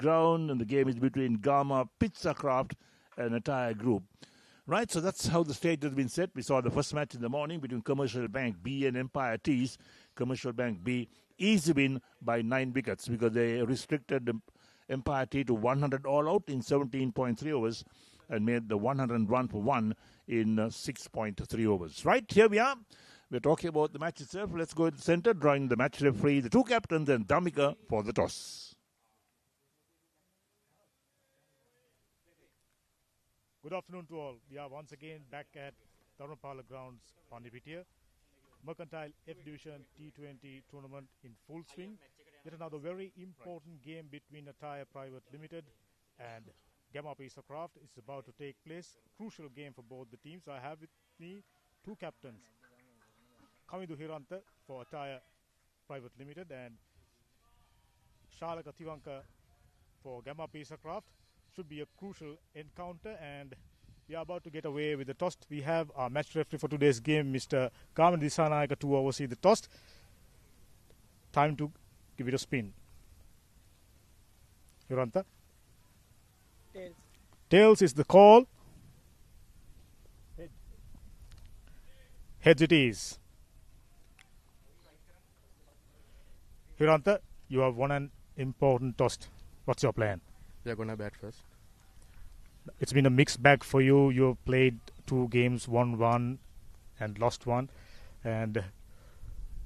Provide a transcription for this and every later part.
ground, and the game is between Gamma Pizza Craft and Attire Group. Right, so that's how the stage has been set. We saw the first match in the morning between Commercial Bank B and Empire Tees. Commercial Bank B easy win by 9 wickets because they restricted the Empire T to 100 all out in 17.3 overs and made the 100 run for 1 in 6.3 overs. Right, here we are. We're talking about the match itself. Let's go to the center, drawing the match referee, the two captains, and Damika for the toss. Good afternoon to all. We are once again back at Dharmapala Grounds, Pandipitia. Mercantile F Division T20 tournament in full swing. Yet another very important game between Attire Private Limited and Gamma Pizza Craft is about to take place. Crucial game for both the teams. I have with me two captains. Kamindu Hiranta for Attire Private Limited and Shalaka Tivanka for Gamma Pizza Craft. Should be a crucial encounter, and we are about to get away with the toss. We have our match referee for today's game, Mr. Carmen Disanayaka, to oversee the toss. Time to give it a spin. Hiranta? Tails. Tails is the call. Heads it is. Hiranta, you have won an important toss. What's your plan? We are going to bat first. It's been a mixed bag for you. You've played 2 games, won 1 and lost 1. And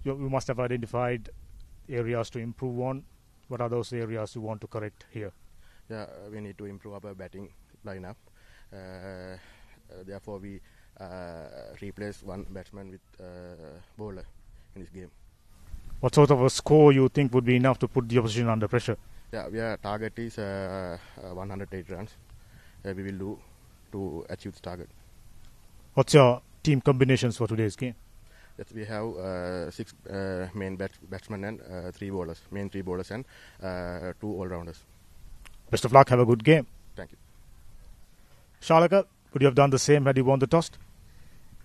you must have identified areas to improve on. What are those areas you want to correct here? Yeah, we need to improve our batting lineup. Therefore, we replace one batsman with bowler in this game. What sort of a score you think would be enough to put the opposition under pressure? Yeah, our target is 108 runs. We will do to achieve the target. What's your team combinations for today's game? Yes, we have 6 main batsmen and 3 bowlers, main 3 bowlers and 2 all-rounders. Best of luck. Have a good game. Thank you. Shalaka, would you have done the same had you won the toss?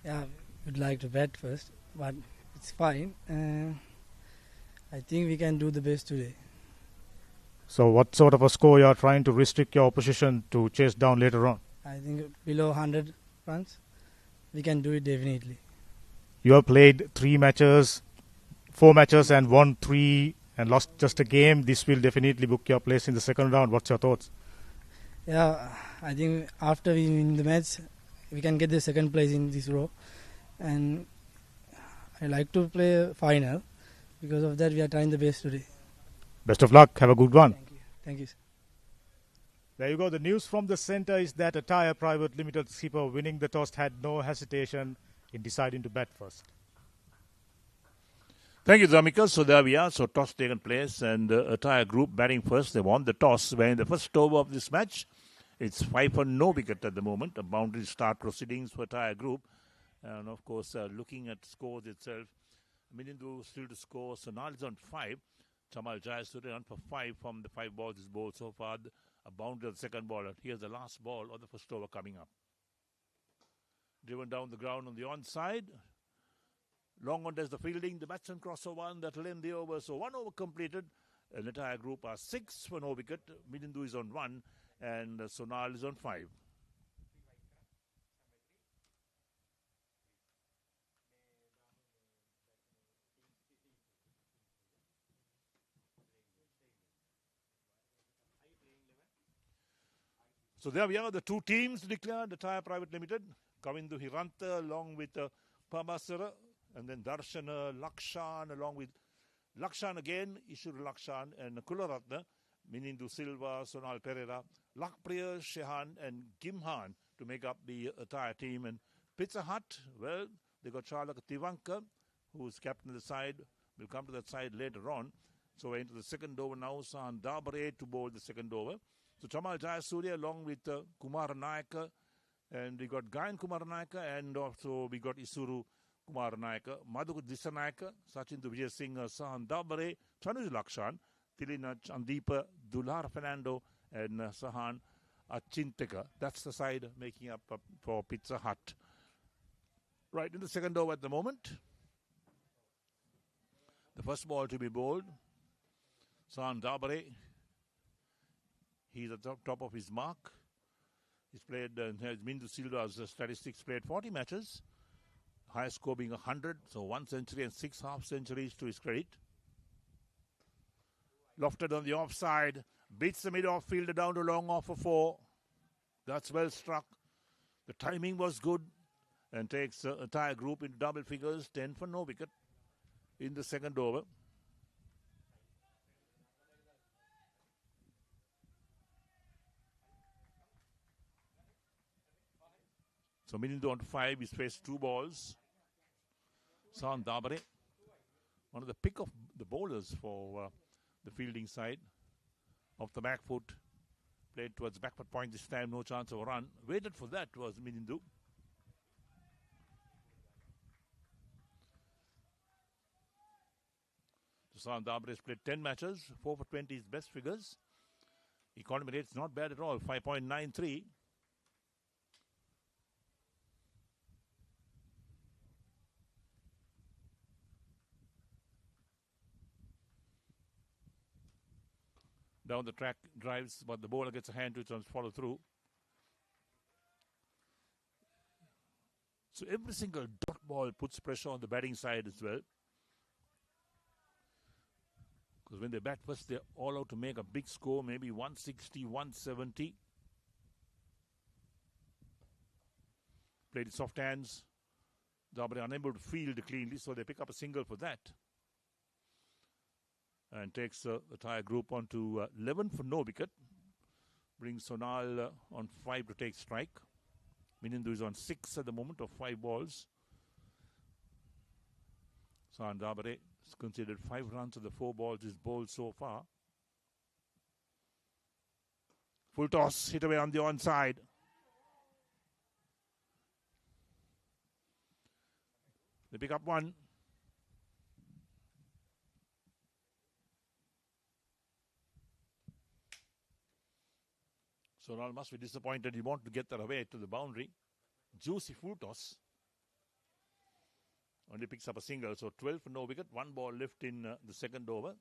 Yeah, would like to bat first, but it's fine. I think we can do the best today. So what sort of a score you are trying to restrict your opposition to chase down later on? I think below 100 runs, we can do it definitely. You have played 4 matches and won 3 and lost just a game. This will definitely book your place in the second round. What's your thoughts? Yeah, I think after we win the match, we can get the second place in this row. And I like to play a final. Because of that, we are trying the best today. Best of luck. Have a good one. Thank you. Thank you, sir. There you go. The news from the centre is that Attire Private Limited skipper winning the toss had no hesitation in deciding to bat first. Thank you, Damika. So there we are. So toss taken place and Attire Group batting first. They won the toss. Where in the first over of this match, it's 5 for no wicket at the moment. A boundary start proceedings for Attire Group. And of course, looking at scores itself, Minindu still to score. Sonal is on 5. Chamal Jayasuri on for 5 from the 5 balls is bowled so far. A boundary of the second ball. Here's the last ball of the first over coming up. Driven down the ground on the onside. Long on does the fielding. The batsman crossover one that will end the over. So 1 over completed. And Attire Group are 6 for no wicket. Minindu is on 1 and Sonal is on 5. So there we are, the 2 teams declared. Attire Private Limited, Kamindu Hiranta along with Pamasara, and then Darshana Lakshan along with Lakshan again, Ishur Lakshan and Kularatna, Minindu Silva, Sonal Pereira, Lakpriya, Shehan and Gimhan to make up the Attire team. And Pizza Hut, well, they got Shalaka Tivanka, who's captain of the side. We'll come to that side later on. So we're into the second over now. Sahan Dabare to bowl the second over. So Chamal Jayasuriya along with Kumar Nayaka, and we got Gayan Kumar Nayaka, and also we got Isuru Kumar Nayaka, Madhu Disanayaka, Sachin Vijay Singh, Sahan Dabare, Chanuj Lakshan, Tilina Chandeepa, Dulhar Fernando, and Sahan Achinteka. That's the side making up for Pizza Hut. Right in the second over at the moment. The first ball to be bowled. Sahan Dabare He's at the top of his mark. He's played, has Mindu Silva's statistics, played 40 matches. Highest score being 100, so 1 century and 6 half centuries to his credit. Lofted on the offside, beats the mid-off fielder down to long off for 4. That's well struck. The timing was good and takes Attire Group into double figures, 10 for no wicket in the second over. So Minindu on to 5, he's faced 2 balls. San Dabare, one of the pick of the bowlers for the fielding side. Off the back foot, played towards backward point this time, no chance of a run. Waited for that was Minindu. San Dabare has played 10 matches, 4 for 20 his best figures. Economy rate's not bad at all, 5.93. Down the track drives, but the bowler gets a hand to it and follow through. So every single dot ball puts pressure on the batting side as well. Because when they bat first, they're all out to make a big score, maybe 160, 170. Played soft hands. Dabare unable to field cleanly, so they pick up a single for that. And takes the Attire Group on to 11 for no wicket. Brings Sonal on 5 to take strike. Minindu is on 6 at the moment of 5 balls. San Dabare is considered 5 runs of the 4 balls he's bowled so far. Full toss, hit away on the onside. They pick up 1. Sonal must be disappointed. He wanted to get that away to the boundary. Juicy full toss. Only picks up a single. So 12 for no wicket. 1 ball left in the second over.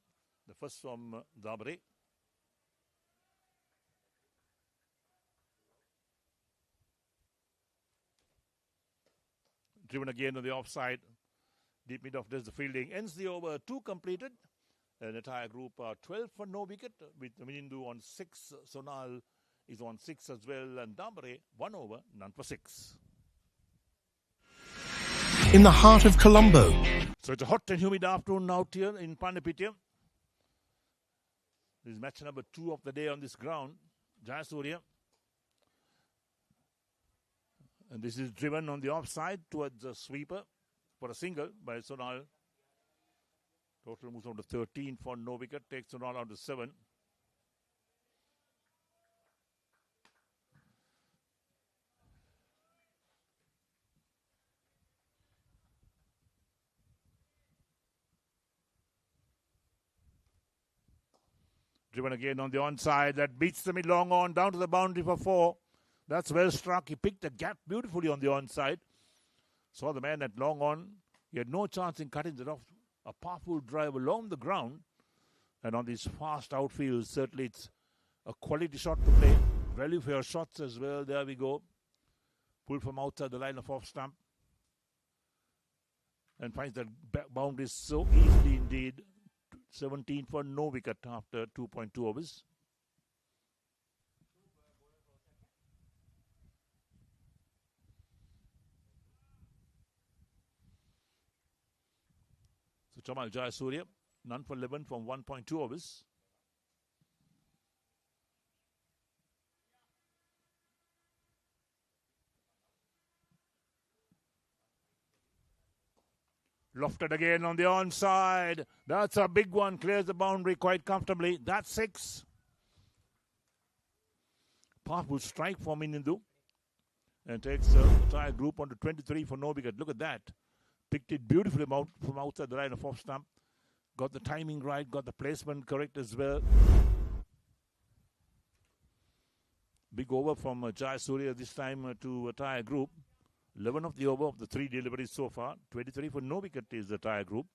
The first from Dabare. Driven again on the offside. Deep mid-off does the fielding. Ends the over. 2 completed. And Attire Group 12 for no wicket. With Minindu on 6. Sonal is on 6 as well, and Dabare 1 over, none for 6. In the heart of Colombo. So it's a hot and humid afternoon out here in Pandipitya. This is match number 2 of the day on this ground. Jayasuriya. And this is driven on the offside towards the sweeper for a single by Sonal. Total moves on to 13 for no wicket, takes Sonal on to 7. Driven again on the onside. That beats the mid long on down to the boundary for 4. That's well struck. He picked the gap beautifully on the onside. Saw the man at long on. He had no chance in cutting it off. A powerful drive along the ground. And on these fast outfields, certainly it's a quality shot to play. Value for your shots as well. There we go. Pull from outside the line of off stump. And finds that boundary so easily indeed. 17 for no wicket after 2.2 overs. So Chamal Jayasuriya, none for 11 from 1.2 overs. Lofted again on the onside. That's a big one. Clears the boundary quite comfortably. That's 6. Powerful strike for Minindu. And takes the Attire Group on to 23 for no wicket. Look at that. Picked it beautifully from outside the line of off stump. Got the timing right. Got the placement correct as well. Big over from Jayasuriya this time to Attire Group. 11 of the over of the 3 deliveries so far. 23 for no wicket is the Attire Group.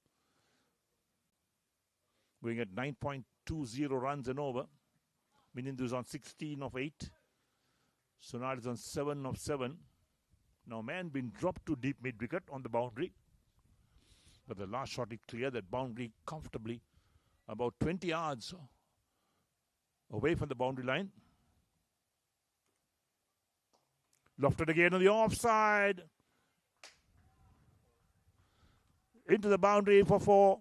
Going at 9.20 runs and over. Minindu is on 16 of 8. Sonal is on 7 of 7. Now man been dropped to deep mid-wicket on the boundary. But the last shot is clear that boundary comfortably about 20 yards away from the boundary line. Lofted again on the offside. Into the boundary for 4.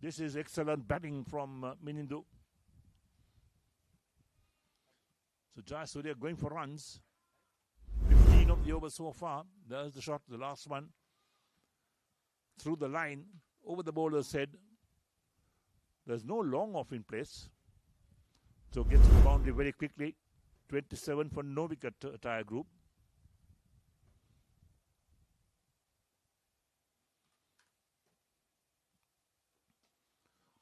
This is excellent batting from Minindu. So Jayasuriya going for runs. 15 of the over so far. There's the shot, the last one. Through the line, over the bowler's head. There's no long off in place. So gets the boundary very quickly. 27 for no wicket Attire Group.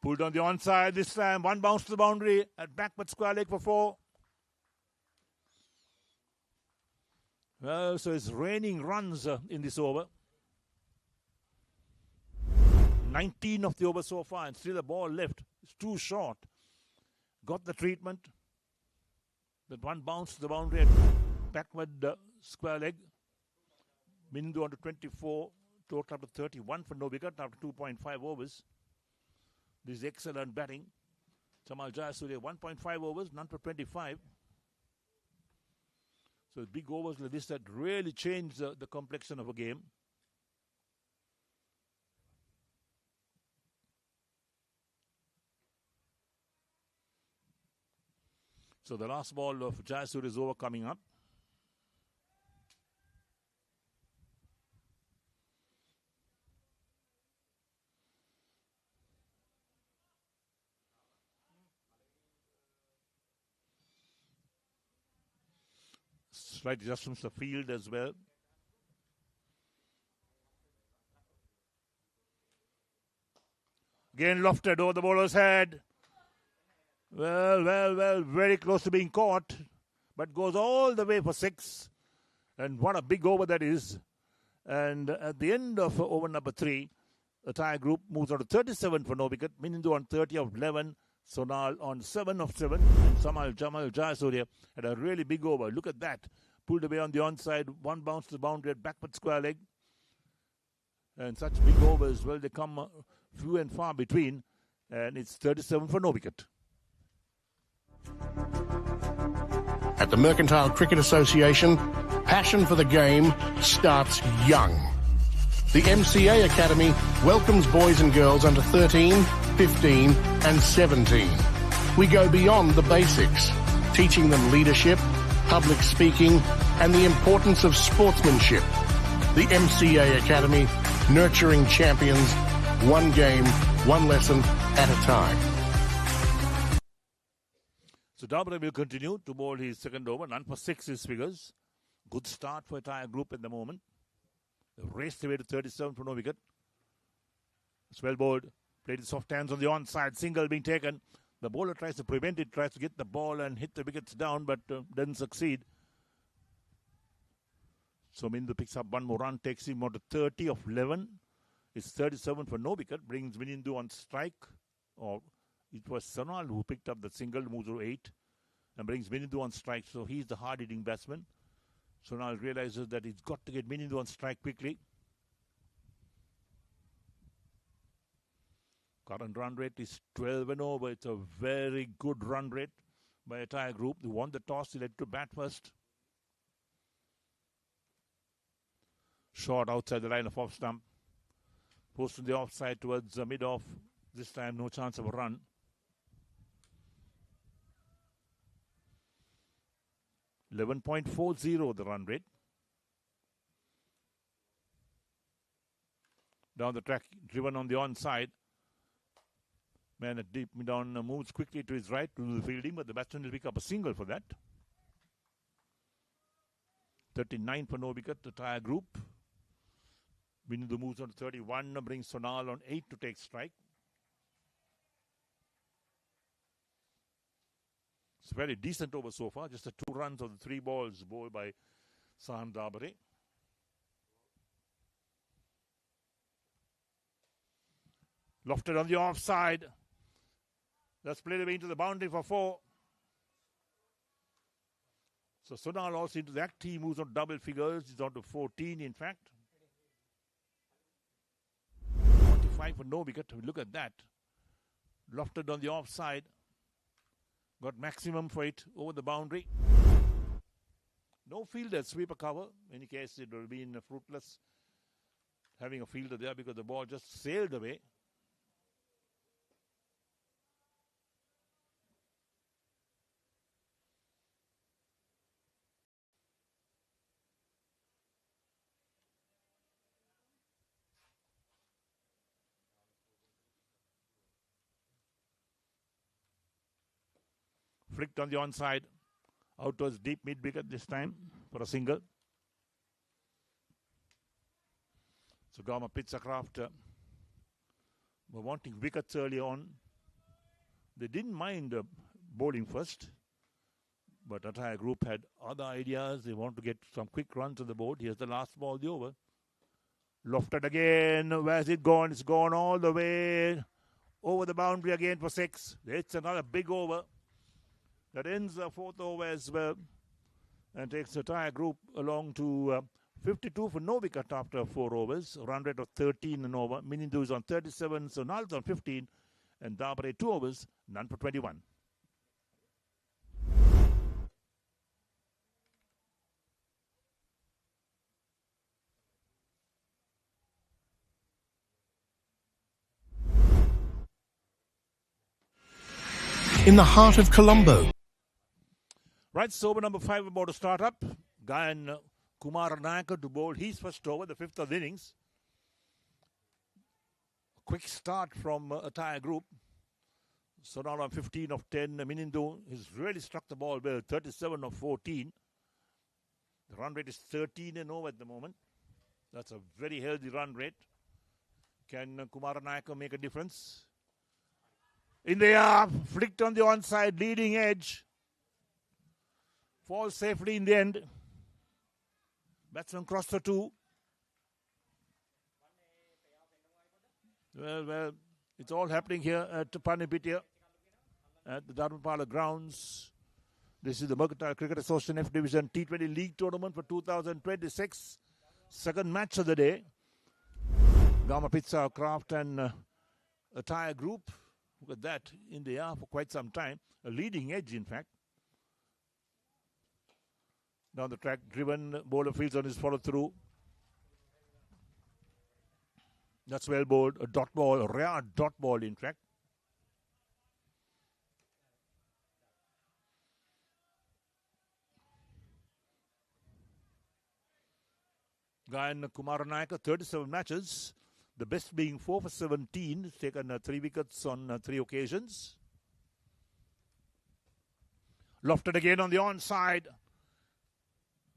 Pulled on the onside this time. One bounce to the boundary at backward square leg for 4. Well, so it's raining runs in this over. 19 of the over so far and still the ball left. It's too short. Got the treatment. That one bounce to the boundary at backward square leg. Minindu on to 24. Total up to 31 for no wicket after 2.5 overs. This is excellent batting. Chamal Jayasuriya 1.5 overs, none for 25. So big overs like this that really change the complexion of a game. So the last ball of Jayasuriya is over coming up. Slight adjustments to the field as well. Again lofted over the bowler's head. Well, very close to being caught. But goes all the way for 6. And what a big over that is. And at the end of over number 3, the Attire Group moves on to 37 for no wicket. Minindu on 30 of 11. Sonal on 7 of 7. And Chamal Jayasuriya had a really big over. Look at that. Pulled away on the onside. One bounce to the boundary at backward square leg. And such big overs, well, they come few and far between. And it's 37 for no wicket. At the Mercantile Cricket Association, passion for the game starts young. The MCA Academy welcomes boys and girls under 13, 15 and 17. We go beyond the basics, teaching them leadership, public speaking and the importance of sportsmanship. The MCA Academy, nurturing champions, one game, one lesson at a time. So Dabra will continue to bowl his second over. None for 6 his figures. Good start for Attire Group at the moment. They raced away to 37 for no wicket. It's well bowled. Played his soft hands on the onside. Single being taken. The bowler tries to prevent it. Tries to get the ball and hit the wickets down. But doesn't succeed. So Minindu picks up one more run. Takes him on to 30 of 11. It's 37 for no wicket. Brings Minindu on strike. Or it was Sonal who picked up the single, moves to 8, and brings Minindu on strike. So he's the hard-hitting batsman. Sonal realizes that he's got to get Minindu on strike quickly. Current run rate is 12 and over. It's a very good run rate by Attire Group. They won the toss. They led to bat first. Short outside the line of off stump. Post to the offside towards the mid-off. This time no chance of a run. .40 the run rate. Down the track, driven on the onside. Man at deep mid-on moves quickly to his right to do the fielding, but the batsman will pick up a single for that. 39 for no wicket, the Attire Group. Minindu moves on to 31, brings Sonal on 8 to take strike. It's a very decent over so far. Just the 2 runs of the 3 balls bowled by Sahan Dabare. Lofted on the offside. That's played away into the boundary for 4. So Sonal also into the act. He moves on double figures. He's on to 14, in fact. 45 for no wicket. Look at that. Lofted on the offside. Got maximum for it over the boundary. No fielder, sweeper cover. In any case, it will be fruitless having a fielder there because the ball just sailed away. Flicked on the onside. Out towards deep mid-wicket this time for a single. So Gama Pizzacraft were wanting wickets early on. They didn't mind bowling first. But Attire Group had other ideas. They want to get some quick runs on the board. Here's the last ball, the over. Lofted again. Where's it gone? It's gone all the way over the boundary again for 6. It's another big over. That ends the 4th over as well and takes the Attire Group along to 52 for no wicket after 4 overs. Run rate of 13 and over. Minindu is on 37, so Sonal's on 15. And Dabare 2 overs, none for 21. In the heart of Colombo. Right, so over number 5 about to start up. Gayan Kumar Nayaka to bowl his first over, the 5th of the innings. Quick start from Attire Group. So now on 15 of 10. Minindu has really struck the ball well, 37 of 14. The run rate is 13 and over at the moment. That's a very healthy run rate. Can Kumar Nayaka make a difference? In the air, flicked on the onside, leading edge. Falls safely in the end. Batsman crossed for 2. Well, it's all happening here at Panipitia at the Dharmapala grounds. This is the Mercantile Cricket Association F Division T20 League Tournament for 2026. Second match of the day. Gama Pizza Craft and Attire Group. Look at that, in the air for quite some time. A leading edge, in fact. Down the track, driven, bowler fields on his follow-through. That's well bowled. A dot ball, a rare dot ball, in fact. Gayan Kumar Nayaka, 37 matches. The best being 4 for 17. He's taken 3 wickets on 3 occasions. Lofted again on the onside.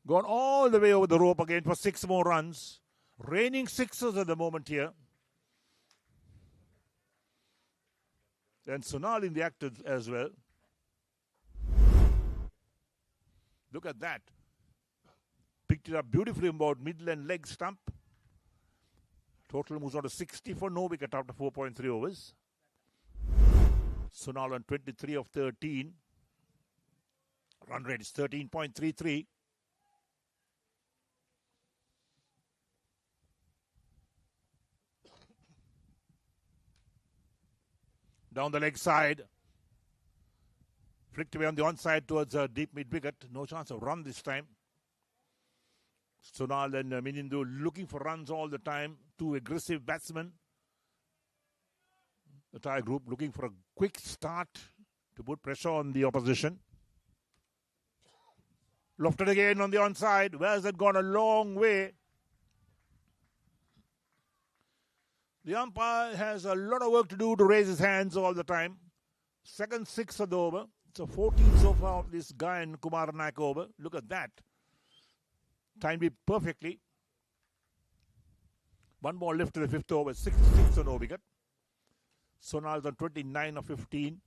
Gone all the way over the rope again for 6 more runs. Raining sixes at the moment here. And Sonal in the act as well. Look at that. Picked it up beautifully about middle and leg stump. Total moves on to 60 for no wicket after 4.3 overs. Sonal on 23 of 13. Run rate is 13.33. Down the leg side. Flicked away on the onside towards deep mid-wicket. No chance of run this time. Sonal and Minindu looking for runs all the time. 2 aggressive batsmen. The Attire Group looking for a quick start to put pressure on the opposition. Lofted again on the onside. Where has that gone? A long way. The umpire has a lot of work to do to raise his hands all the time. Second 6 of the over. It's a 14 so far of this guy in Kumar Nayaka over. Look at that. Timed it perfectly. 1 ball left to the 5th over. 6 on no wicket. Sonal's on 29 of 15.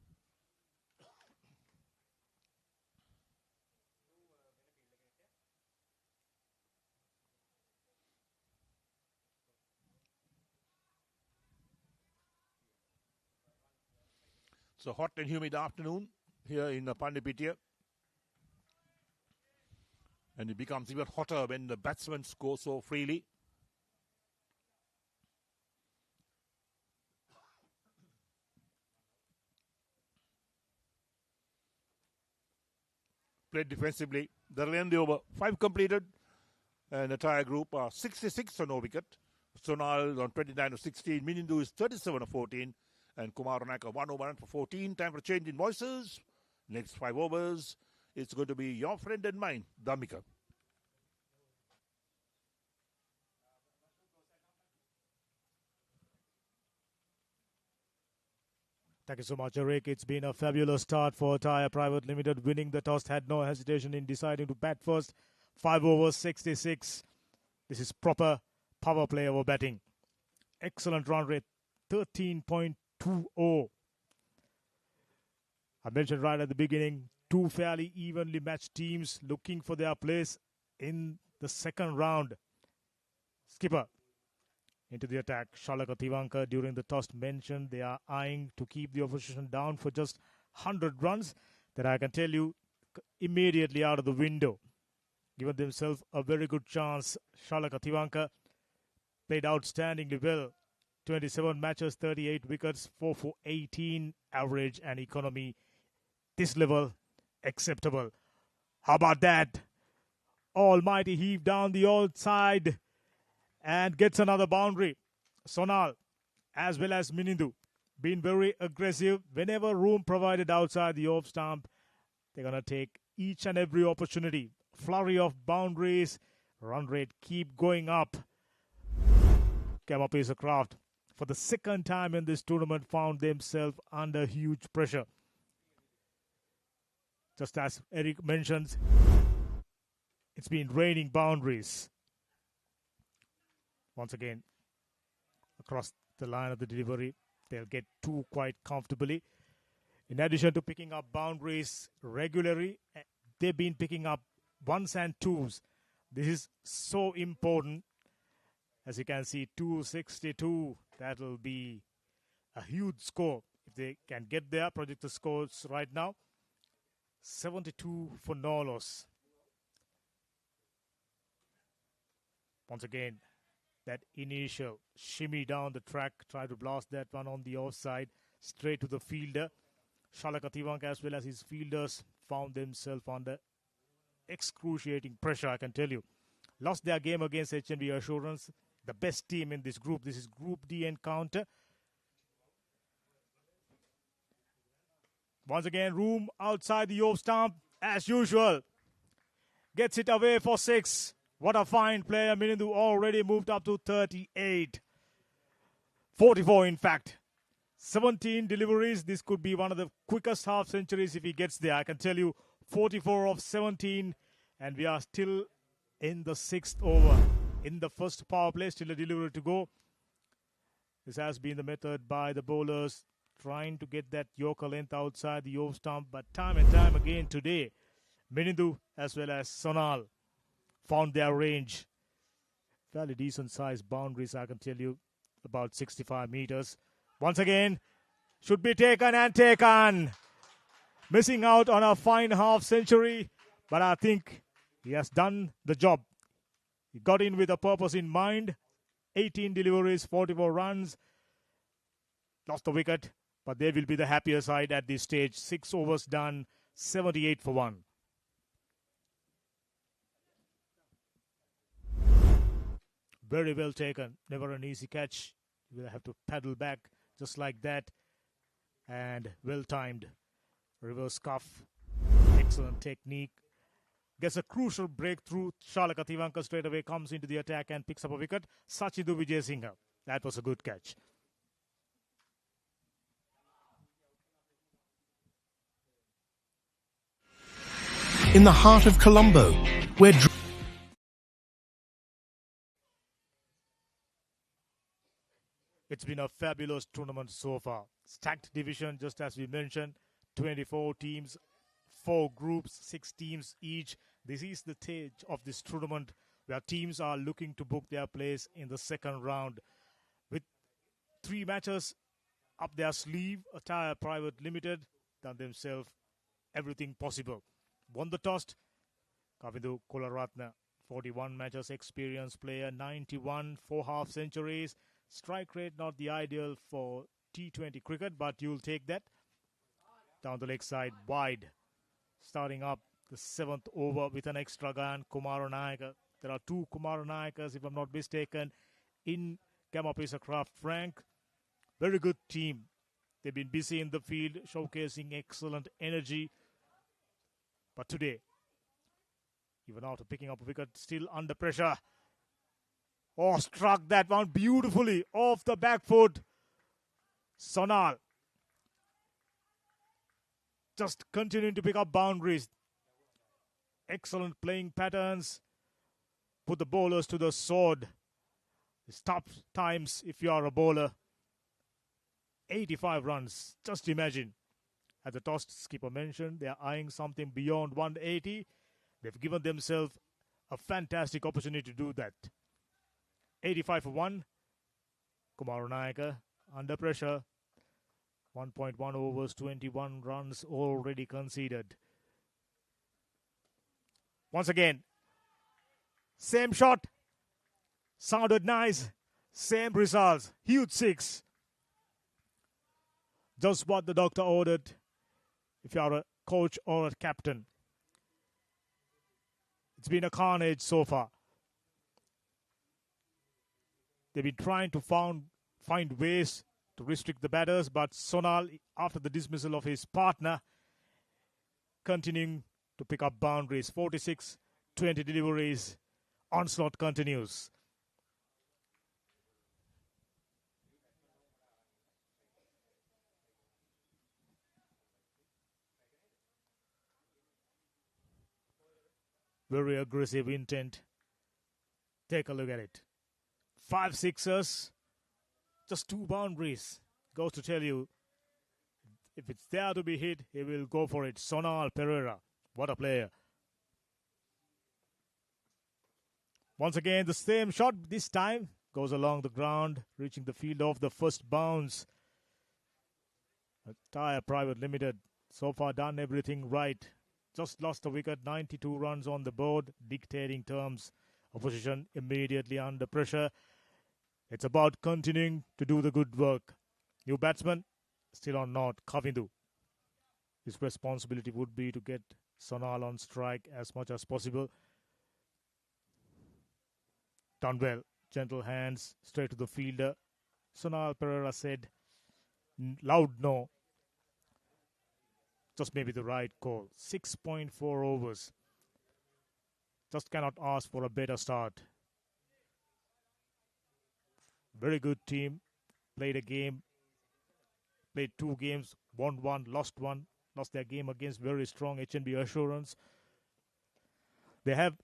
It's a hot and humid afternoon here in Pandipitia. And it becomes even hotter when the batsmen score so freely. Played defensively. The over 5 completed. And the Attire Group are 66 on no wicket. Sonal on 29 of 16. Minindu is 37 of 14. And Kumar Naka 1 over for 14. Time for change in voices. Next 5 overs. It's going to be your friend and mine, Damika. Thank you so much, Eric. It's been a fabulous start for Attire Private Limited. Winning the toss, had no hesitation in deciding to bat first. 5 overs, 66. This is proper power play over batting. Excellent run rate, 13.20. I mentioned right at the beginning, 2 fairly evenly matched teams looking for their place in the second round. Skipper into the attack. Shalaka Tivanka during the toss mentioned they are eyeing to keep the opposition down for just 100 runs. That I can tell you immediately out of the window. Given themselves a very good chance. Shalaka Tivanka played outstandingly well. 27 matches, 38 wickets, 4 for 18 average and economy. This level, acceptable. How about that? Almighty heave down the outside and gets another boundary. Sonal as well as Minindu been very aggressive. Whenever room provided outside the off stump, they're going to take each and every opportunity. Flurry of boundaries. Run rate keep going up. Came up is a craft. For the second time in this tournament, found themselves under huge pressure. Just as Eric mentions, it's been raining boundaries. Once again, across the line of the delivery, they'll get 2 quite comfortably. In addition to picking up boundaries regularly, they've been picking up 1s and 2s. This is so important. As you can see, 262. That'll be a huge score. If they can get there, project the scores right now. 72 for Nolos. Once again, that initial shimmy down the track, try to blast that one on the offside, straight to the fielder. Shalaka Tivanka as well as his fielders found themselves under excruciating pressure, I can tell you. Lost their game against HNB Assurance, the best team in this group. This is Group D encounter. Once again, room outside the off stump, as usual. Gets it away for 6. What a fine player. Minindu already moved up to 38. 44, in fact. 17 deliveries. This could be one of the quickest half centuries if he gets there. I can tell you, 44 of 17. And we are still in the 6th over. In the first power play, still a delivery to go. This has been the method by the bowlers, trying to get that Yorker length outside the off stump. But time and time again today, Minindu as well as Sonal found their range. Fairly decent sized boundaries, I can tell you, about 65 meters. Once again, should be taken and taken. Missing out on a fine half century, but I think he has done the job. He got in with a purpose in mind. 18 deliveries, 44 runs. Lost the wicket, but they will be the happier side at this stage. 6 overs done, 78 for 1. Very well taken. Never an easy catch. You will have to paddle back just like that. And well timed. Reverse cuff. Excellent technique. Gets a crucial breakthrough. Shalaka Tivanka straight away comes into the attack and picks up a wicket. Sachidu Vijayasinghe. That was a good catch. In the heart of Colombo, where it's been a fabulous tournament so far. Stacked division, just as we mentioned. 24 teams, 4 groups, 6 teams each. This is the stage of this tournament where teams are looking to book their place in the second round. With 3 matches up their sleeve. Attire Private Limited done themselves everything possible. Won the toss. Kavindu Kularatne, 41 matches experienced player, 91, 4 half centuries. Strike rate not the ideal for T20 cricket, but you'll take that. Down the leg side, wide. Starting up the 7th over with an extra gun, Kumaranayaka. There are 2 Kumaranayakas, if I'm not mistaken, in Gamapisa Craft Frank. Very good team. They've been busy in the field, showcasing excellent energy. But today, even after picking up a wicket, still under pressure. Oh, struck that one beautifully off the back foot. Sonal just continuing to pick up boundaries. Excellent playing patterns. Put the bowlers to the sword. It's tough times if you are a bowler. 85 runs. Just imagine. As the toss skipper mentioned, they are eyeing something beyond 180. They've given themselves a fantastic opportunity to do that. 85 for 1. Kumaranayaka under pressure. 1.1 overs, 21 runs already conceded. Once again, same shot. Sounded nice. Same results. Huge 6. Just what the doctor ordered if you are a coach or a captain. It's been a carnage so far. They've been trying to find ways to restrict the batters, but Sonal, after the dismissal of his partner, continuing to pick up boundaries. 46, 20 deliveries. Onslaught continues. Very aggressive intent. Take a look at it. 5 sixers. Just 2 boundaries. Goes to tell you, if it's there to be hit, he will go for it. Sonal Pereira. What a player. Once again, the same shot this time. Goes along the ground, reaching the field off the first bounce. Attire Private Limited. So far done everything right. Just lost a wicket. 92 runs on the board. Dictating terms. Opposition immediately under pressure. It's about continuing to do the good work. New batsman, still on not, Kavindu. His responsibility would be to get Sonal on strike as much as possible. Done well. Gentle hands, straight to the fielder. Sonal Pereira said, loud no. Just maybe the right call. 6.4 overs. Just cannot ask for a better start. Very good team. Played a game. Played 2 games. Won 1, lost 1. Lost their game against very strong HNB Assurance. They have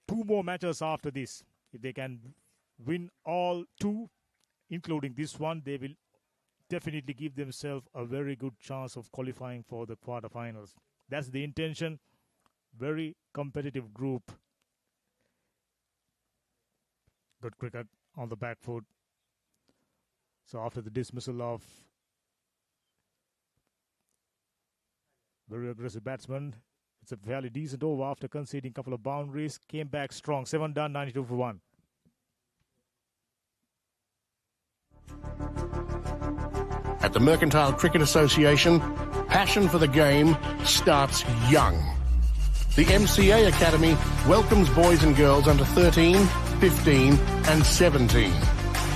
2 more matches after this. If they can win all 2, including this one, they will definitely give themselves a very good chance of qualifying for the quarterfinals. That's the intention. Very competitive group. Good cricket on the back foot. So after the dismissal of very aggressive batsman, it's a fairly decent over after conceding a couple of boundaries. Came back strong. 7 done, 92 for 1. At the Mercantile Cricket Association, passion for the game starts young. The MCA Academy welcomes boys and girls under 13, 15 and 17.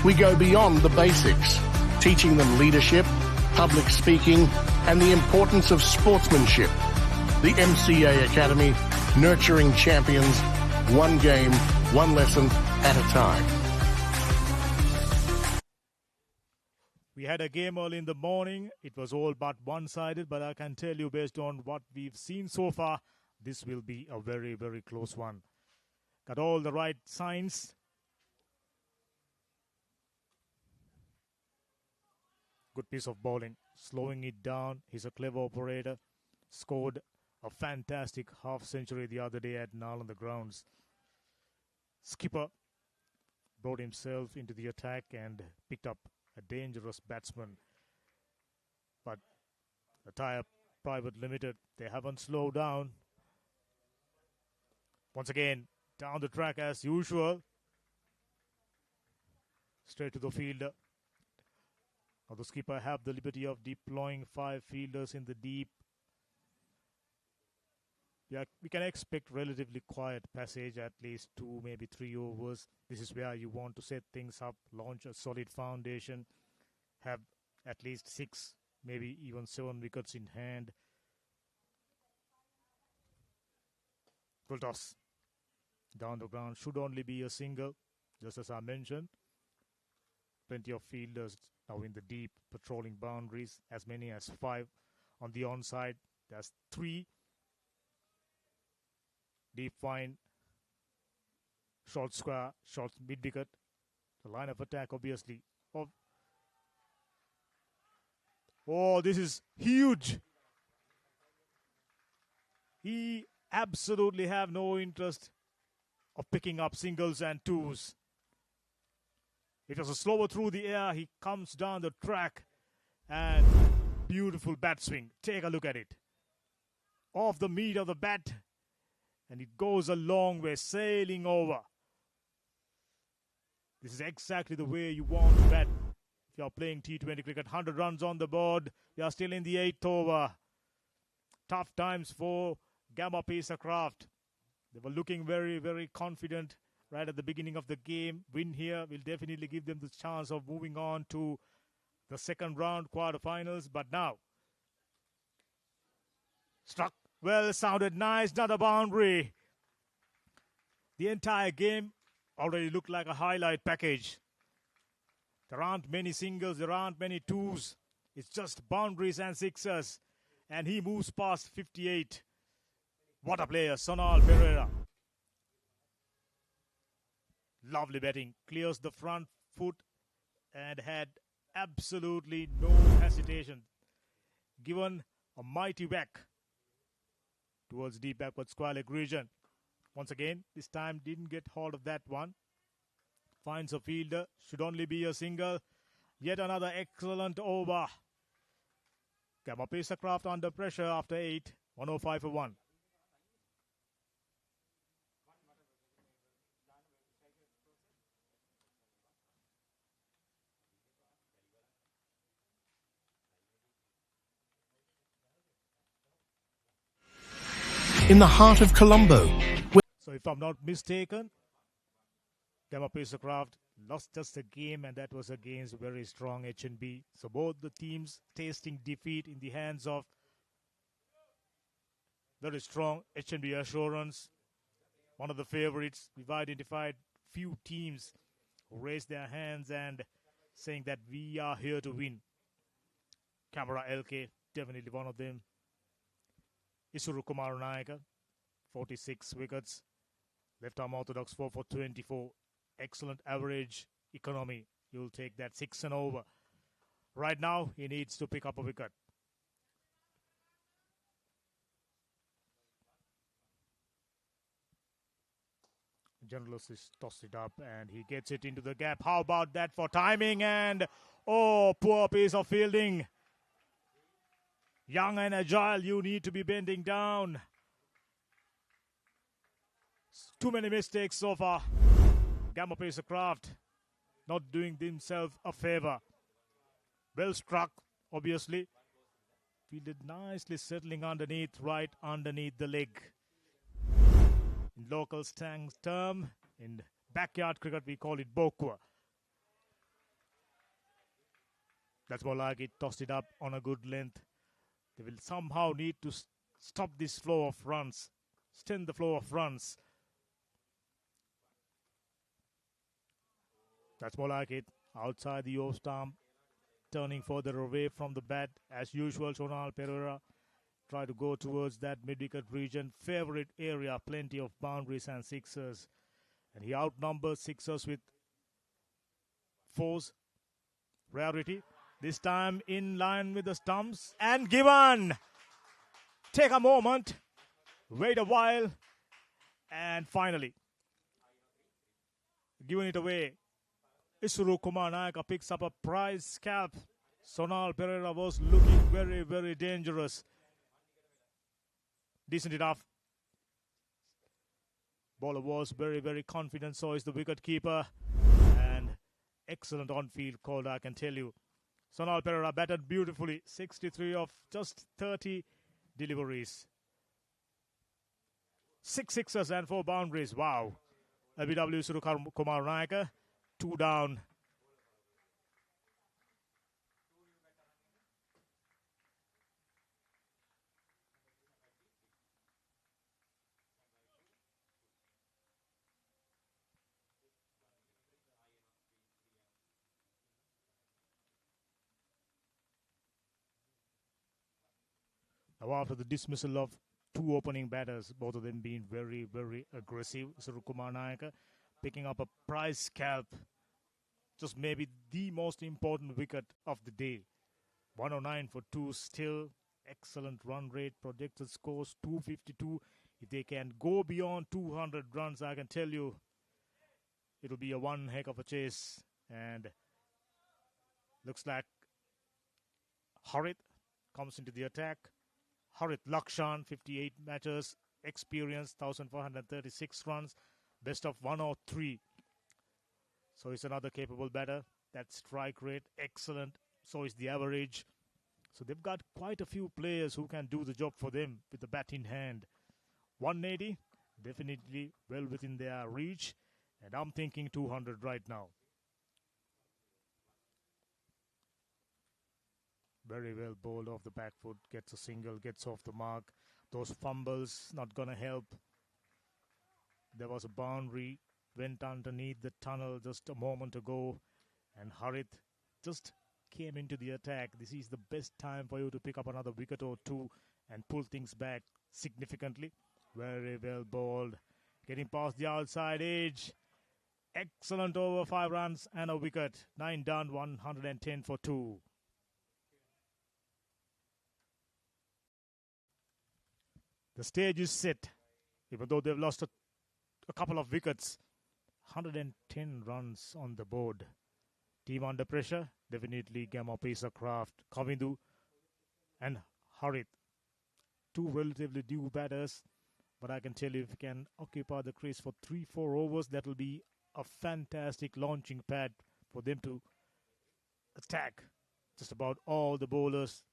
We go beyond the basics, teaching them leadership, public speaking and the importance of sportsmanship. The MCA Academy, nurturing champions, one game, one lesson at a time. We had a game early in the morning. It was all but one-sided, but I can tell you based on what we've seen so far, this will be a very, very close one. Got all the right signs. Good piece of bowling. Slowing it down. He's a clever operator. Scored a fantastic half-century the other day at Nal on the grounds. Skipper brought himself into the attack and picked up a dangerous batsman. But Attire Private Limited, they haven't slowed down. Once again, down the track as usual. Straight to the fielder. Now the skipper have the liberty of deploying 5 fielders in the deep. Yeah, we can expect relatively quiet passage, at least 2, maybe 3 overs. This is where you want to set things up, launch a solid foundation, have at least 6, maybe even 7 wickets in hand. Full toss. Down the ground should only be a single, just as I mentioned. Plenty of fielders now in the deep, patrolling boundaries, as many as 5 on the onside. There's 3. Deep fine, short square, short mid wicket. The line of attack, obviously. Oh, this is huge. He absolutely have no interest of picking up singles and twos. It was a slower through the air. He comes down the track and beautiful bat swing. Take a look at it. Off the meat of the bat. And it goes a long way, sailing over. This is exactly the way you want to bat. If you are playing T20 cricket, 100 runs on the board. You are still in the 8th over. Tough times for Gamma Peacecraft. They were looking very, very confident right at the beginning of the game. Win here will definitely give them the chance of moving on to the second round quarterfinals. But now, struck. Well, sounded nice, not a boundary. The entire game already looked like a highlight package. There aren't many singles, there aren't many twos. It's just boundaries and sixes. And he moves past 58. What a player, Sonal Pereira. Lovely batting, clears the front foot and had absolutely no hesitation. Given a mighty whack towards deep backward Sportylk region. Once again, this time didn't get hold of that one. Finds a fielder, should only be a single. Yet another excellent over. Gamma Peacecraft under pressure after 8, 105 for 1. In the heart of Colombo. So if I'm not mistaken, Gamma Peacecraft lost just a game, and that was against very strong H&B. So both the teams tasting defeat in the hands of very strong H&B Assurance. One of the favorites. We've identified few teams who raised their hands and saying that we are here to win. Camera LK, definitely one of them. Isuru Kumarunayaka, 46 wickets. Left arm orthodox 4 for 24. Excellent average economy. You'll take that 6 and over. Right now, he needs to pick up a wicket. Generalist is tossed it up and he gets it into the gap. How about that for timing? And oh, poor piece of fielding. Young and agile, you need to be bending down. Too many mistakes so far. Gamma Peacecraft not doing themselves a favor. Well struck, obviously. Fielded nicely, settling underneath, right underneath the leg. In local slang term, in backyard cricket, we call it bokwa. That's more like it. Tossed it up on a good length. They will somehow need to stop this flow of runs, stem the flow of runs. That's more like it. Outside the off stump, turning further away from the bat. As usual, Sonal Pereira try to go towards that mid-wicket region. Favorite area, plenty of boundaries and sixers. And he outnumbers sixers with fours. Rarity. This time in line with the stumps. And given. Take a moment. Wait a while. And finally, giving it away. Isuru Kumarnaika picks up a prize scalp. Sonal Pereira was looking very, very dangerous. Decent enough. Bowler was very, very confident, so is the wicket keeper. And excellent on-field call, I can tell you. Sonal Pereira batted beautifully. 63 of just 30 deliveries. 6 sixes and 4 boundaries. Wow. LBW Isuru Kumarnaika. 2 down. Now after the dismissal of 2 opening batters, both of them being very, very aggressive, Isuru Kumarnaika picking up a prize scalp. Just maybe the most important wicket of the day. 109 for 2 still. Excellent run rate. Projected scores 252. If they can go beyond 200 runs, I can tell you it'll be a one heck of a chase. And looks like Harith comes into the attack. Harith Lakshan, 58 matches, experience, 1,436 runs, best of 103. So he's another capable batter. That strike rate, excellent. So is the average. So they've got quite a few players who can do the job for them with the bat in hand. 180, definitely well within their reach. And I'm thinking 200 right now. Very well bowled off the back foot, gets a single, gets off the mark. Those fumbles not going to help. There was a boundary, went underneath the tunnel just a moment ago, and Harith just came into the attack. This is the best time for you to pick up another wicket or two and pull things back significantly. Very well bowled. Getting past the outside edge. Excellent over, 5 runs and a wicket. 9 done, 110 for 2. The stage is set, even though they've lost a couple of wickets. 110 runs on the board. Team under pressure, definitely Gamma Pesa Craft, Kavindu and Harith. 2 relatively new batters, but I can tell you if you can occupy the crease for 3-4 overs, that will be a fantastic launching pad for them to attack just about all the bowlers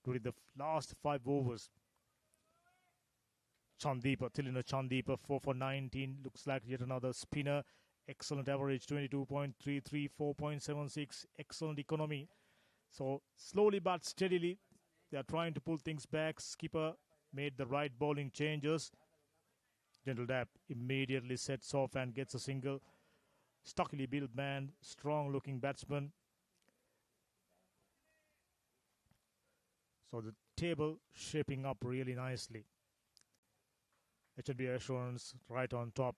during the last 5 overs. Chandeepa, Tilina Chandeepa, 4 for 19. Looks like yet another spinner. Excellent average, 22.33, 4.76. Excellent economy. So slowly but steadily, they are trying to pull things back. Skipper made the right bowling changes. Gentle Dap immediately sets off and gets a single. Stockily built man, strong looking batsman. So the table shaping up really nicely. H&B Assurance right on top.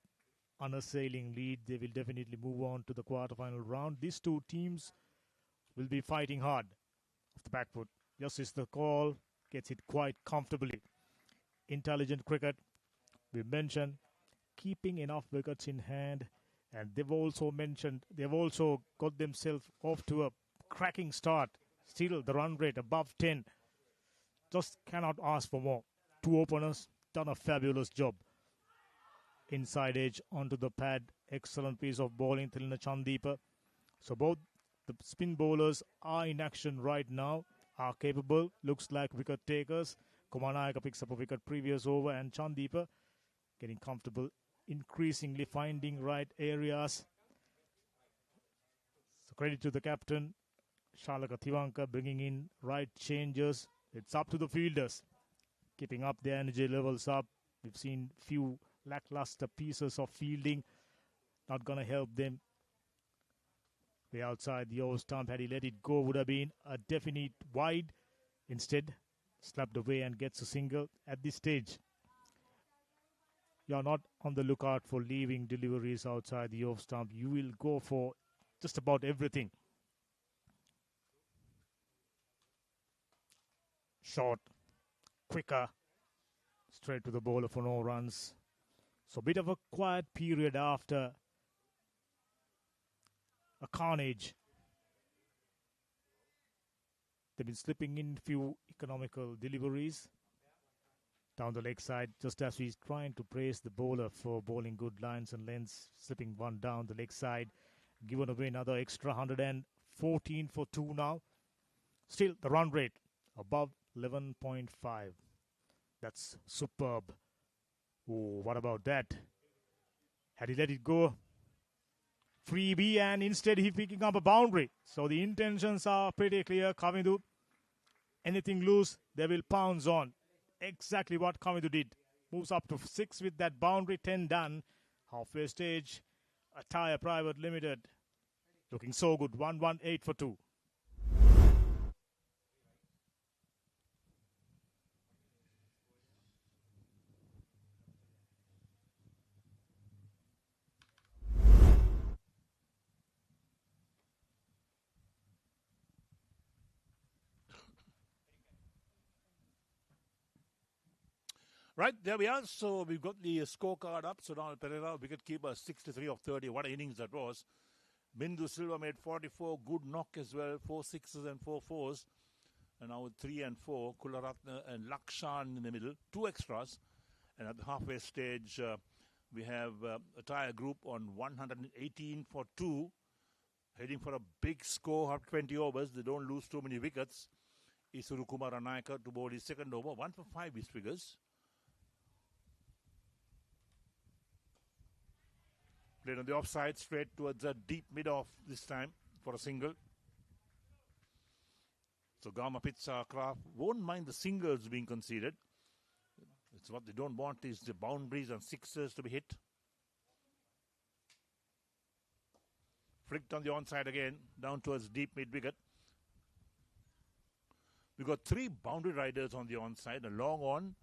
Unassailing lead. They will definitely move on to the quarterfinal round. These 2 teams will be fighting hard off the back foot. Just is the call. Gets it quite comfortably. Intelligent cricket. We mentioned keeping enough wickets in hand. And they've also got themselves off to a cracking start. Still the run rate above 10. Just cannot ask for more. 2 openers. Done a fabulous job. Inside edge onto the pad. Excellent piece of bowling, Tilina Chandeepa. So both the spin bowlers are in action right now, are capable. Looks like wicket takers. Kumarnaika picks up a wicket previous over, and Chandeepa getting comfortable, increasingly finding right areas. So credit to the captain, Shalaka Thiwanka, bringing in right changes. It's up to the fielders. Keeping up their energy levels up. We've seen few lackluster pieces of fielding. Not going to help them. Way outside the over stump. Had he let it go, would have been a definite wide. Instead, slapped away and gets a single. At this stage, you're not on the lookout for leaving deliveries outside the off stump. You will go for just about everything. Short. Quicker, straight to the bowler for no runs. So a bit of a quiet period after a carnage. They've been slipping in few economical deliveries down the leg side, just as he's trying to praise the bowler for bowling good lines and lengths, slipping one down the leg side, given away another extra 114 for 2 now. Still, the run rate above 11.5. That's superb. Oh, what about that? Had he let it go, freebie, and instead he's picking up a boundary. So the intentions are pretty clear. Kavindu, anything loose, they will pounce on. Exactly what Kavindu did. Moves up to 6 with that boundary, 10 done. Halfway stage, Attire Private Limited. Looking so good, 118 for 2. Right, there we are. So we've got the scorecard up. So now Pereira, wicketkeeper, 63 of 30. What an innings that was. Bindu Silva made 44. Good knock as well. 4 sixes and 4 fours. And now with 3 and 4. Kularatna and Lakshan in the middle. 2 extras. And at the halfway stage, we have Attire Group on 118 for 2. Heading for a big score of 20 overs. They don't lose too many wickets. Isuru Kumar Anayaka to bowl his second over. 1 for 5 his figures. Played on the offside, straight towards the deep mid-off this time for a single. So Gama Pitsa Craft won't mind the singles being conceded. It's what they don't want is the boundaries and sixes to be hit. Flicked on the onside again, down towards deep mid-wicket. We've got 3 boundary riders on the onside, a long on,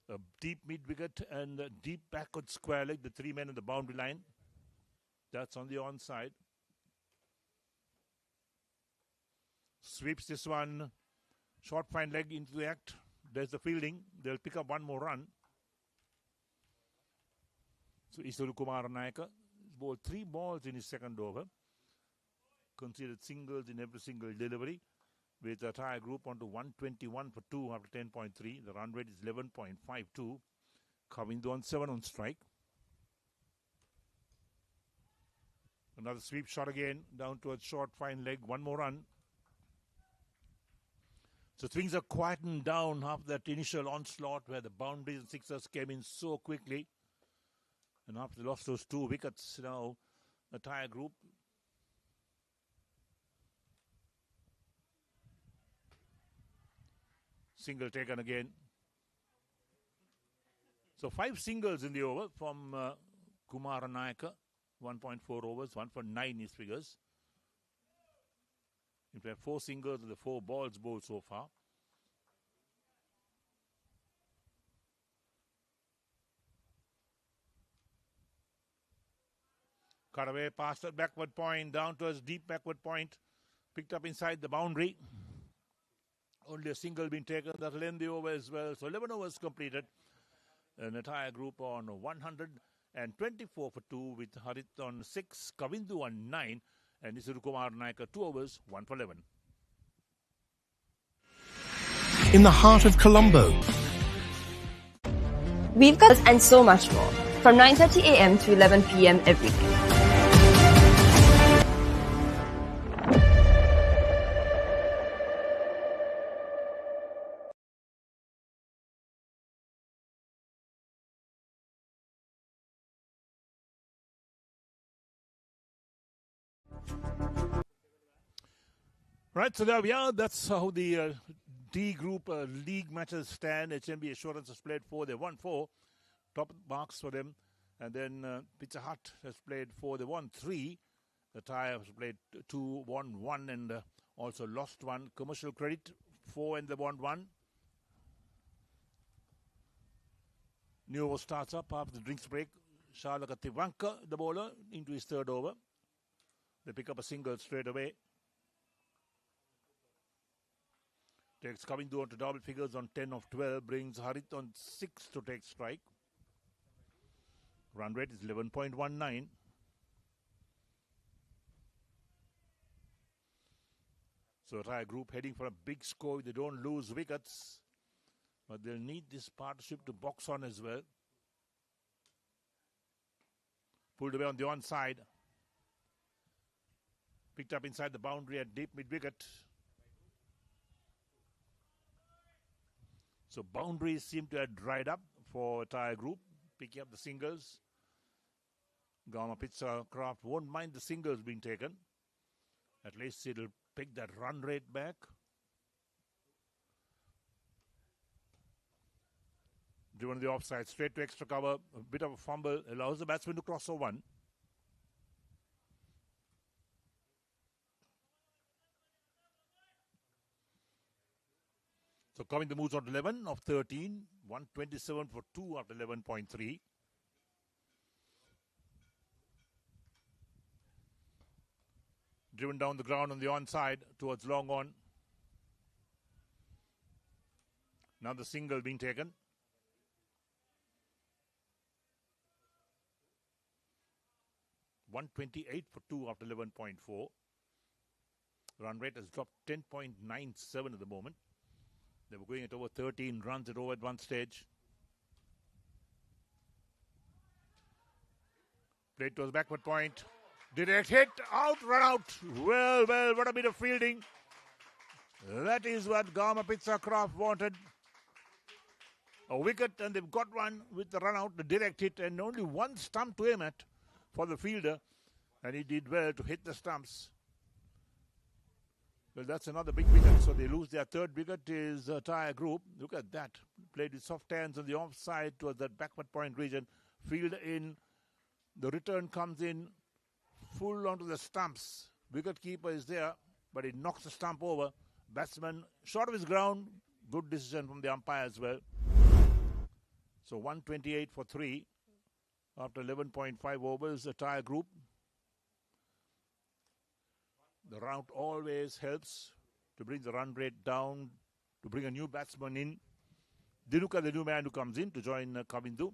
a deep mid-wicket and a deep backward square leg, the 3 men in the boundary line. That's on the onside. Sweeps this one. Short fine leg into the act. There's the fielding. They'll pick up 1 more run. So Isuru Kumar Nayaka bowled 3 balls in his second over. Conceded singles in every single delivery. With Attire Group onto 121 for 2 after 10.3. The run rate is 11.52. Kavindu on 7 on strike. Another sweep shot again. Down towards short fine leg. 1 more run. So things are quietened down after that initial onslaught where the boundaries and sixers came in so quickly. And after they lost those 2 wickets, now Attire Group single taken again. So 5 singles in the over from Kumar Nayaka. 1.4 overs, 1 for 9 his figures. In fact, 4 singles with the 4 balls bowled so far. Cut away past the backward point, down towards deep backward point. Picked up inside the boundary. Only a single being taken. That'll end the over as well. So 11 overs completed. An Attire Group on 124 for 2 with Harit on 6, Kavindu on 9, and Isuru Kumar Nayaka 2 overs, 1 for 11. In the heart of Colombo. We've got this and so much more from 9:30 a.m. to 11 p.m. every day. Right, so there we are. That's how the D Group league matches stand. HMB Assurance has played 4. They won 4. Top marks for them. And then Pizza Hut has played 4. They won 3. Attire has played 2, won 1, and also lost 1. Commercial Credit 4 and they won 1. New over starts up after the drinks break. Shalaka Tivanka, the bowler, into his third over. They pick up a single straight away. Takes Kavindu on to double figures on 10 of 12. Brings Harit on 6 to take strike. Run rate is 11.19. So Attire Group heading for a big score if they don't lose wickets. But they'll need this partnership to box on as well. Pulled away on the onside. Picked up inside the boundary at deep mid-wicket. So boundaries seem to have dried up for Attire Group. Picking up the singles. Gama Pizza Craft won't mind the singles being taken. At least it'll pick that run rate back. Driven the offside, straight to extra cover. A bit of a fumble allows the batsman to cross over one. So Kavindu moves on to 11 of 13. 127 for 2 after 11.3. Driven down the ground on the onside towards long on. Now the single being taken. .128 for 2 after 11.4. Run rate has dropped 10.97 at the moment. They were going at over 13 runs at over at one stage. Played towards backward point. Direct hit, out, run out. Well, what a bit of fielding. That is what Gama Pizza Craft wanted. A wicket, and they've got one with the run out, the direct hit, and only one stump to aim at for the fielder. And he did well to hit the stumps. Well, that's another big wicket. So they lose their third wicket is Attire Group. Look at that. Played with soft hands on the offside towards that backward point region. Field in. The return comes in full onto the stumps. Wicket keeper is there, but he knocks the stump over. Batsman short of his ground. Good decision from the umpire as well. So 128 for 3 after 11.5 overs. Attire Group. The route always helps to bring the run rate down, to bring a new batsman in. Dinuka, the new man who comes in to join Kavindu.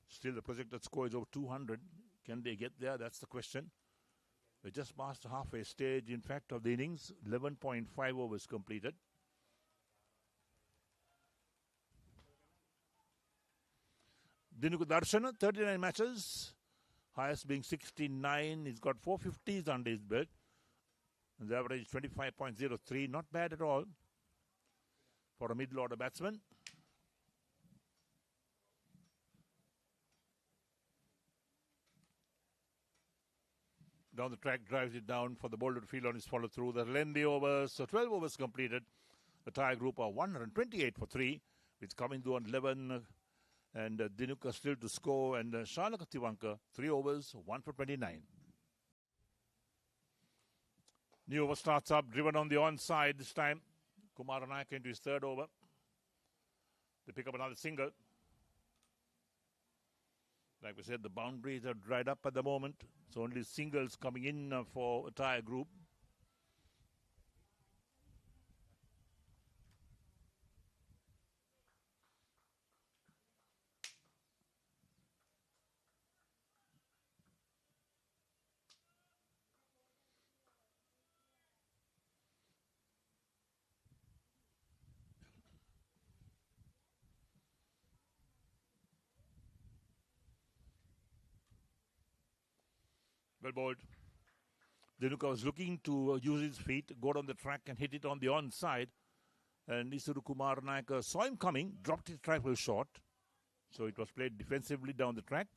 Still, the projected score is over 200. Can they get there? That's the question. We're just past the halfway stage, in fact, of the innings. 11.5 overs completed. Dinuka Darshana, 39 matches. Highest being 69. He's got 450s under his belt. And the average 25.03. Not bad at all for a middle order batsman. Down the track, drives it down for the bowler to field on his follow through. The lengthy overs, so 12 overs completed. The Attire Group are 128 for 3, with Kavindu on 11. And Dinuka still to score, and Shalaka Tiwanka, 3 overs, 1 for 29. New over starts up, driven on the onside this time. Kumar Nayak into his third over. They pick up another single. Like we said, the boundaries are dried up at the moment, so only singles coming in for Attire Group. Well bowled. Dinuka was looking to use his feet, go down the track and hit it on the onside. And Isuru Kumar Nayak saw him coming, dropped his trifle short. So it was played defensively down the track.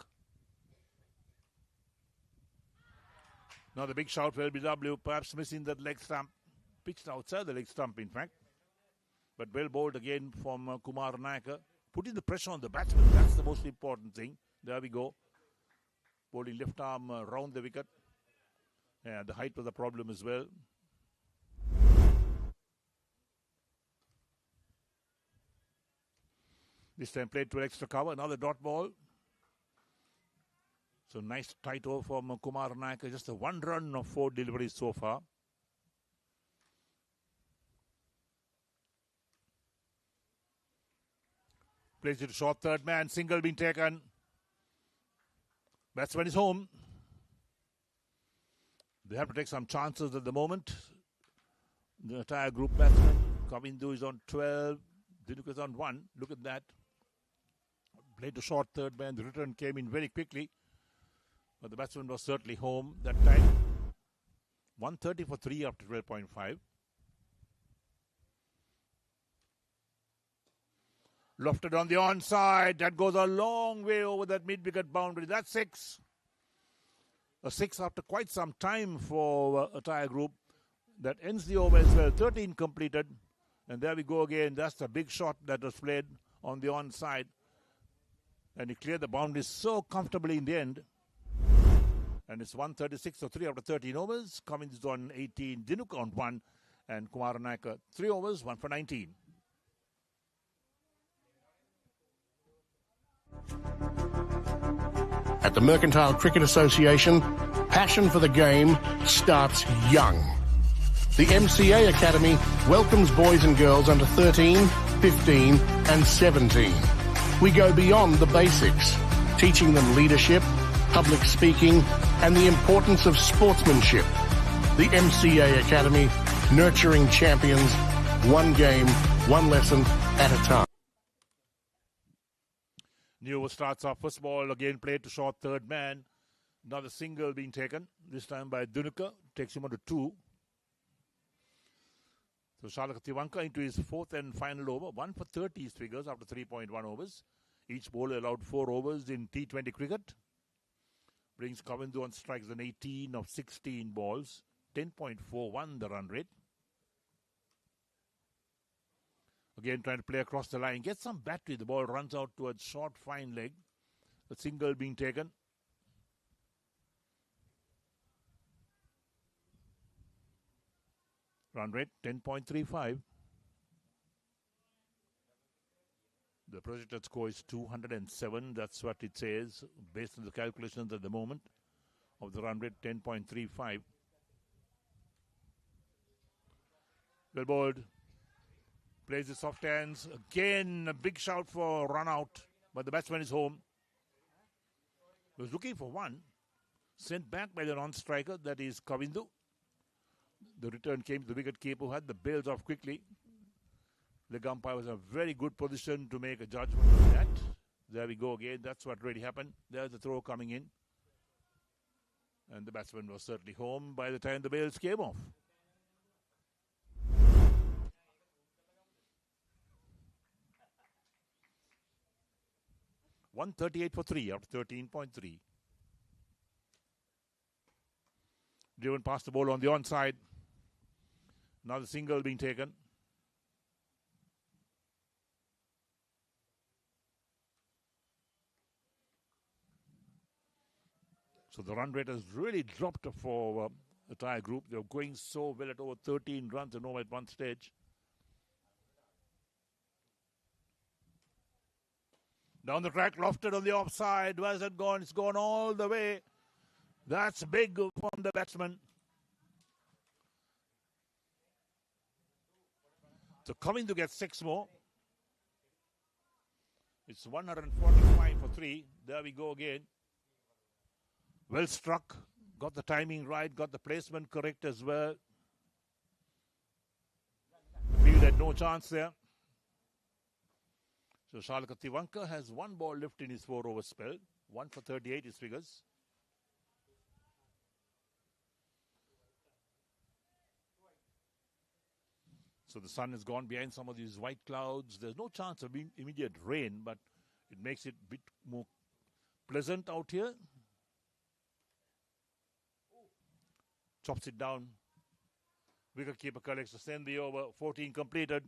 Now the big shout for LBW, perhaps missing that leg stump. Pitched outside the leg stump, in fact. But well bowled again from Kumar Nayak. Putting the pressure on the batsman, that's the most important thing. There we go. Bowling left arm round the wicket. Yeah, the height was a problem as well. This time played to extra cover, another dot ball. So nice tight over from Kumar Nayak. Just a 1 run of 4 deliveries so far. Plays it to short third man, single being taken. Batsman is home. They have to take some chances at the moment. The Attire Group batsman, Kavindu is on 12. Dinuka is on 1. Look at that. Played to short third man. The return came in very quickly. But the batsman was certainly home that time. 130 for 3 after 12.5. Lofted on the onside. That goes a long way over that mid-wicket boundary. That's 6. A 6 after quite some time for Attire Group. That ends the over as well. 13 completed. And there we go again. That's the big shot that was played on the onside. And he cleared the boundary so comfortably in the end. And it's 136 for 3 after 13 overs. Cummins on 18. Dinuka on 1. And Kumaranayaka 3 overs, 1 for 19. At the Mercantile Cricket Association, passion for the game starts young. The MCA Academy welcomes boys and girls under 13, 15 and 17. We go beyond the basics, teaching them leadership, public speaking and the importance of sportsmanship. The MCA Academy, nurturing champions, one game, one lesson at a time. New over starts off. First ball again played to short third man. Another single being taken, this time by Dinuka. Takes him on to 2. So Sportylk Tiwanka into his 4th and final over. 1 for 30 his figures after 3.1 overs. Each bowler allowed 4 overs in T20 cricket. Brings Kavindu on strikes an 18 of 16 balls. 10.41 the run rate. Again trying to play across the line. Gets some battery. The ball runs out towards short fine leg. A single being taken. Run rate 10.35. The projected score is 207. That's what it says based on the calculations at the moment of the run rate 10.35. Well bowled. Plays the soft hands. Again, a big shout for run out. But the batsman is home. He was looking for one. Sent back by the non-striker. That is Kavindu. The return came to the wicket keeper who had the bails off quickly. The umpire was in a very good position to make a judgment of that. There we go again. That's what really happened. There's the throw coming in. And the batsman was certainly home by the time the bails came off. .138 for 3 after 13.3. Driven past the ball on the onside. Another single being taken. So the run rate has really dropped for the Attire Group. They're going so well at over 13 runs and over at one stage. Down the track, lofted on the offside. Where's it gone? It's gone all the way. That's big from the batsman. So coming to get 6 more. It's 145 for 3. There we go again. Well struck. Got the timing right. Got the placement correct as well. Field had no chance there. So Sportylk Tiwanka has 1 ball left in his 4-over spell. 1 for 38 his figures. So the sun has gone behind some of these white clouds. There's no chance of immediate rain, but it makes it a bit more pleasant out here. Chops it down. Wicketkeeper collects to send the over. 14 completed.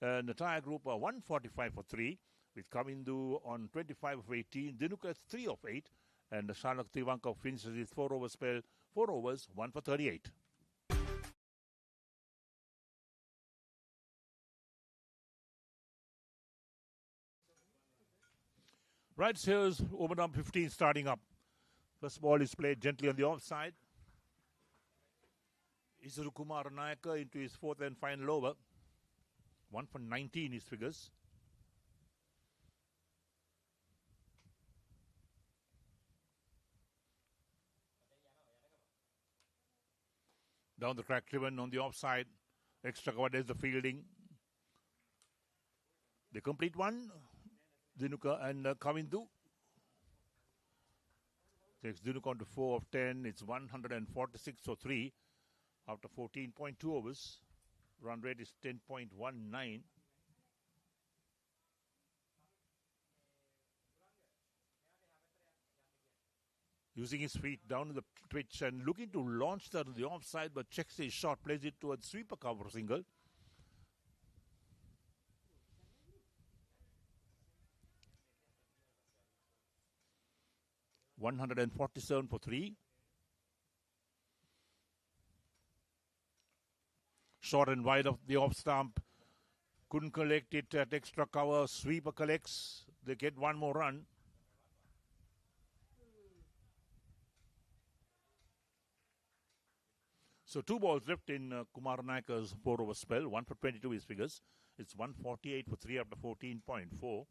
And the Attire Group are 145 for 3. With Kavindu on 25 of 18. Dinuka 3 of 8. And the Sportylk Tiwanka finishes his 4-over spell. 4 overs, 1 for 38. Right, here's over number 15 starting up. First ball is played gently on the offside. Isuru Kumaranayaka into his 4th and final over. 1 for 19 his figures. Down the track, driven on the offside. Extra cover, there's the fielding. They complete one. Dinuka and Kavindu. Takes Dinuka on to 4 of 10. It's 146 for 3 after 14.2 overs. Run rate is 10.19. Using his feet down in the pitch and looking to launch that to the offside, but checks his shot, plays it towards sweeper cover single. $147 for 3. Short and wide of the off stump. Couldn't collect it at extra cover. Sweeper collects. They get one more run. So 2 balls left in Kumar Naika's 4-over spell. 1 for 22 his figures. It's 148 for 3 after 14.4.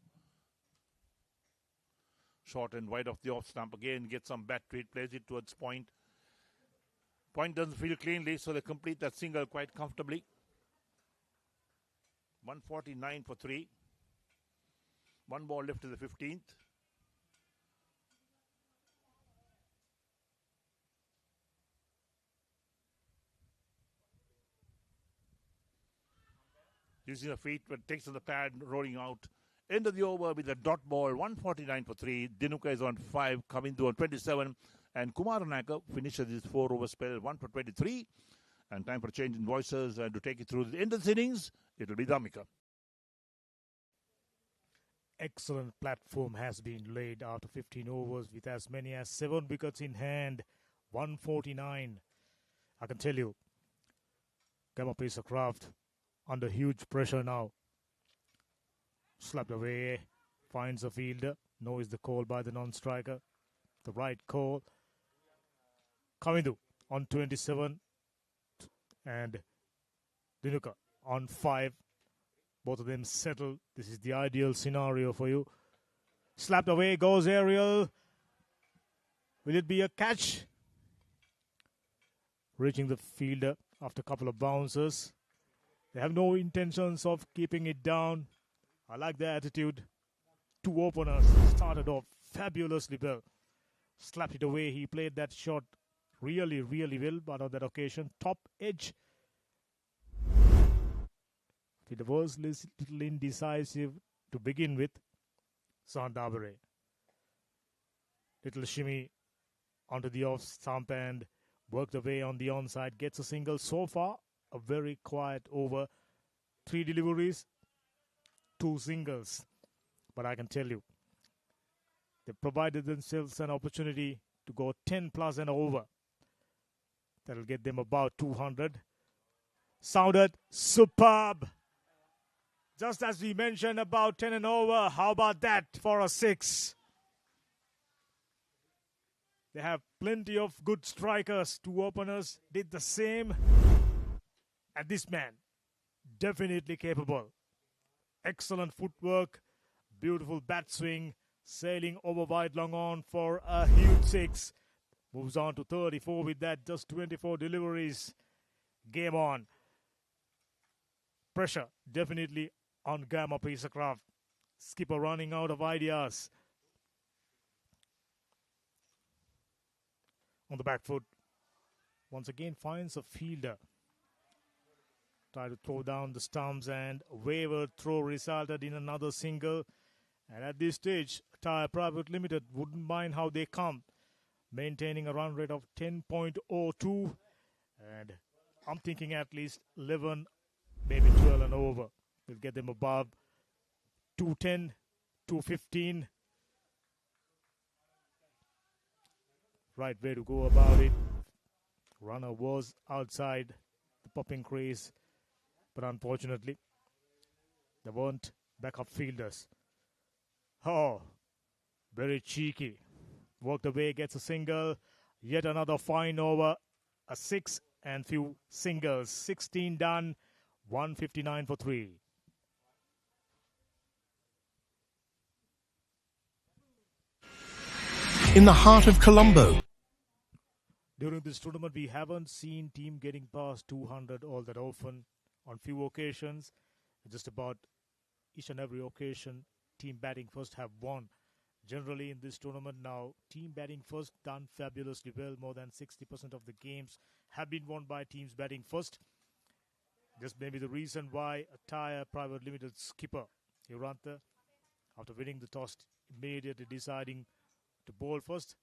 Short and wide of the off stump again. Gets some bat to it. Plays it towards point. Point doesn't feel cleanly, so they complete that single quite comfortably. 149 for 3. 1 ball left to the 15th. Using the feet, but takes on the pad, rolling out. End of the over with a dot ball, 149 for 3. Dinuka is on 5, Kavindu on 27. And Kumar Naika finishes his 4-over spell, 1 for 23. And time for change in voices and to take it through the end of the innings, it will be Dhamika. Excellent platform has been laid after 15 overs with as many as 7 wickets in hand. 149. I can tell you, Gamma piece of craft under huge pressure now. Slapped away, finds a fielder, knows the call by the non-striker. The right call. Kavindu on 27 and Dinuka on 5. Both of them settled. This is the ideal scenario for you. Slapped away, goes aerial. Will it be a catch? Reaching the fielder after a couple of bounces. They have no intentions of keeping it down. I like their attitude. 2 openers started off fabulously well. Slapped it away. He played that shot really, really well. But on that occasion, top edge. It was a little indecisive to begin with. Sandabare. Little shimmy onto the off stump and worked away on the onside. Gets a single. So far, a very quiet over. 3 deliveries, 2 singles. But I can tell you, they provided themselves an opportunity to go 10 plus and over. That'll get them about 200. Sounded superb. Just as we mentioned about 10 and over, how about that for a 6? They have plenty of good strikers. 2 openers did the same. And this man, definitely capable. Excellent footwork, beautiful bat swing, sailing over wide long on for a huge 6. Moves on to 34 with that, just 24 deliveries. Game on. Pressure, definitely on Gamma piece of craft. Skipper running out of ideas. On the back foot. Once again finds a fielder. Tried to throw down the stumps and wayward throw resulted in another single. And at this stage, Attire Private Limited wouldn't mind how they come. Maintaining a run rate of 10.02. And I'm thinking at least 11, maybe 12 and over. Will get them above 210, 215. Right way to go about it. Runner was outside the popping crease. But unfortunately, there weren't backup fielders. Oh, very cheeky. Worked away, gets a single. Yet another fine over. A 6 and few singles. 16 done. 159 for 3. In the heart of Colombo. During this tournament, we haven't seen team getting past 200 all that often. On few occasions, just about each and every occasion, team batting first have won. Generally in this tournament now, team batting first done fabulously well. More than 60% of the games have been won by teams batting first. This may be the reason why Attire Private Limited skipper Hiranta, after winning the toss, immediately deciding to bowl first.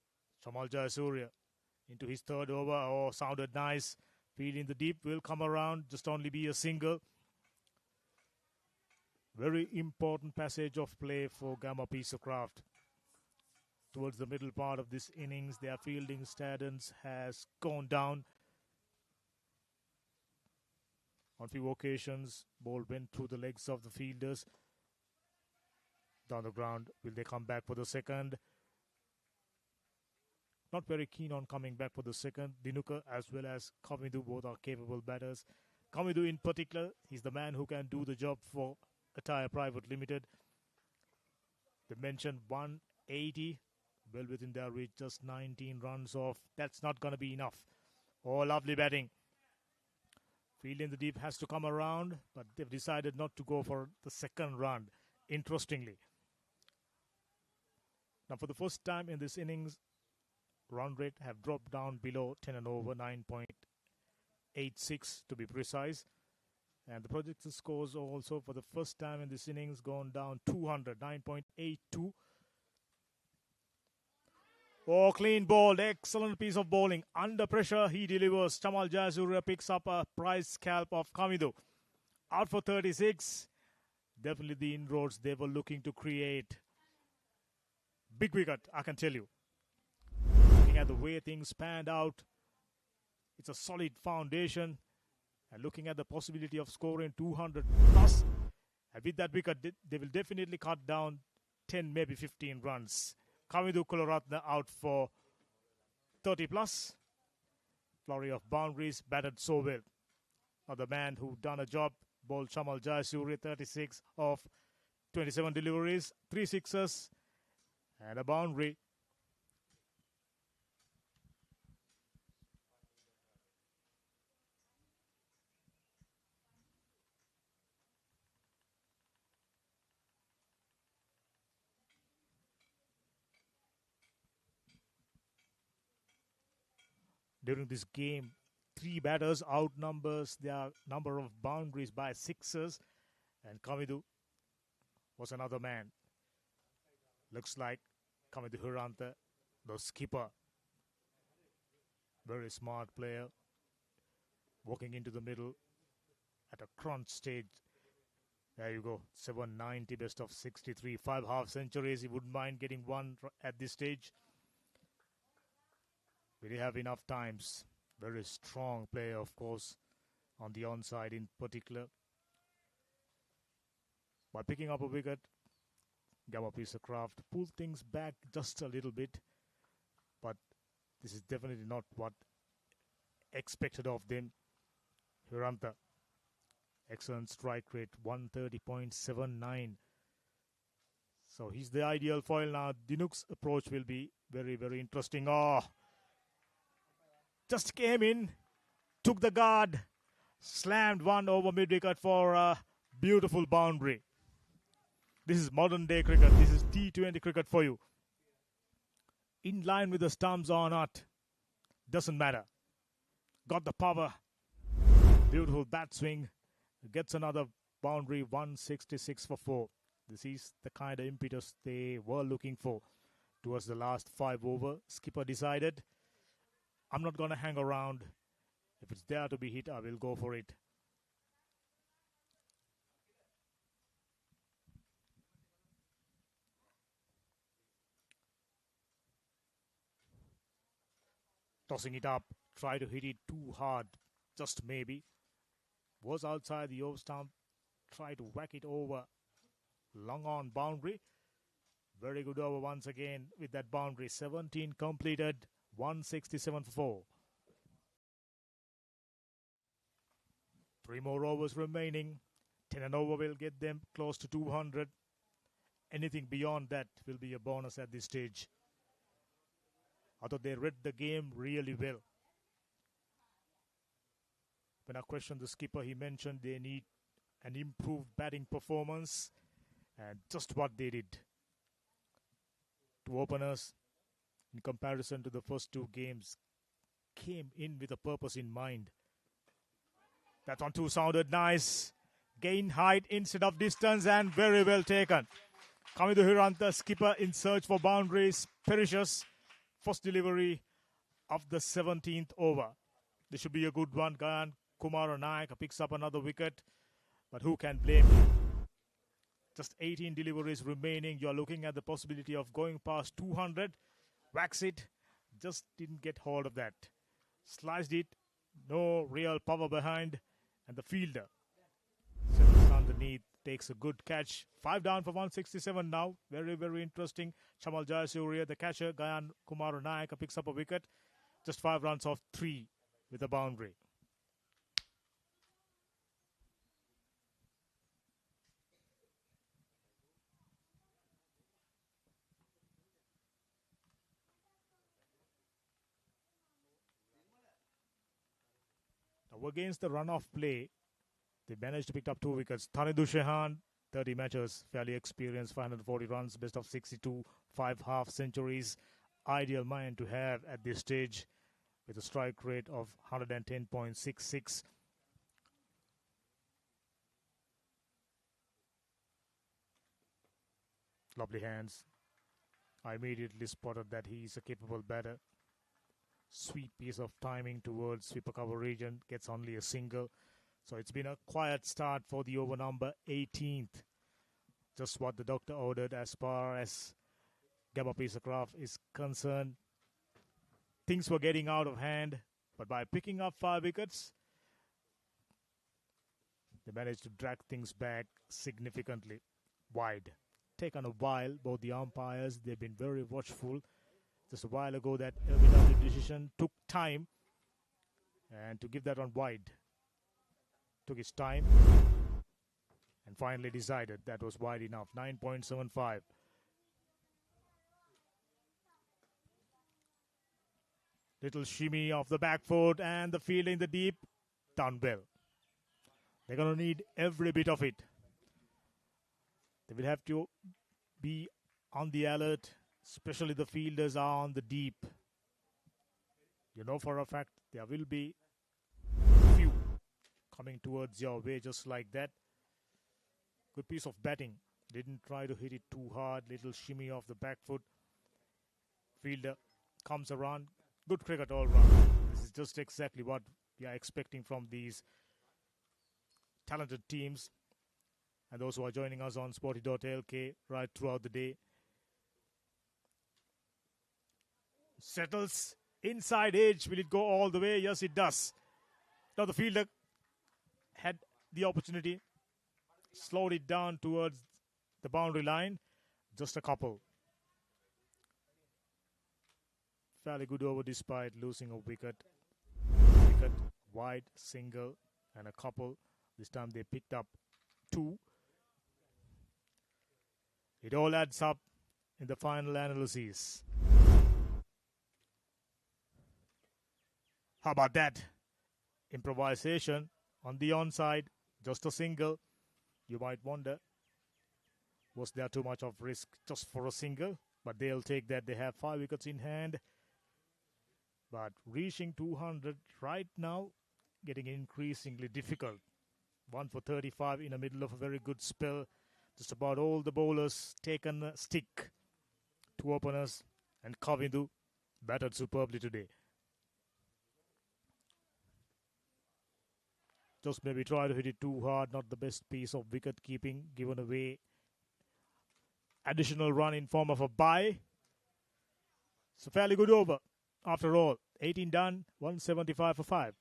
Chamal Jayasuriya into his third over. Oh, sounded nice. Field in the deep will come around, just only be a single. Very important passage of play for Gamma Piece of Craft. Towards the middle part of this innings, their fielding status has gone down. On few occasions, ball went through the legs of the fielders. Down the ground, will they come back for the second? Not very keen on coming back for the second. Dinuka as well as Kamidu, both are capable batters. Kamidu in particular, he's the man who can do the job for Attire Private Limited. They mentioned 180, well within their reach, just 19 runs off. That's not going to be enough. Oh, lovely batting. Field in the deep has to come around, but they've decided not to go for the second run, interestingly. Now, for the first time in this innings, run rate have dropped down below 10 and over, 9.86 to be precise. And the projected scores also for the first time in this innings gone down 200, 9.82. Oh, clean ball, excellent piece of bowling. Under pressure, he delivers. Chamal Jayasuriya picks up a prize scalp of Kamidu. Out for 36. Definitely the inroads they were looking to create. Big wicket, I can tell you. Looking at the way things panned out, it's a solid foundation. And looking at the possibility of scoring 200 plus, and with that wicket, they will definitely cut down 10, maybe 15 runs. Kamidu Kularatne out for 30 plus. Flurry of boundaries, batted so well. Another man who done a job, bowled Chamal Jayasuriya, 36 of 27 deliveries, 3 sixes, and a boundary. During this game, 3 batters outnumbers their number of boundaries by 6s, and Kamidu was another man. Looks like Kamidu Hiranta, the skipper. Very smart player. Walking into the middle at a crunch stage. There you go. 790, best of 63. 5 half centuries. He wouldn't mind getting one at this stage. Will he have enough times? Very strong player, of course, on the onside in particular. By picking up a wicket, Gamma Piece of Craft pulled things back just a little bit. But this is definitely not what expected of them. Hiranta, excellent strike rate, 130.79. So he's the ideal foil now. Dinuk's approach will be very, very interesting. Oh, just came in, took the guard, slammed one over mid-wicket for a beautiful boundary. This is modern day cricket. This is T20 cricket for you. In line with the stumps or not, doesn't matter. Got the power. Beautiful bat swing. Gets another boundary, 166 for 4. This is the kind of impetus they were looking for. Towards the last 5 over, skipper decided, I'm not going to hang around. If it's there to be hit, I will go for it. Tossing it up, try to hit it too hard, just maybe. Was outside the off stump, try to whack it over. Long on boundary. Very good over once again with that boundary. 17 completed, 167 for 4. 3 more overs remaining. 10 and over will get them close to 200. Anything beyond that will be a bonus at this stage. I thought they read the game really well. When I questioned the skipper, he mentioned they need an improved batting performance, and just what they did. Two openers, in comparison to the first two games, came in with a purpose in mind. That one too sounded nice. Gain height instead of distance, and very well taken. Kamindu Hiranta, skipper in search for boundaries, perishes. First delivery of the 17th over. This should be a good one. Gayan Kumara Naik picks up another wicket, but who can blame him? Just 18 deliveries remaining. You're looking at the possibility of going past 200. Wax it. Just didn't get hold of that. Sliced it. No real power behind. And the fielder settles underneath. Takes a good catch. 5 down for 167 now. Very, very interesting. Chamal Jayasuriya, the catcher. Gayan Kumara Naik picks up a wicket. Just 5 runs off 3 with a boundary. Now against the run-off play, they managed to pick up 2 wickets. Thanidu Shehan, 30 matches, fairly experienced, 540 runs, best of 62, 5 half centuries. Ideal man to have at this stage with a strike rate of 110.66. Lovely hands. I immediately spotted that he is a capable batter. Sweet piece of timing towards sweeper cover region, gets only a single. So it's been a quiet start for the over number 18th. Just what the doctor ordered as far as Gabba Pisacraft is concerned. Things were getting out of hand, but by picking up 5 wickets, they managed to drag things back significantly wide. Taken a while, both the umpires, they've been very watchful. Just a while ago, that LBW decision took time, and to give that one wide took its time, and finally decided that was wide enough. 9.75. Little shimmy off the back foot, and the field in the deep, done well. They're going to need every bit of it. They will have to be on the alert, especially the fielders are on the deep. You know for a fact there will be few coming towards your way just like that. Good piece of batting. Didn't try to hit it too hard. Little shimmy off the back foot. Fielder comes around. Good cricket all round. This is just exactly what we are expecting from these talented teams and those who are joining us on Sporty.lk right throughout the day. Settles inside edge. Will it go all the way? Yes, it does. Now the fielder had the opportunity. Slowed it down towards the boundary line. Just a couple. Fairly good over despite losing a wicket. Wicket, wide, single, and a couple. This time they picked up 2. It all adds up in the final analysis. How about that? Improvisation on the onside, just a single. You might wonder, was there too much of risk just for a single? But they'll take that. They have 5 wickets in hand. But reaching 200 right now, getting increasingly difficult. 1 for 35 in the middle of a very good spell. Just about all the bowlers taken a stick. 2 openers and Kamindu batted superbly today. Just maybe try to hit it too hard. Not the best piece of wicket keeping given away. Additional run in form of a bye. It's a fairly good over. After all, 18 done, 175 for 5.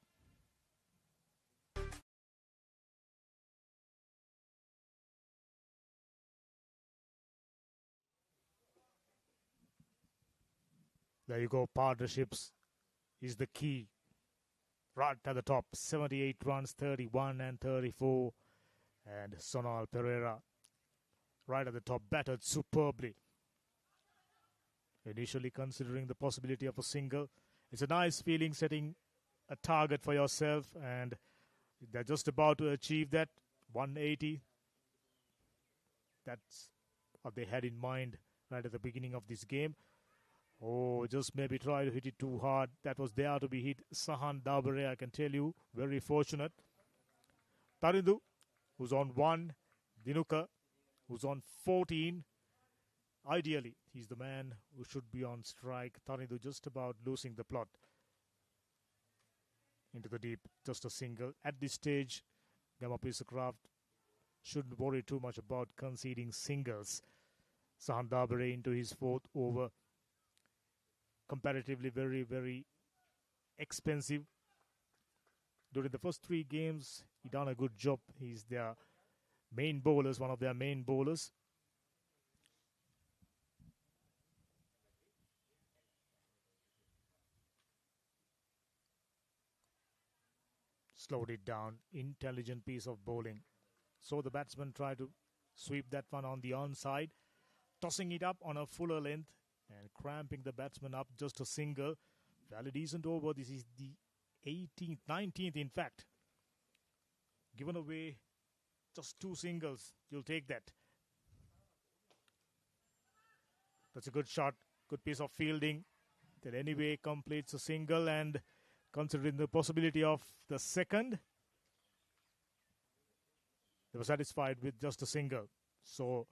There you go. Partnerships is the key. Right at the top, 78 runs, 31 and 34. And Sonal Pereira, right at the top, batted superbly. Initially considering the possibility of a single. It's a nice feeling setting a target for yourself and They're just about to achieve that 180. That's what they had in mind right at the beginning of this game. Oh, just maybe try to hit it too hard. That was there to be hit. Sahan Dabare, I can tell you, very fortunate. Tarindu, who's on 1. Dinuka, who's on 14. Ideally, he's the man who should be on strike. Tarindu just about losing the plot. Into the deep, just a single. At this stage, Gamapisa shouldn't worry too much about conceding singles. Sahan Dabare into his 4th over. Comparatively very, very expensive. During the first 3 games, he done a good job. He's their main bowlers, one of their main bowlers. Slowed it down. Intelligent piece of bowling. So the batsman tried to sweep that one on the onside. Tossing it up on a fuller length and cramping the batsman up, just a single. Fairly decent over. This is the 18th, 19th in fact. Given away just 2 singles. You'll take that. That's a good shot. Good piece of fielding. That anyway completes a single, and considering the possibility of the second, they were satisfied with just a single. So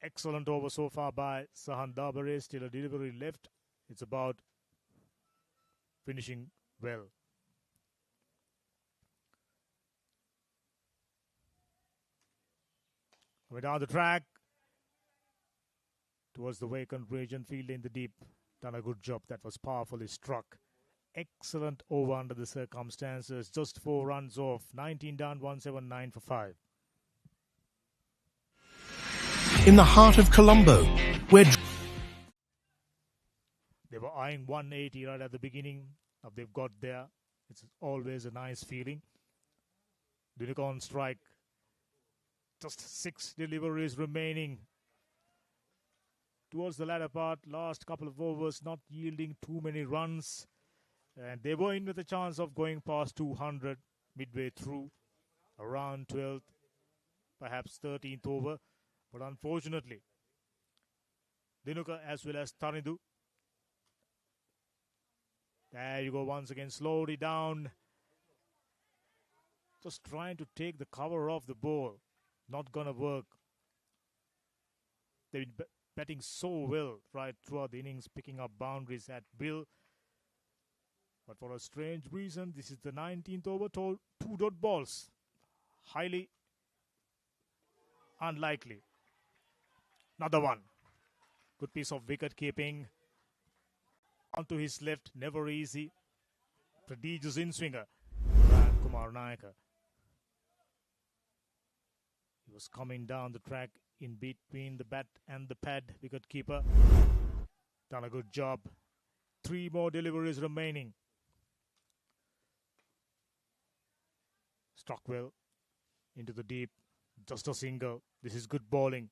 excellent over so far by Sahan Dabare. Still a delivery left. It's about finishing well. Coming down the track towards the vacant region, field in the deep. Done a good job. That was powerfully struck. Excellent over under the circumstances. Just 4 runs off. 19 down, 179 for 5. In the heart of Colombo, where they were eyeing 180 right at the beginning. Now they've got there. It's always a nice feeling. Dinuka on strike. Just 6 deliveries remaining. Towards the latter part, last couple of overs, not yielding too many runs. And they were in with a chance of going past 200 midway through, around 12th, perhaps 13th over. But unfortunately, Dinuka as well as Tarindu. There you go once again, slowly down. Just trying to take the cover off the ball. Not going to work. They've been batting so well right throughout the innings, picking up boundaries at will. But for a strange reason, this is the 19th over, 2 dot balls. Highly unlikely. Another one. Good piece of wicket keeping. Onto his left, never easy. Prodigious in-swinger. Kumar Nayaka. He was coming down the track in between the bat and the pad. Wicket keeper. Done a good job. 3 more deliveries remaining. Struck well into the deep. Just a single. This is good bowling.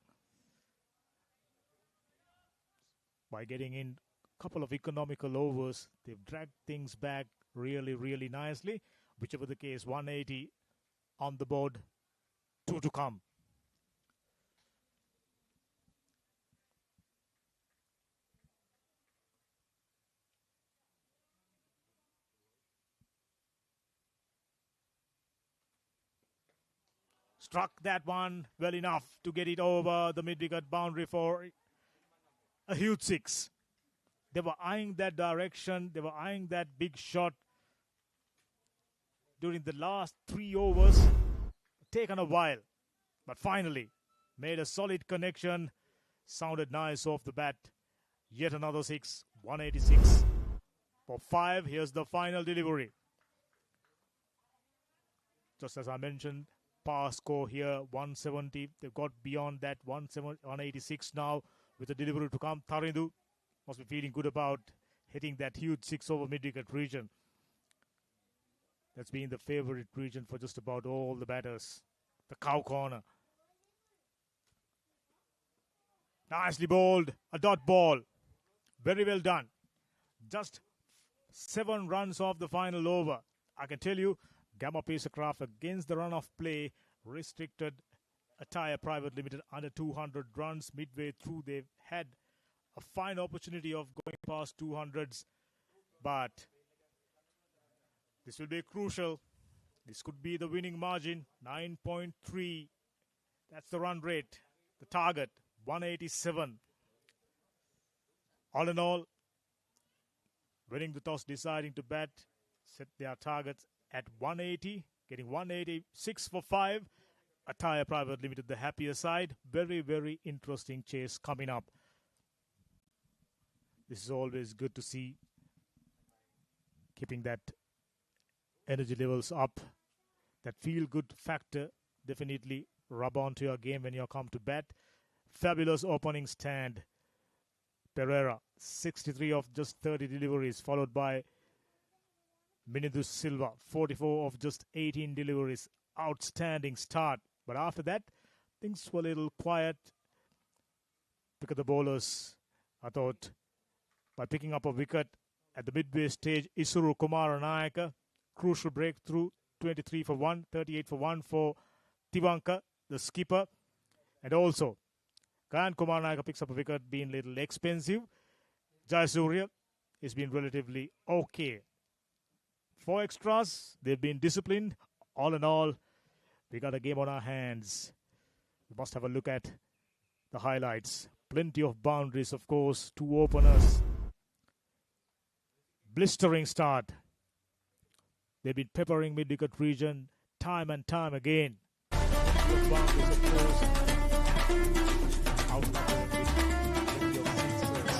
By getting in a couple of economical overs, they've dragged things back really, really nicely. Whichever the case, 180 on the board, 2 to come. Struck that one well enough to get it over the mid-wicket boundary for a huge 6. They were eyeing that direction. They were eyeing that big shot during the last 3 overs. Taken a while, but finally made a solid connection. Sounded nice off the bat. Yet another 6. 186 for 5. Here's the final delivery. Just as I mentioned, par score here, 170. They've got beyond that, 186 now with the delivery to come. Tarindu must be feeling good about hitting that huge 6 over mid-wicket region. That's been the favorite region for just about all the batters. The cow corner. Nicely bowled. A dot ball. Very well done. Just 7 runs off the final over. I can tell you, Gamma Pacercraft against the run of play. Restricted Attire Private Limited under 200 runs. Midway through, they've had a fine opportunity of going past 200s. But this will be crucial. This could be the winning margin. 9.3. That's the run rate. The target, 187. All in all, winning the toss, deciding to bat, set their targets at 180, getting 186 for 5. Attire Private Limited, the happier side. Very, very interesting chase coming up. This is always good to see. Keeping that energy levels up. That feel-good factor definitely rub onto your game when you come to bat. Fabulous opening stand. Pereira, 63 of just 30 deliveries, followed by Minidus Silva, 44 of just 18 deliveries. Outstanding start. But after that, things were a little quiet. Pick of the bowlers, I thought, by picking up a wicket at the midway stage, Isuru Kumaranayaka, crucial breakthrough, 23 for 1, 38 for 1 for Tivanka, the skipper. And also, Kayan Kumaranayaka picks up a wicket, being a little expensive. Jayasuriya has been relatively okay. 4 extras, they've been disciplined. All in all, we got a game on our hands. We must have a look at the highlights. Plenty of boundaries, of course, 2 openers. Blistering start. They've been peppering mid-wicket region time and time again. Plenty of boundaries, of course. Outnumbering with plenty of sixers.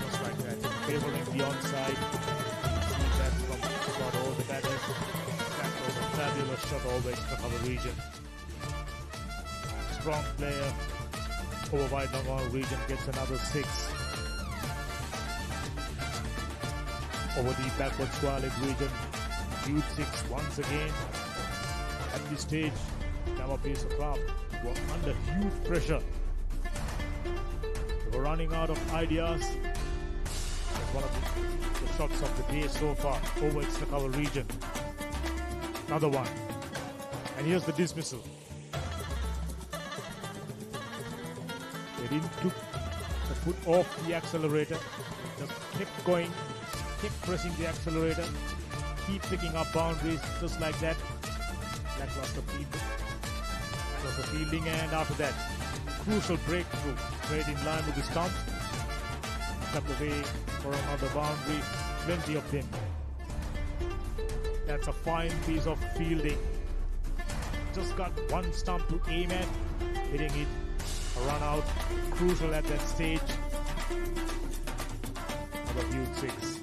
Just like that. Favoring the onside. See that from about all the batters. That was a fabulous shot over extra cover region. Strong player over wide long region gets another 6. Over the backward squalid region, huge 6 once again. At this stage, Gamma Pacercraft were under huge pressure. They were running out of ideas. That's one of the shots of the day so far over extra cover region. Another one. And here's the dismissal. They didn't took the foot off the accelerator. Just kept going. Keep pressing the accelerator, keep picking up boundaries just like that. That was the fielding, and after that, crucial breakthrough, straight in line with the stump. Stepped away for another boundary, plenty of them. That's a fine piece of fielding. Just got one stump to aim at, hitting it, a run out, crucial at that stage. Another huge 6.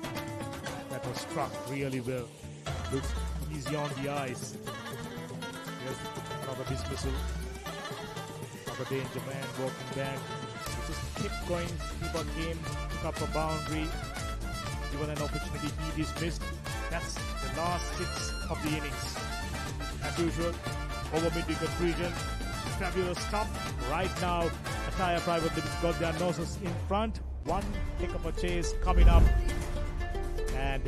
That was struck really well. Looks easy on the eyes. Here's another dismissal. Another danger man walking back. He just kept going, keep on game, pick up a boundary. Given an opportunity, he dismissed. That's the last 6 of the innings. As usual, over mid-wicket region. Fabulous stuff. Right now, Attire Private Limited got their noses in front. One heck of a chase coming up. And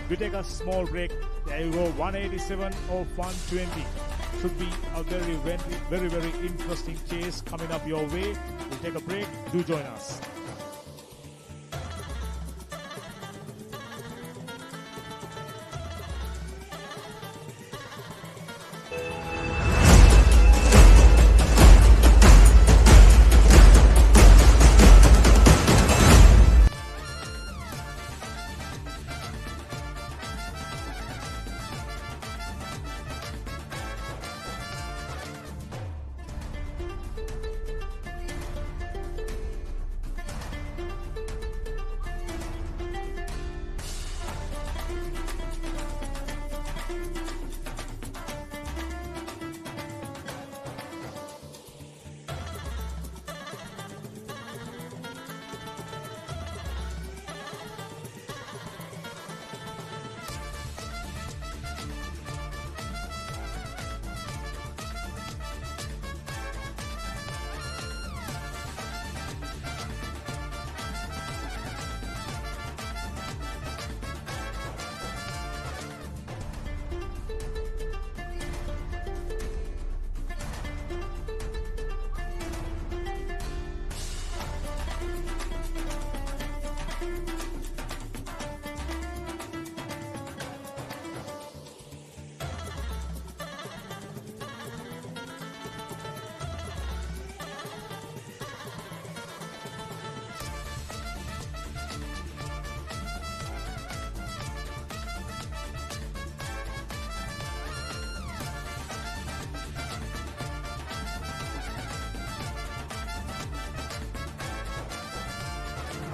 we take a small break. There you go, 187 of 120. Should be a very, very interesting chase coming up your way. We'll take a break. Do join us.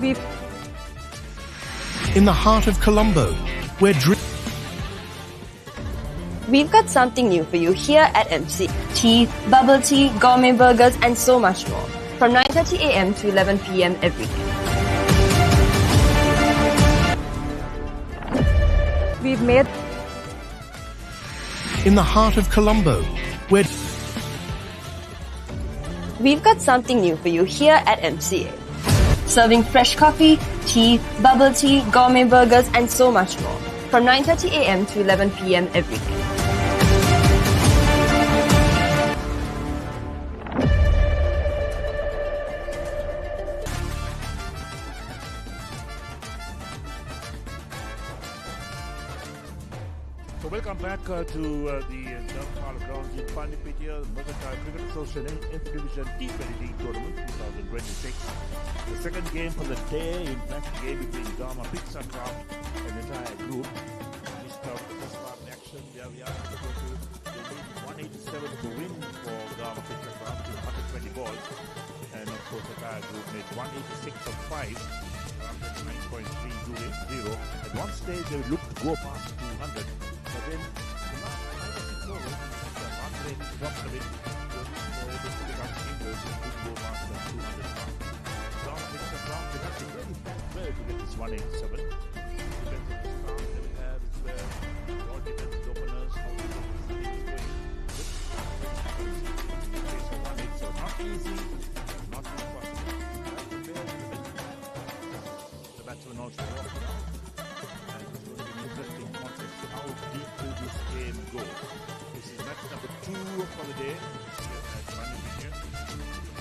In the heart of Colombo, where We've got something new for you here at MC. Tea, bubble tea, gourmet burgers and so much more. From 9:30 a.m. to 11 p.m. every day. We've made... In the heart of Colombo, where We've got something new for you here at MCA. Serving fresh coffee, tea, bubble tea, gourmet burgers and so much more. From 9:30 a.m. to 11 p.m. every day. So welcome back to the Darmapala grounds in Pandipitia, the Mercantile Cricket Association F Division T20 League Tournament 2026. The second game for the day, in fact, the game between Gama Pizza Craft and Attire Group. Missed out the first part of the action. There we are. They need 187 to win for Gama Pizza Craft with 120 balls. And of course, Attire Group made 186 of 5. 9.300. At one stage, they looked to go past 200. But then, the last 5 or 6 overs, the run rate dropped a bit. So they were able to pick up singles and could go past the 200 mark. Gama Pizza Craft, they have to really bat well to get this 187. Depends on the start they will have as well. It all depends on the openers, how the innings is going. In case of 1-8, so not easy, not impossible. The batsman also walked out. And it's going to be an interesting contest to how deep will this game go. This is match number 2 for the day here at Pandipitia.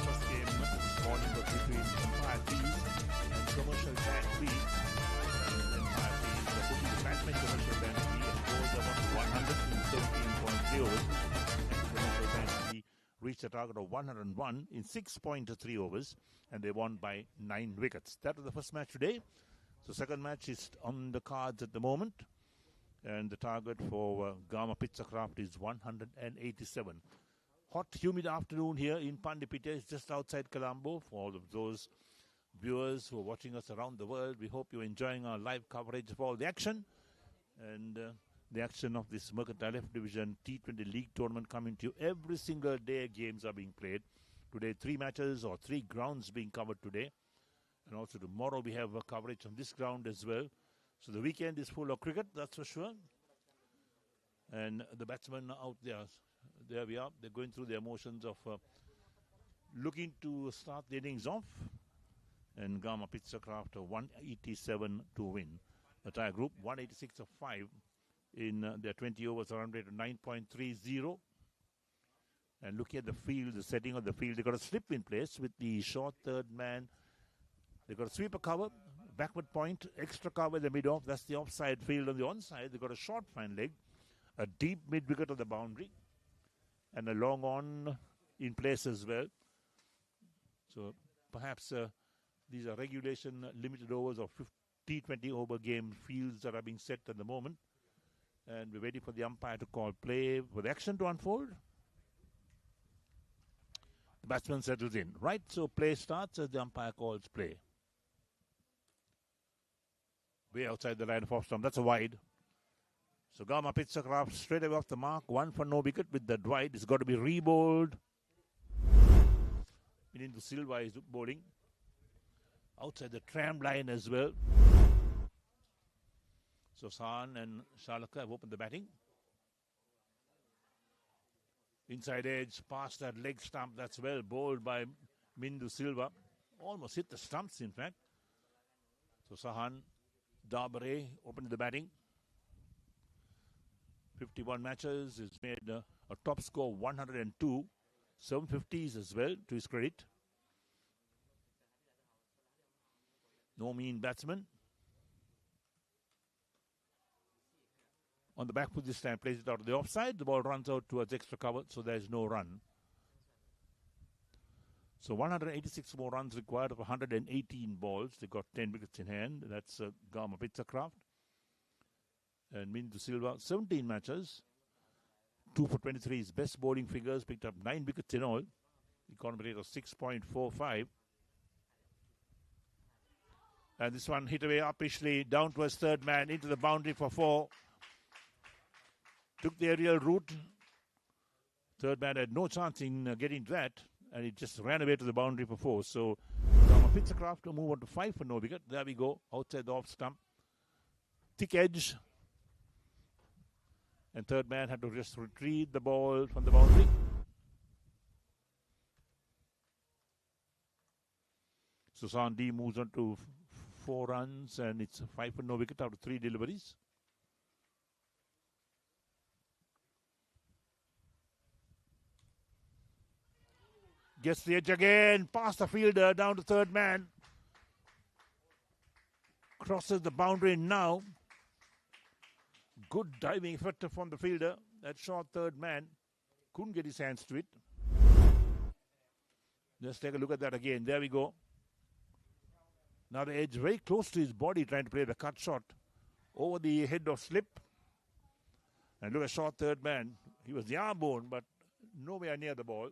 First game this morning was between Empire Bees and Commercial Bank B. And Empire Bees are putting the batsman Commercial Bank B and goals about 100 in 17.3 overs. And Commercial Bank B reached a target of 101 in 6.3 overs. And they won by 9 wickets. That was the first match today. So second match is on the cards at the moment. And the target for Gama Pizza Craft is 187. Hot, humid afternoon here in Pandipitia. It's just outside Colombo. For all of those viewers who are watching us around the world, we hope you're enjoying our live coverage of all the action. And the action of this Mercantile F Division T20 League Tournament coming to you. Every single day games are being played. Today 3 matches or 3 grounds being covered today. And also tomorrow we have coverage on this ground as well. So the weekend is full of cricket, that's for sure. And the batsmen are out there. There we are. They're going through the emotions of looking to start the innings off. And Gama Pizza Craft 187 to win. Attire Group 186 of 5 in their 20 overs, run rate of 9.30. And looking at the field, the setting of the field, they've got a slip in place with the short third man. They've got a sweeper cover, backward point, extra cover in the mid-off. That's the offside field. On the onside, they've got a short fine leg, a deep mid-wicket on the boundary, and a long on in place as well. So perhaps these are regulation limited overs or T20 over game fields that are being set at the moment. And we're waiting for the umpire to call play for the action to unfold. The batsman settles in. Right, so play starts as the umpire calls play. Way outside the line of off stump. That's a wide. So Gama Pizza Craft straight away off the mark. 1 for no wicket with that wide. It's got to be re-bowled. Meaning Silva is bowling. Outside the tram line as well. So Sahan and Shalaka have opened the batting. Inside edge, past that leg stump. That's well bowled by Mindu Silva. Almost hit the stumps, in fact. So Sahan Dabare opened the batting. 51 matches. He's made a top score 102. 750s as well, to his credit. No mean batsman. On the back foot this time, plays it out of the offside. The ball runs out towards extra cover, so there's no run. So 186 more runs required of 118 balls. They got 10 wickets in hand. That's Gama Pizza Craft. And Mindu Silva, 17 matches. 2 for 23. His best bowling figures, picked up 9 wickets in all. Economy rate of 6.45. And this one hit away uppishly down towards third man into the boundary for 4. Took the aerial route. Third man had no chance in getting that, and it just ran away to the boundary for 4. So Pitzacraft to move on to 5 for no wicket. There we go, outside the off stump. Thick edge. And third man had to just retrieve the ball from the boundary. Susan D moves on to 4 runs, and it's 5 for no wicket out of 3 deliveries. Gets the edge again, past the fielder, down to third man. Crosses the boundary now. Good diving effort from the fielder. That short third man couldn't get his hands to it. Let's take a look at that again. There we go. Now the edge very close to his body, trying to play the cut shot over the head of slip. And look at short third man. He was the arm bone, but nowhere near the ball.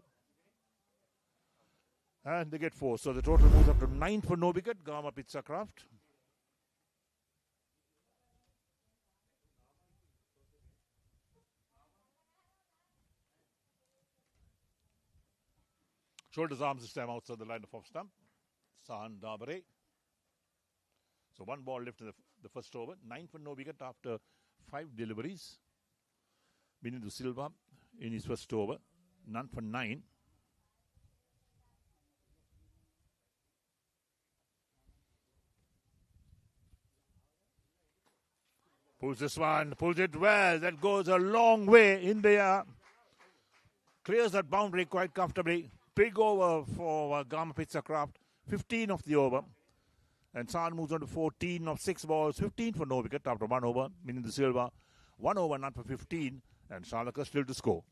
And they get 4. So the total moves up to 9 for no wicket. Gama Pitzacraft. Shoulders, arms this time outside the line of off stump. Sahan Dabare. So 1 ball left in the first over. 9 for no wicket after 5 deliveries. Bindu Silva in his first over. None for 9. Pulls this one, pulls it well. That goes a long way in the air. Clears that boundary quite comfortably. Big over for Gama Pitzacraft. 15 of the over. And San moves on to 14 of 6 balls. 15 for no wicket after 1 over. Meaning the Silva. 1 over, none for 15. And Shalaka still to score.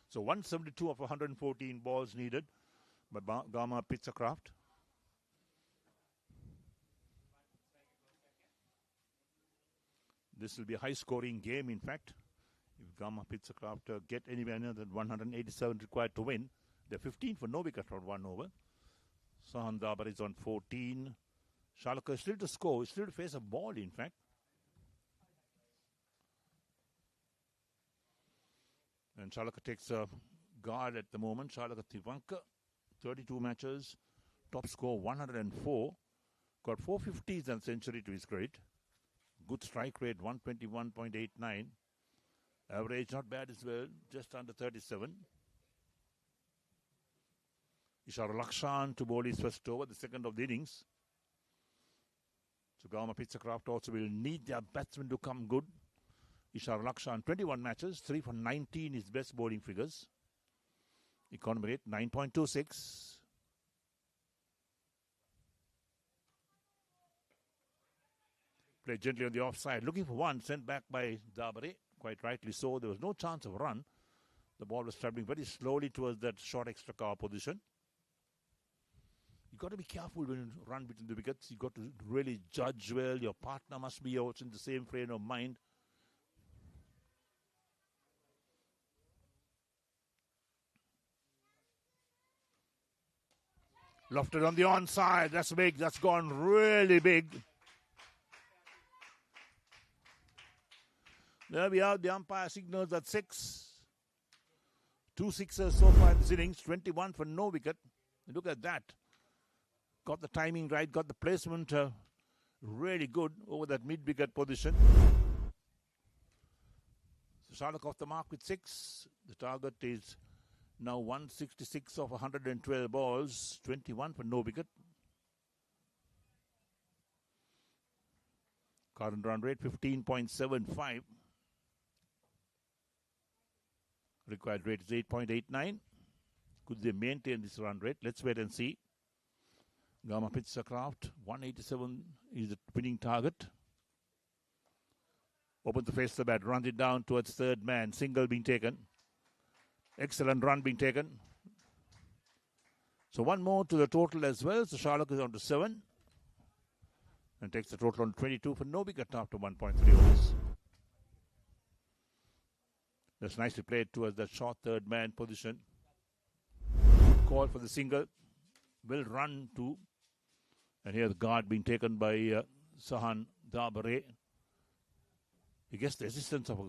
So 172 of 114 balls needed by Gama Pitzacraft. This will be a high-scoring game, in fact. If Gama Pitzacraft get anywhere near the 187 required to win, they're 15 for no wicket for 1 over. Sahan Dabar is on 14. Shalaka is still to score, still to face a ball, in fact. And Shalaka takes a guard at the moment. Shalaka Tivanka, 32 matches, top score 104. Got 450s and century to his credit. Good strike rate, 121.89. Average not bad as well, just under 37. Ishar Lakshan to bowl his first over, the second of the innings. So Gama Pitzacraft also will need their batsmen to come good. Ishar Lakshan, 21 matches, 3 for 19 his best bowling figures. Economy rate, 9.26. Played gently on the offside, looking for one, sent back by Dabare, quite rightly so. There was no chance of run. The ball was travelling very slowly towards that short extra cover position. You've got to be careful when you run between the wickets. You've got to really judge well. Your partner must be also in the same frame of mind. Lofted on the onside. That's big. That's gone really big. There we are. The umpire signals at 6. 2 sixes so far in this innings. 21 for no wicket. Look at that. Got the timing right. Got the placement really good over that mid-wicket position. So Shalak off the mark with 6. The target is now 166 of 112 balls. 21 for no wicket. Current run rate 15.75. Required rate is 8.89. Could they maintain this run rate? Let's wait and see. Gama Pitzacraft, 187 is the winning target. Open to face the bat, runs it down towards third man. Single being taken. Excellent run being taken. So one more to the total as well. So Sportylk is on to 7 and takes the total on 22 for no wicket after 1.3 overs. That's nicely played towards that short third man position. Good call for the single. Well run too. And here the guard being taken by Sahan Dabare. He gets the assistance of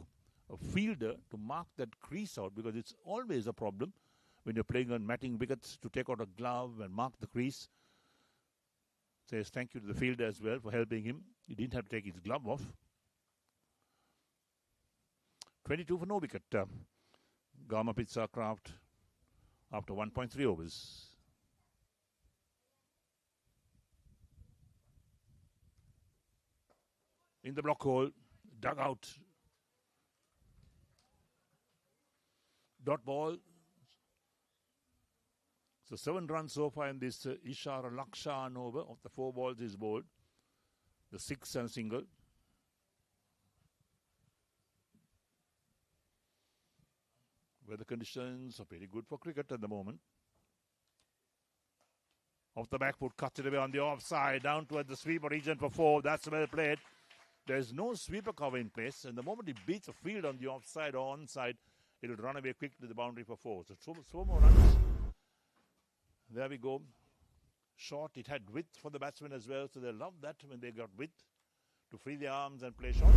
a fielder to mark that crease out, because it's always a problem when you're playing on matting wickets to take out a glove and mark the crease. Says thank you to the fielder as well for helping him. He didn't have to take his glove off. 22 for no wicket. Garma Pizza Craft after 1.3 overs. In the block hole, dug out. Dot ball. So 7 runs so far in this Ishara Lakshan over. Of the 4 balls is bowled. The 6 and single. Weather conditions are very good for cricket at the moment. Off the back foot, cuts it away on the offside, down towards the sweeper region for 4. That's well played. There's no sweeper cover in place, and the moment he beats a field on the offside or onside, it'll run away quick to the boundary for 4. So 4 more runs. There we go. Short, it had width for the batsmen as well, so they loved that when they got width to free their arms and play shots.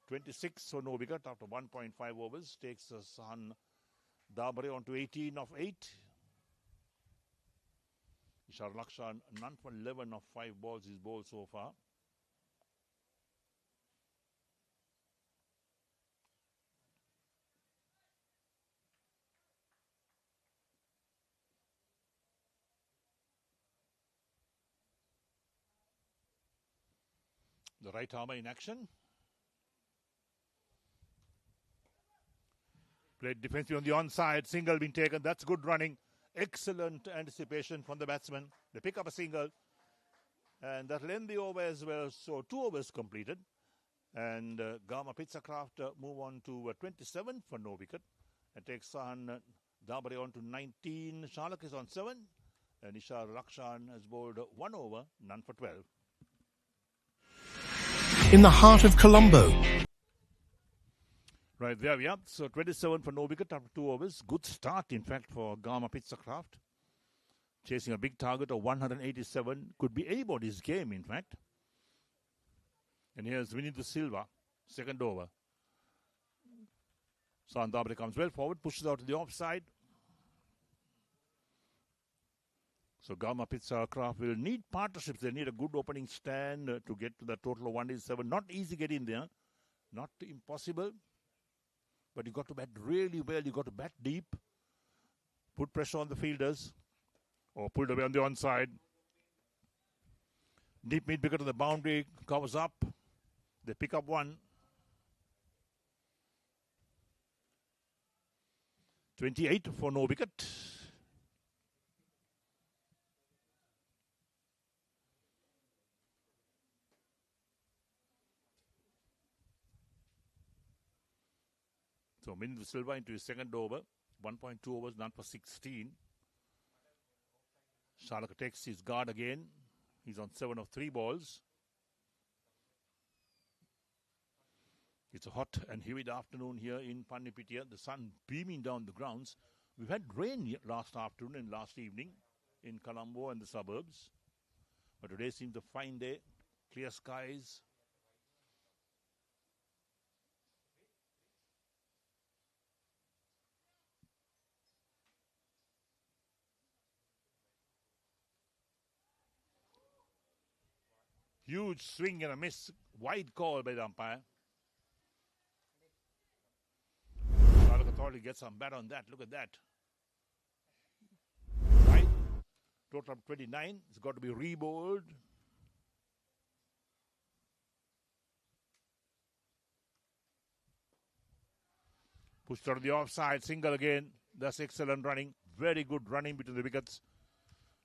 26 for no wicket after 1.5 overs. Takes Sahan Dabare on to 18 of 8. Ishar Lakshan, none for 11 of 5 balls is bowled so far. The right armer in action. Played defensively on the onside. Single been taken. That's good running. Excellent anticipation from the batsman. They pick up a single. And that'll end the over as well. So 2 overs completed. And Garma Pizza Craft move on to 27 for no wicket. And takes Sahan Dabare on to 19. Sportylk is on 7. And Ishar Lakshan has bowled 1 over, none for 12. In the heart of Colombo. Right, there we are. So 27 for no wicket after 2 overs. Good start, in fact, for Garma Pizza Craft. Chasing a big target of 187. Could be anybody's game, in fact. And here's Vinitha Silva, second over. Sahan Dabare comes well forward, pushes out to the offside. So Garma Pizza Craft will need partnerships. They need a good opening stand to get to the total of 187. Not easy to get in there. Not impossible. But you got to bat really well. You got to bat deep. Put pressure on the fielders. Or pulled away on the onside. Deep mid wicket to the boundary. Covers up. They pick up 1. 28 for no wicket. So Vinitha Silva into his second over. 1.2 overs, none for 16. Sportylk takes his guard again. He's on 7 of 3 balls. It's a hot and humid afternoon here in Pannipitia. The sun beaming down the grounds. We've had rain last afternoon and last evening in Colombo and the suburbs. But today seems a fine day. Clear skies. Huge swing and a miss. Wide call by the umpire. Sportylk authority gets some bat on that. Look at that. Wide. Total of 29. It's got to be re-bowled. Pushed out of the offside. Single again. That's excellent running. Very good running between the wickets.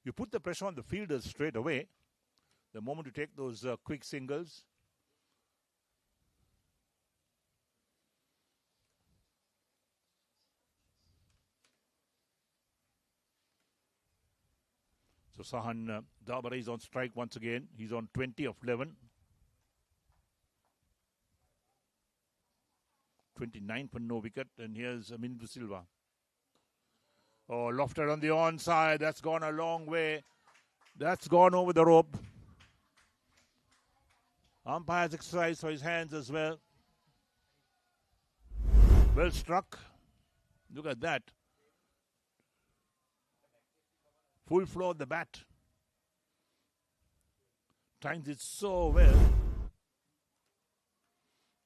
You put the pressure on the fielders straight away. The moment you take those quick singles. So Sahan Dabare is on strike once again. He's on 20 of 11. 29 for no wicket. And here's Mindu Silva. Oh, lofted on the onside. That's gone a long way. That's gone over the rope. Umpire's exercise for his hands as well. Well struck. Look at that. Full flow of the bat. Times it so well.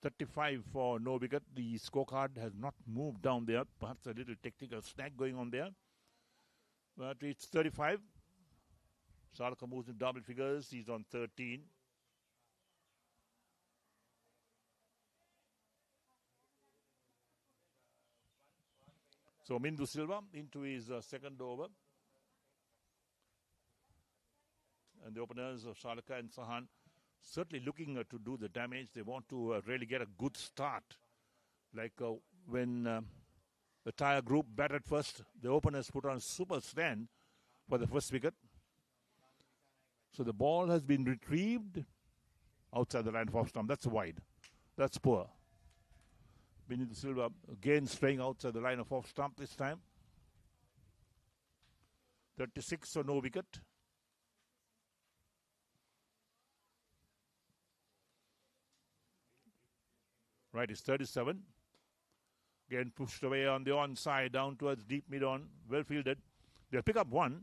35 for no wicket. The scorecard has not moved down there. Perhaps a little technical snag going on there. But it's 35. Sarka moves in double figures. He's on 13. So Mindu Silva into his second over. And the openers of Shalaka and Sahan certainly looking to do the damage. They want to really get a good start. Like when the Attire Group batted first, the openers put on a super stand for the first wicket. So the ball has been retrieved outside the line of off stump. That's wide. That's poor. Mindu Silva again straying outside the line of off stump this time. 36 for no wicket. Right, it's 37. Again pushed away on the onside, down towards deep mid-on. Well fielded. They'll pick up one.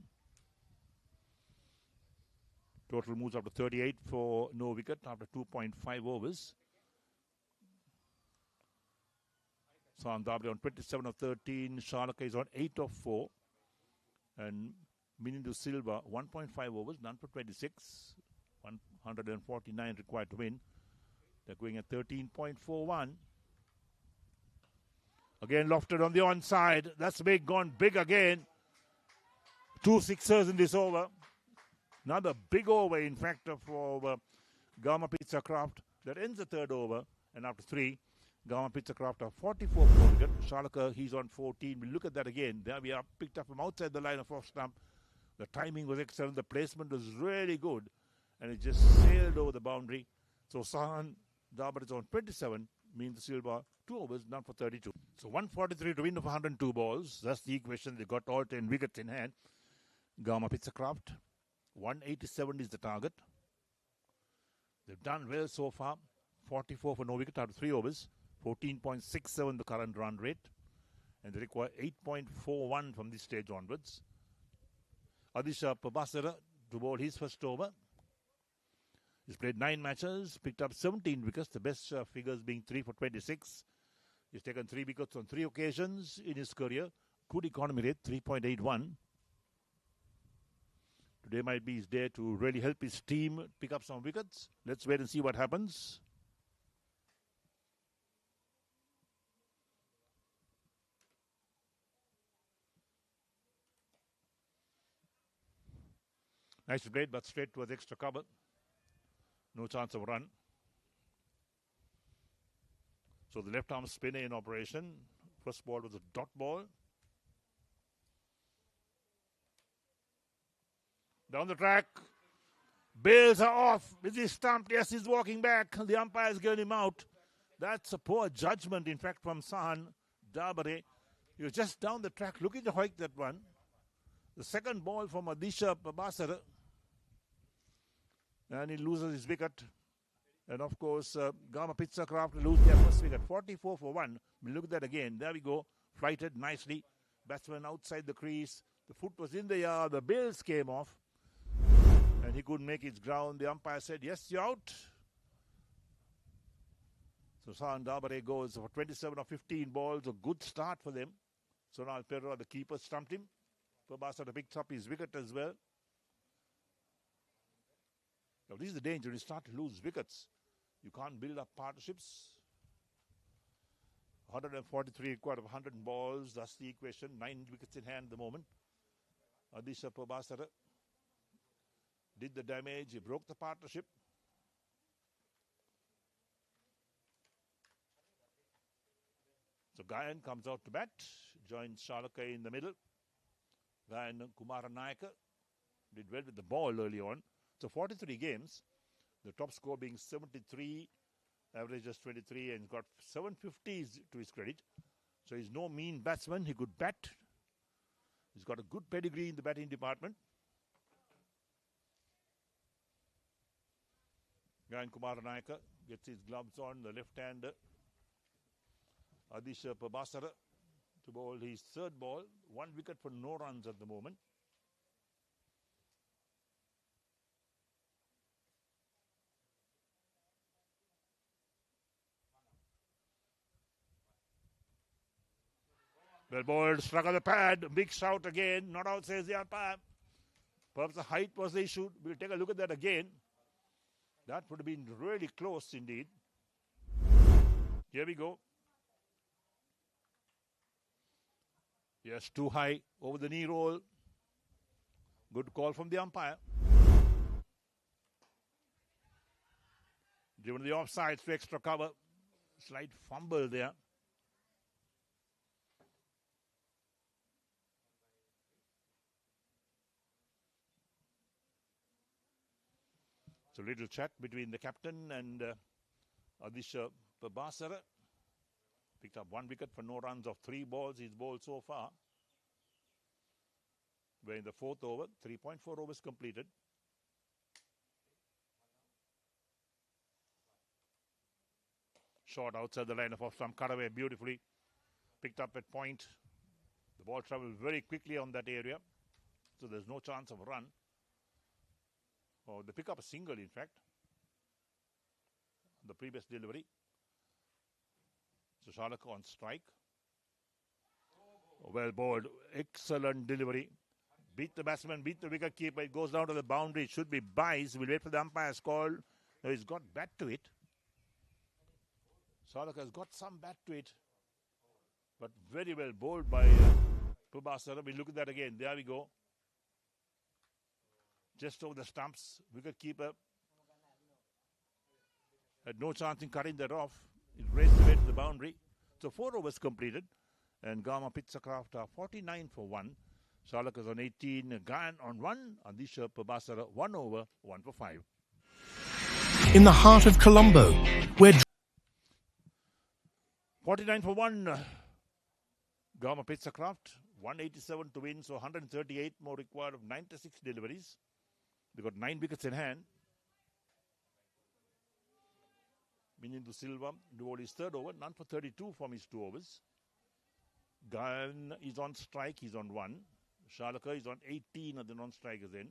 Total moves up to 38 for no wicket after 2.5 overs. Sahan Dabare on 27 of 13. Shalaka is on 8 of 4. And Mindu Silva, 1.5 overs, none for 26. 149 required to win. They're going at 13.41. Again lofted on the onside. That's big, gone big again. 2 sixers in this over. Another big over, in fact, for Gama Pizza Craft. That ends the third over. And after 3, Gama Pizza Craft are 44 for wicket. Shalaka, he's on 14. We'll look at that again. There we are, picked up from outside the line of off stump. The timing was excellent. The placement was really good. And it just sailed over the boundary. So Sahan Dabare is on 27. Mindu Silva, 2 overs, none for 32. So 143 to win of 102 balls. That's the equation. They got all 10 wickets in hand. Gama Pizza Craft, 187 is the target. They've done well so far. 44 for no wicket out of 3 overs. 14.67 the current run rate. And they require 8.41 from this stage onwards. Adisha Pabasara to bowl his first over. He's played 9 matches, picked up 17 wickets, the best figures being 3 for 26. He's taken 3 wickets on 3 occasions in his career. Good economy rate, 3.81. Today might be his day to really help his team pick up some wickets. Let's wait and see what happens. Nice played, but straight towards extra cover. No chance of a run. So the left arm spinner in operation. First ball was a dot ball. Down the track. Bails are off. Is he stumped? Yes, he's walking back. The umpire's getting him out. That's a poor judgment, in fact, from Sahan Dabare. He was just down the track looking to hoik that one. The second ball from Adisha Pabasara. And he loses his wicket. And of course, Gama Pizza Craft lose their first wicket. 44 for 1. We'll look at that again. There we go. Flighted nicely. Batsman outside the crease. The foot was in the air. The bails came off. And he couldn't make his ground. The umpire said, yes, you're out. So Sahan Dabare goes for 27 of 15 balls. A good start for them. Sonal Perra, the keeper, stumped him. Pabasara picked up his wicket as well. Now, this is the danger. You start to lose wickets. You can't build up partnerships. 143 required of 100 balls. That's the equation. 9 wickets in hand at the moment. Adisha Pabasara did the damage. He broke the partnership. So Gayan comes out to bat. Joins Shalaka in the middle. Gayan Kumara Nayaka. did well with the ball early on. So 43 games, the top score being 73, average just 23, and got 750s to his credit. So he's no mean batsman. He could bat. He's got a good pedigree in the batting department. Gayan Kumaranayaka gets his gloves on, the left-hander. Adisha Prabhasara to bowl his third ball. 1 wicket for no runs at the moment. Well bowled, struck on the pad. Big shout again. Not out, says the umpire. Perhaps the height was the issue. We'll take a look at that again. That would have been really close indeed. Here we go. Yes, too high over the knee roll. Good call from the umpire. Given the offside for extra cover. Slight fumble there. So little chat between the captain and Adisha Prabhasara. Picked up 1 wicket for no runs of 3 balls he's bowled so far. We're in the 4th over, 3.4 overs completed. Short outside the line of off stump, cut away beautifully. Picked up at point. The ball travelled very quickly on that area. So there's no chance of a run. Oh, they pick up a single, in fact. The previous delivery. So Sportylk on strike. Well bowled. Excellent delivery. Beat the batsman, beat the wicket keeper. It goes down to the boundary. It should be buys. We'll wait for the umpire's call. No, he's got bat to it. Sportylk has got some bat to it. But very well bowled by Prabhasara. We'll look at that again. There we go. Just over the stumps. Wicket keeper had no chance in cutting that off. It raced away to the boundary. So 4 overs completed. And Gama Pitsakraft are 49 for 1. Sportylk is on 18. Gayan on 1. Adisha Prabhasara 1 over, 1 for 5. In the heart of Colombo, where 49 for 1. Gama Pitsakraft 187 to win. So 138 more required of 96 deliveries. They got 9 wickets in hand. Minindhu Silva bowled his 3rd over, none for 32 from his 2 overs. Gayan is on strike, he's on 1. Sportylk is on 18 at the non-strikers end.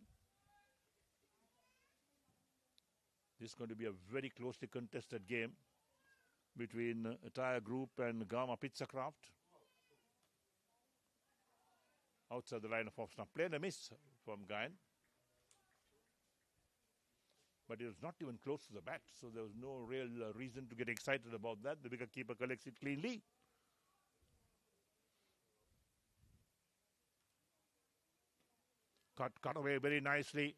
This is going to be a very closely contested game between Attire Group and Gama Pitsakraft. Outside the line of off stump. Play and a miss from Gayan. But it was not even close to the bat, so there was no real reason to get excited about that. The wicketkeeper collects it cleanly. Cut away very nicely.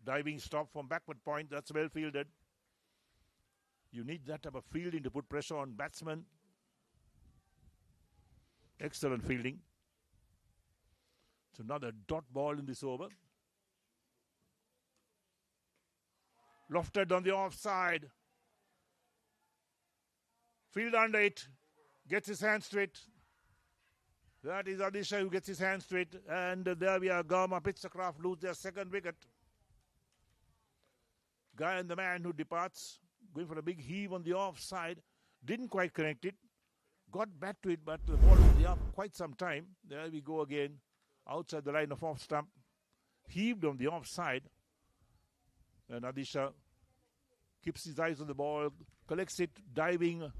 Diving stop from backward point. That's well fielded. You need that type of fielding to put pressure on batsmen. Excellent fielding. So another dot ball in this over. Lofted on the offside. Field under it. Gets his hands to it. That is Adisha who gets his hands to it. And there we are. Gama Pitsakraft lose their 2nd wicket. Gayan, the man who departs, going for a big heave on the offside. Didn't quite connect it. Got back to it, but the ball was there for quite some time. There we go again. Outside the line of off stump. Heaved on the offside. And Adisha keeps his eyes on the ball, collects it, diving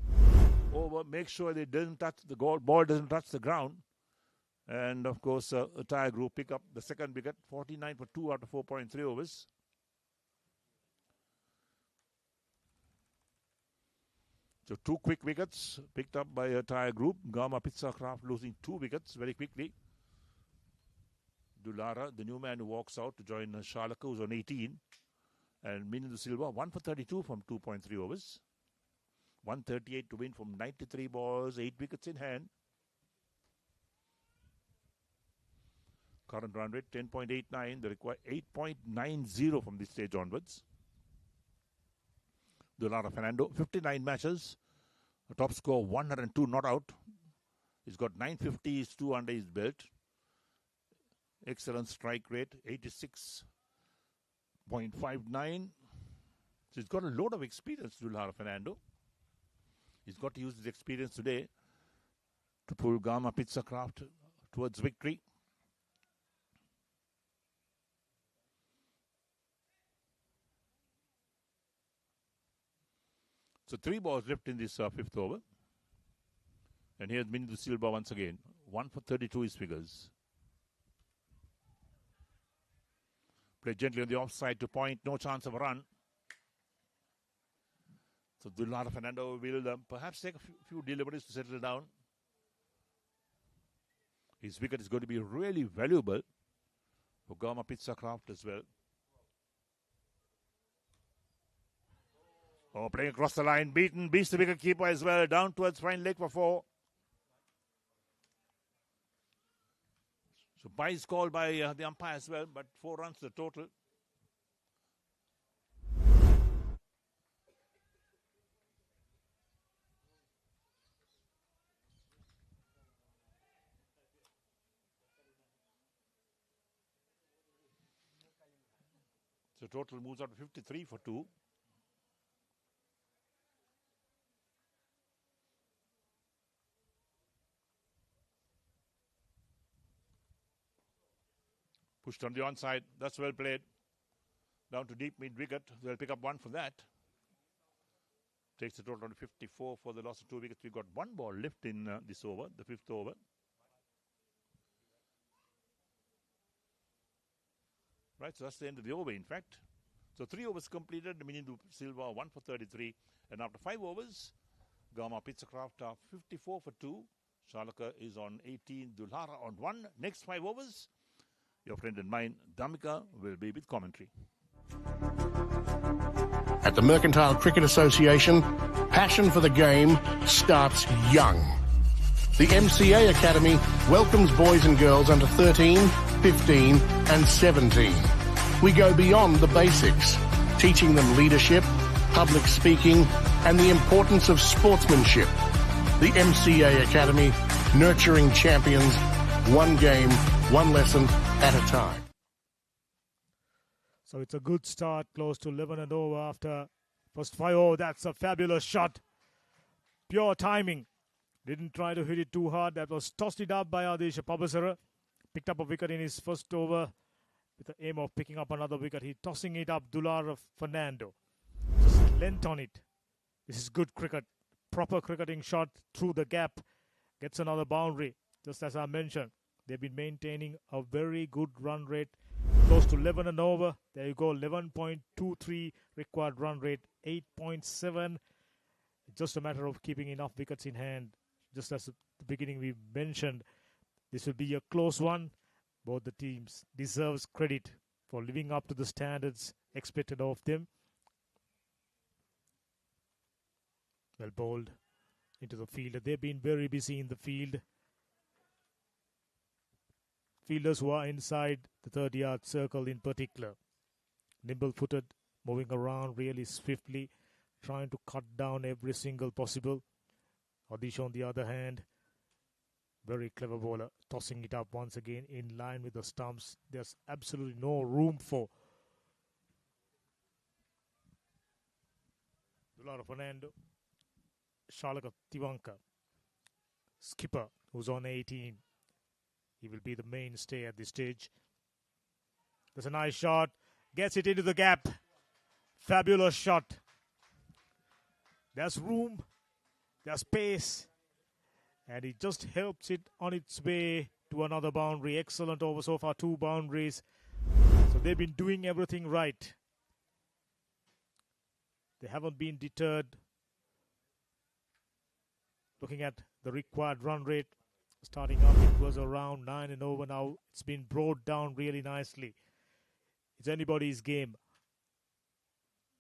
over, makes sure they doesn't touch the ball doesn't touch the ground. And of course, Attire Group pick up the 2nd wicket, 49 for 2 out of 4.3 overs. So 2 quick wickets picked up by Attire Group. Gama Pitsakraft losing 2 wickets very quickly. Dulara, the new man who walks out to join Sportylk, who's on 18. And Minindhu Silva, 1 for 32 from 2.3 overs. 138 to win from 93 balls, 8 wickets in hand. Current run rate 10.89. They require 8.90 from this stage onwards. Dulara Fernando, 59 matches. A top score 102 not out. He's got 950s, 2 under his belt. Excellent strike rate, 86.59. So he's got a load of experience, Dulara Fernando. He's got to use his experience today to pull Gama Pizza Craft towards victory. So 3 balls left in this 5th over. And here's Mindu Silva once again. 1 for 32 his figures. Play gently on the offside to point. No chance of a run. So Dulara Fernando will perhaps take a few deliveries to settle it down. His wicket is going to be really valuable for Gama Pizza Craft as well. Oh, playing across the line. Beats the wicket keeper as well. Down towards fine leg for 4. So bye is called by the umpire as well, but 4 runs the total. So total moves out to 53 for 2. Pushed on the onside. That's well played. Down to deep mid wicket. They'll pick up 1 for that. Takes the total to 54 for the loss of 2 wickets. We've got 1 ball left in this over, the 5th over. Right, so that's the end of the over, in fact. So 3 overs completed. Mindu Silva 1 for 33. And after 5 overs, Gama Pizza Craft are 54 for 2. Shalaka is on 18. Dulara on 1. Next 5 overs. Your friend and mine, Damika, will be with commentary. At the Mercantile Cricket Association, passion for the game starts young. The MCA Academy welcomes boys and girls under 13, 15 and 17. We go beyond the basics, teaching them leadership, public speaking and the importance of sportsmanship. The MCA Academy, nurturing champions, one game, one lesson at a time. So it's a good start, close to 11 and over after first 5. Oh, that's a fabulous shot. Pure timing. Didn't try to hit it too hard. That was tossed it up by Adesha Pabasara. Picked up a wicket in his first over with the aim of picking up another wicket. He tossing it up, Dulara Fernando. Just length on it. This is good cricket. Proper cricketing shot through the gap. Gets another boundary. Just as I mentioned, they've been maintaining a very good run rate. Close to 11 and over. There you go, 11.23 required run rate, 8.7. Just a matter of keeping enough wickets in hand. Just as at the beginning we mentioned, this will be a close one. Both the teams deserves credit for living up to the standards expected of them. Well bowled into the field. They've been very busy in the field. Fielders who are inside the 30-yard circle in particular. Nimble-footed, moving around really swiftly, trying to cut down every single possible. Adish on the other hand, very clever bowler, tossing it up once again in line with the stumps. There's absolutely no room for Dulara Fernando. Shalaka Tiwanka, skipper, who's on 18. He will be the mainstay at this stage. There's a nice shot. Gets it into the gap. Fabulous shot. There's room. There's space. And he just helps it on its way to another boundary. Excellent over so far. 2 boundaries. So they've been doing everything right. They haven't been deterred. Looking at the required run rate. Starting up, it was around 9 and over. Now it's been brought down really nicely. It's anybody's game.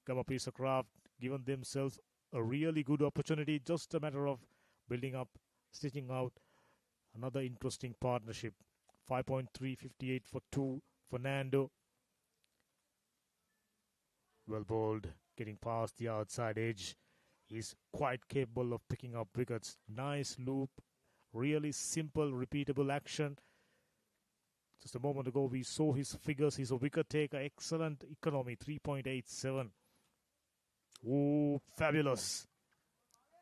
Gama Pizza Craft given themselves a really good opportunity. Just a matter of building up, stitching out another interesting partnership. 5.3, 58 for 2. Fernando. Well bowled, getting past the outside edge. He's quite capable of picking up wickets. Nice loop. Really simple, repeatable action. Just a moment ago, we saw his figures. He's a wicket taker. Excellent economy, 3.87. Oh, fabulous.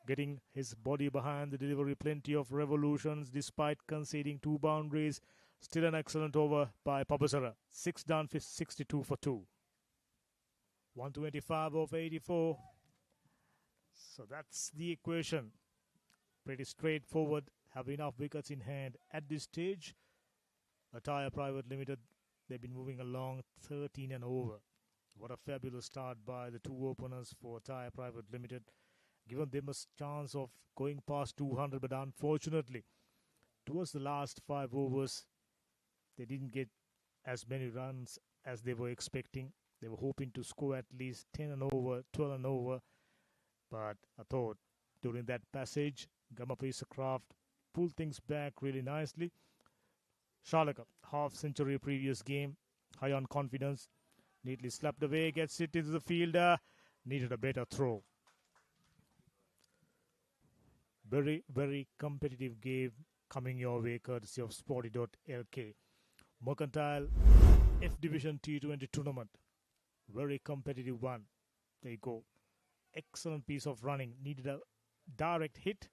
Getting his body behind the delivery. Plenty of revolutions despite conceding 2 boundaries. Still an excellent over by Pabasara. 6 done, 62 for 2. 125 of 84. So that's the equation. Pretty straightforward. Have enough wickets in hand at this stage. Attire Private Limited, they've been moving along 13 and over. What a fabulous start by the 2 openers for Attire Private Limited. Given them a chance of going past 200, but unfortunately, towards the last 5 overs, they didn't get as many runs as they were expecting. They were hoping to score at least 10 and over, 12 and over. But I thought during that passage, Gamapisa Craft pulled things back really nicely. Shalaka, half-century previous game, high on confidence, neatly slapped away, gets it into the fielder, needed a better throw. Very, very competitive game coming your way courtesy of Sporty.lk. Mercantile F Division T20 tournament, very competitive one. There you go. Excellent piece of running, needed a direct hit,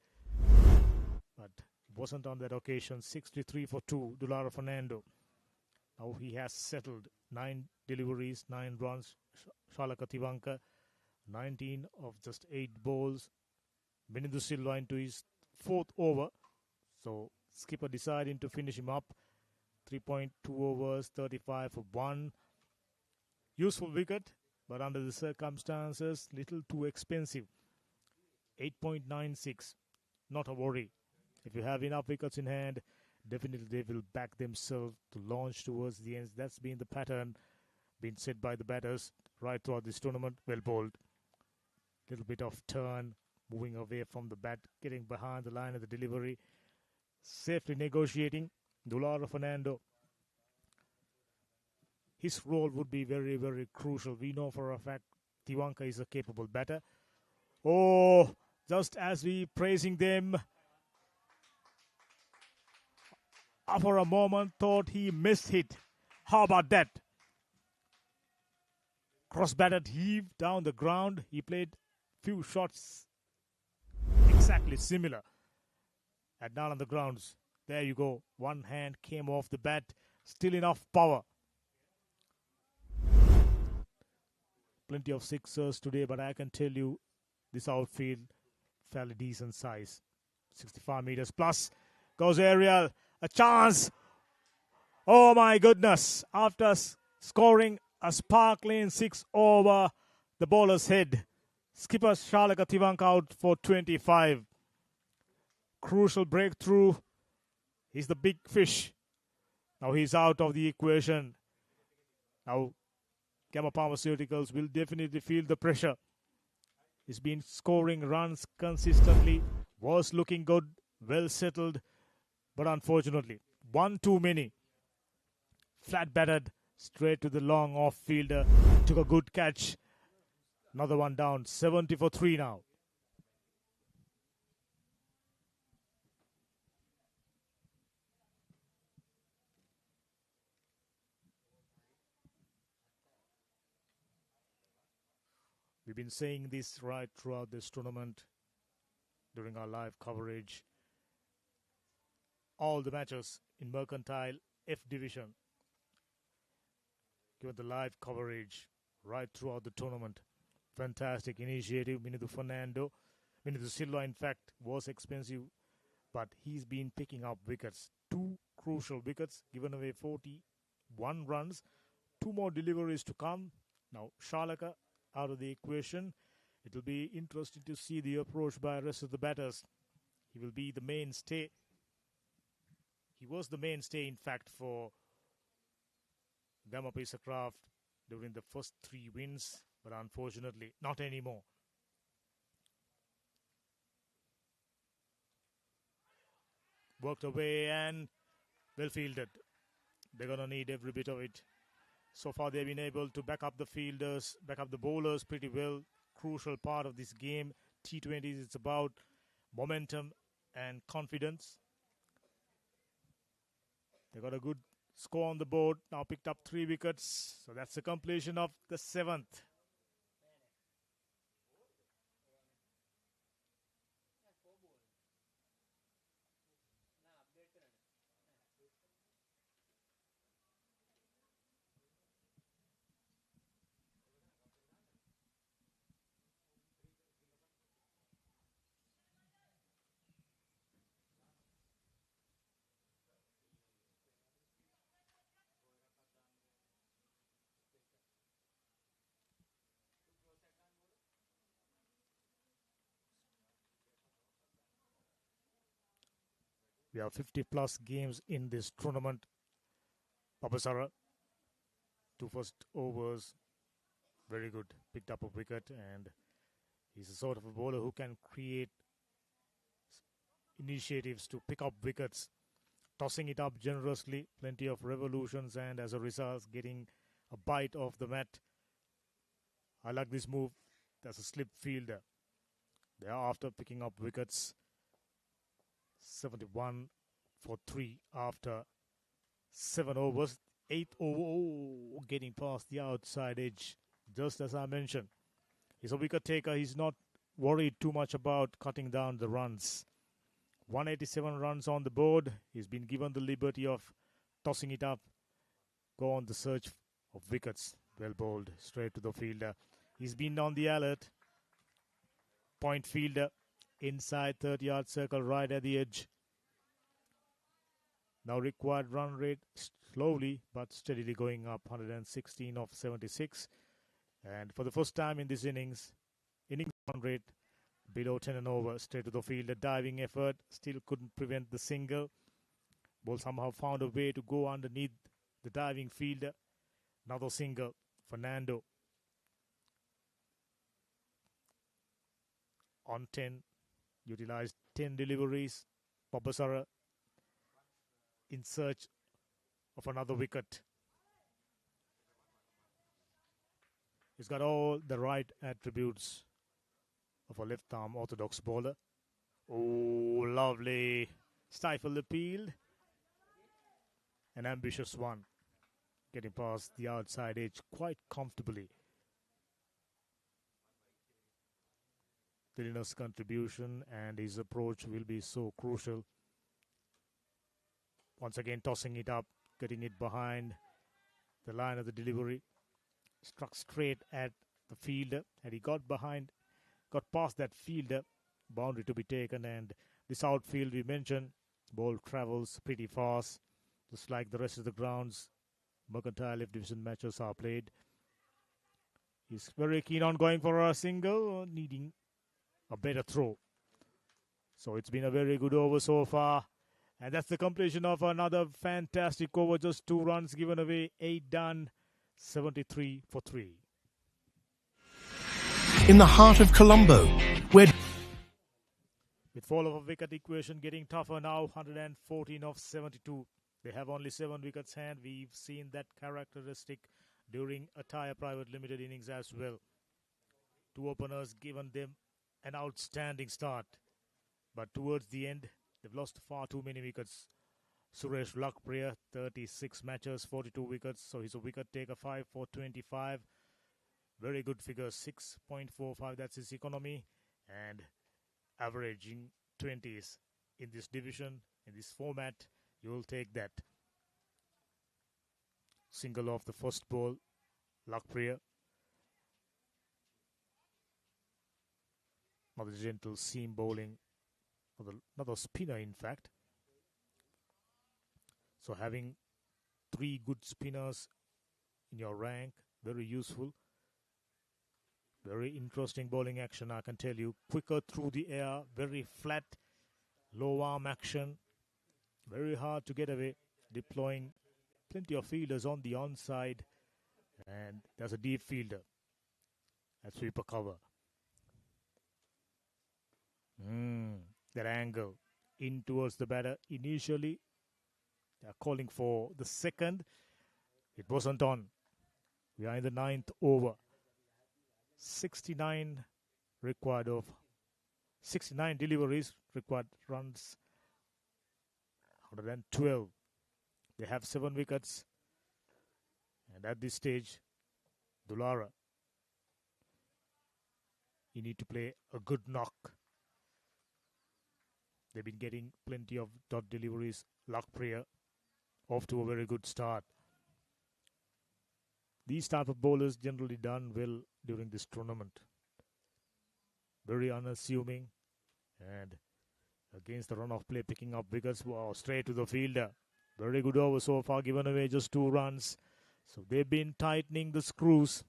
but wasn't on that occasion. 63 for 2, Dulara Fernando. Now he has settled 9 deliveries, 9 runs. Shalaka Tivanka, 19 of just 8 balls. Benindhu Silva into his 4th over. So skipper deciding to finish him up. 3.2 overs, 35 for 1. Useful wicket, but under the circumstances, little too expensive. 8.96, not a worry. If you have enough wickets in hand, definitely they will back themselves to launch towards the end. That's been the pattern been set by the batters right throughout this tournament. Well bowled. Little bit of turn, moving away from the bat, getting behind the line of the delivery. Safely negotiating. Dulara Fernando. His role would be very, very crucial. We know for a fact Tivanka is a capable batter. Oh, just as we praising them, for a moment thought he missed hit. How about that? Cross-batted heave down the ground. He played few shots exactly similar. At down on the grounds. There you go. One hand came off the bat. Still enough power. Plenty of sixers today, but I can tell you this outfield fairly decent size. 65 meters plus. Goes aerial. A chance. Oh my goodness. After scoring a sparkling 6 over the bowler's head, skipper Shalaka Tivanka out for 25. Crucial breakthrough. He's the big fish. Now he's out of the equation. Now Gamma Pharmaceuticals will definitely feel the pressure. He's been scoring runs consistently. Was looking good. Well settled. But unfortunately, one too many. Flat batted, straight to the long off fielder. Took a good catch. Another one down. 70 for 3 now. We've been saying this right throughout this tournament during our live coverage. All the matches in Mercantile F Division. Given the live coverage right throughout the tournament. Fantastic initiative. Benindhu Silva, in fact, was expensive, but he's been picking up wickets. 2 crucial wickets, given away 41 runs. 2 more deliveries to come. Now, Shalaka out of the equation. It will be interesting to see the approach by the rest of the batters. He will be the mainstay. He was the mainstay, in fact, for Gamma Craft during the first 3 wins, but unfortunately, not anymore. Worked away and well fielded. They're going to need every bit of it. So far, they've been able to back up the fielders, back up the bowlers pretty well. Crucial part of this game. T20s, it's about momentum and confidence. They got a good score on the board. Now picked up 3 wickets. So that's the completion of the 7th. We have 50 plus games in this tournament. Papasara, 2 first overs, very good. Picked up a wicket, and he's a sort of a bowler who can create initiatives to pick up wickets, tossing it up generously, plenty of revolutions, and as a result, getting a bite off the mat. I like this move. That's a slip fielder. Thereafter, picking up wickets. 71 for 3 after 7 overs. 8th over, getting past the outside edge, just as I mentioned. He's a wicket taker. He's not worried too much about cutting down the runs. 187 runs on the board. He's been given the liberty of tossing it up, go on the search of wickets. Well bowled, straight to the fielder. He's been on the alert. Point fielder. Inside 30-yard circle, right at the edge. Now required run rate slowly but steadily going up. 116 of 76. And for the first time in this innings run rate below 10 and over. Straight to the fielder, diving effort. Still couldn't prevent the single. Ball somehow found a way to go underneath the diving fielder. Another single. Fernando on 10. Utilized 10 deliveries. Papasara in search of another wicket. He's got all the right attributes of a left-arm orthodox bowler. Oh, lovely. Stifle appeal. An ambitious one. Getting past the outside edge quite comfortably. Dillner's contribution and his approach will be so crucial. Once again tossing it up, getting it behind the line of the delivery. Struck straight at the fielder, and he got past that fielder. Boundary to be taken, and this outfield we mentioned, ball travels pretty fast, just like the rest of the grounds. Mercantile F Division matches are played. He's very keen on going for a single, needing a better throw. So it's been a very good over so far. And that's the completion of another fantastic over. Just 2 runs given away, 8 done, 73 for 3. In the heart of Colombo, where... With fall of a wicket equation getting tougher now, 114 of 72. They have only 7 wickets hand. We've seen that characteristic during Attire Private Limited innings as well. 2 openers given them an outstanding start, but towards the end they've lost far too many wickets. Suresh Lakpriya, 36 matches, 42 wickets, so he's a wicket taker. 5 for 25, very good figure. 6.45, that's his economy, and averaging 20s in this division, in this format. You'll take that. Single off the first ball, Lakpriya. Another gentle seam bowling, another spinner in fact. So having 3 good spinners in your rank, very useful. Very interesting bowling action, I can tell you. Quicker through the air, very flat, low arm action. Very hard to get away, deploying plenty of fielders on the onside. And there's a deep fielder at sweeper cover. That angle in towards the batter initially They are calling for the second. It wasn't on. We are in the 9th over. 69 deliveries, required runs 112. They have 7 wickets. And at this stage, Dulara, you need to play a good knock. They've been getting plenty of dot deliveries. Lakpriya off to a very good start. These type of bowlers generally done well during this tournament. Very unassuming, and against the run of play, picking up wickets. Wow, straight to the fielder. Very good over so far, given away just 2 runs. So they've been tightening the screws.